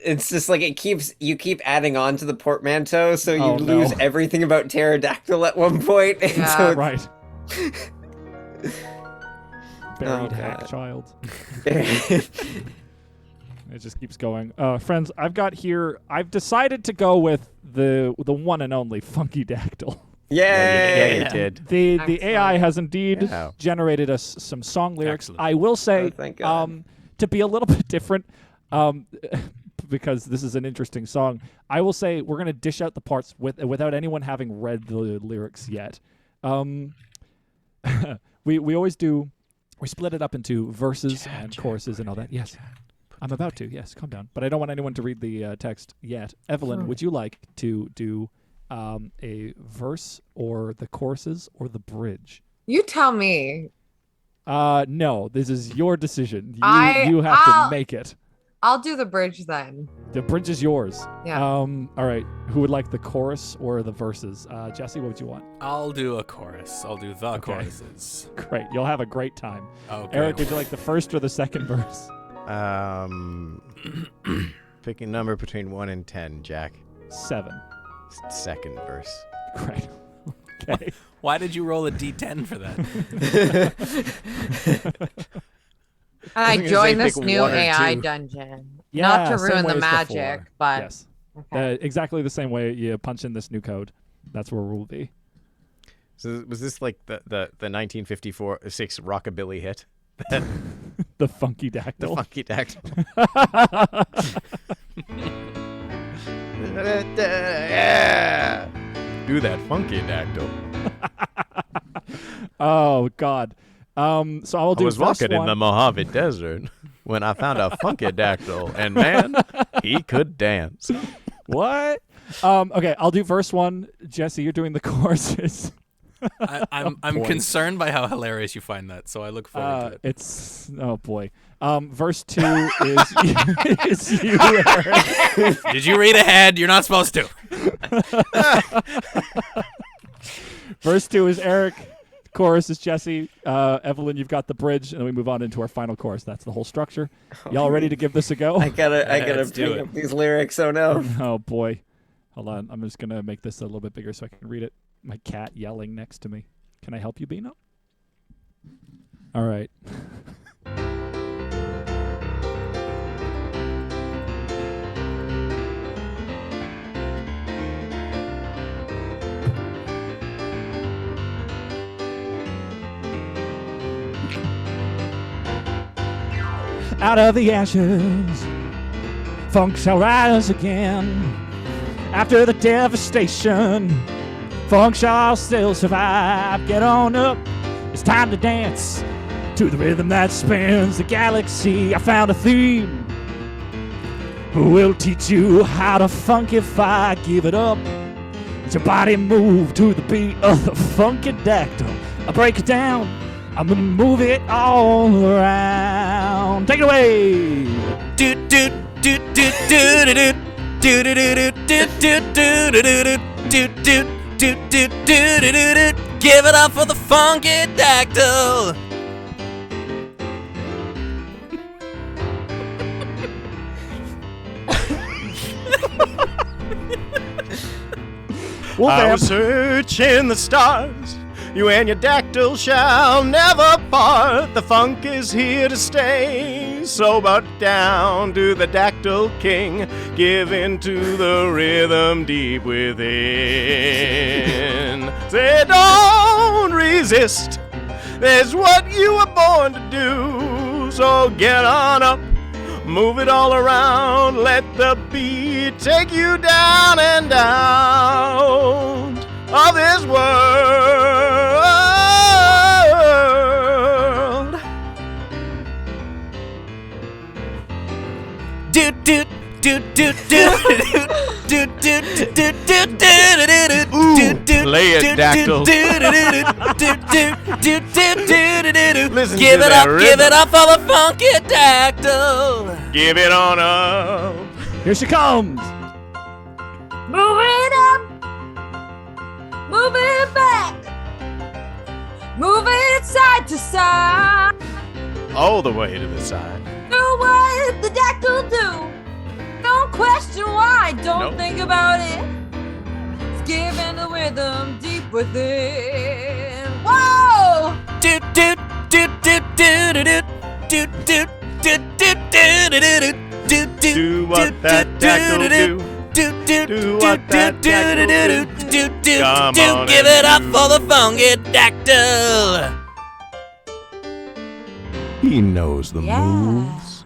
It's just like you keep adding on to the portmanteau, so you Oh, lose no. everything about pterodactyl at one point. And Yeah. so Right. Buried Oh, hack God. child. it's It just keeps going. Friends, I've decided to go with the one and only Funky Dactyl. Yay! Yeah, you did. The Excellent. AI has indeed Yeah. generated us some song lyrics. Excellent. I will say, Oh, thank God. to be a little bit different, because this is an interesting song, I will say we're gonna dish out the parts without anyone having read the lyrics yet. We always do. We split it up into verses and choruses and all that. Yes, I'm about to. Yes, calm down. But I don't want anyone to read the text yet. Evelyn, would you like to do a verse or the choruses or the bridge? You tell me. No, this is your decision. I- You have I'll- to make it. I'll do the bridge then. The bridge is yours. Yeah. All right. Who would like the chorus or the verses? Jesse, what would you want? I'll do a chorus. I'll do the Okay. choruses. Great. You'll have a great time. Okay. Eric, would you like the first or the second verse? Pick a number between 1 and 10, Jack. 7. Second verse. Great. Okay. Why did you roll a D10 for that? And I was gonna say joined this pick new one or AI two. dungeon. Yeah, Not to same ruin way the as magic, before. but Yes. okay. Exactly the same way you punch in this new code. That's where we'll be. So was this like the 1954-6 rockabilly hit? The Funky The Dactyl. funky dactyl. Yeah. Do that funky dactyl. Oh, God. So I will I do was verse walking in one. the Mojave Desert when I found a funky dactyl, and man, he could dance. What? Okay, I'll do verse 1. Jesse, you're doing the choruses. I'm boy. concerned by how hilarious you find that, so I look forward to it. It's oh boy. Verse 2 is you, Eric. Did you read ahead? You're not supposed to. Verse 2 is Eric. Chorus is Jesse. Evelyn, you've got the bridge, and then we move on into our final chorus. That's the whole structure. Y'all ready to give this a go? I gotta Let's do bring it. up these lyrics. Oh no! Oh boy. Hold on. I'm just gonna make this a little bit bigger so I can read it. My cat yelling next to me. Can I help you, Bino? All right. Out of the ashes, funk shall rise again. After the devastation, funk shall still survive. Get on up, it's time to dance to the rhythm that spins the galaxy. I found a theme who will teach you how to funkify. Give it up, let your body move to the beat of the funky dactyl. I break it down, I'm gonna move it all around. Take it away. Do do do do do do do. Do do do do do do do do do do do do do do do. Give it up for the funky dactyl. Well, I fam, was searching the stars. You and your dactyl shall never part. The funk is here to stay. So bow down to the dactyl king. Give in to the rhythm deep within. Say don't resist. That's what you were born to do. So get on up. Move it all around. Let the beat take you down and out of this world. Do do do do do do do do do do do. Ooh, play it, dactyl. Listen Give to it that up, rhythm. give it up for the funky dactyl. Give it on up. here she comes. Moving up, moving back, moving side to side. All the way to the side. Do what the dactyl do. Don't question why, don't Nope. think about it. It's giving the rhythm deep within. Whoa! Do do do do do do do do do do do do do Do what that dactyl do. Do what that dactyl do. Come on give and it up do. for the funky dactyl. He knows the Yeah. moves.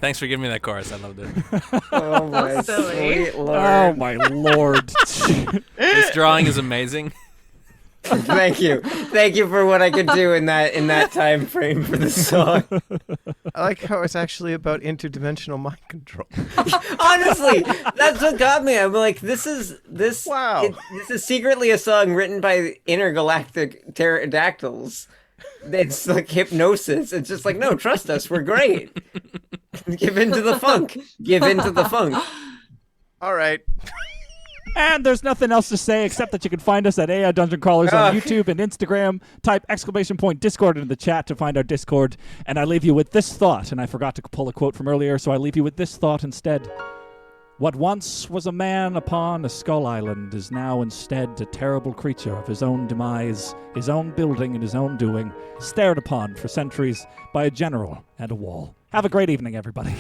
Thanks for giving me that chorus. I loved it. Oh my silly. sweet lord. Oh my lord. This drawing is amazing. Thank you. Thank you for what I could do in that time frame for the song. I like how it's actually about interdimensional mind control. Honestly, that's what got me. I'm like, this Wow. this is secretly a song written by intergalactic pterodactyls. It's like hypnosis. It's just like, no, trust us, we're great. Give in to the funk. Give in to the funk. All right. And there's nothing else to say except that you can find us at AI Dungeon Crawlers on Ugh. YouTube and Instagram. Type !Discord into the chat to find our Discord. And I leave you with this thought, and I forgot to pull a quote from earlier, so I leave you with this thought instead. What once was a man upon a skull island is now instead a terrible creature of his own demise, his own building and his own doing, stared upon for centuries by a general and a wall. Have a great evening, everybody.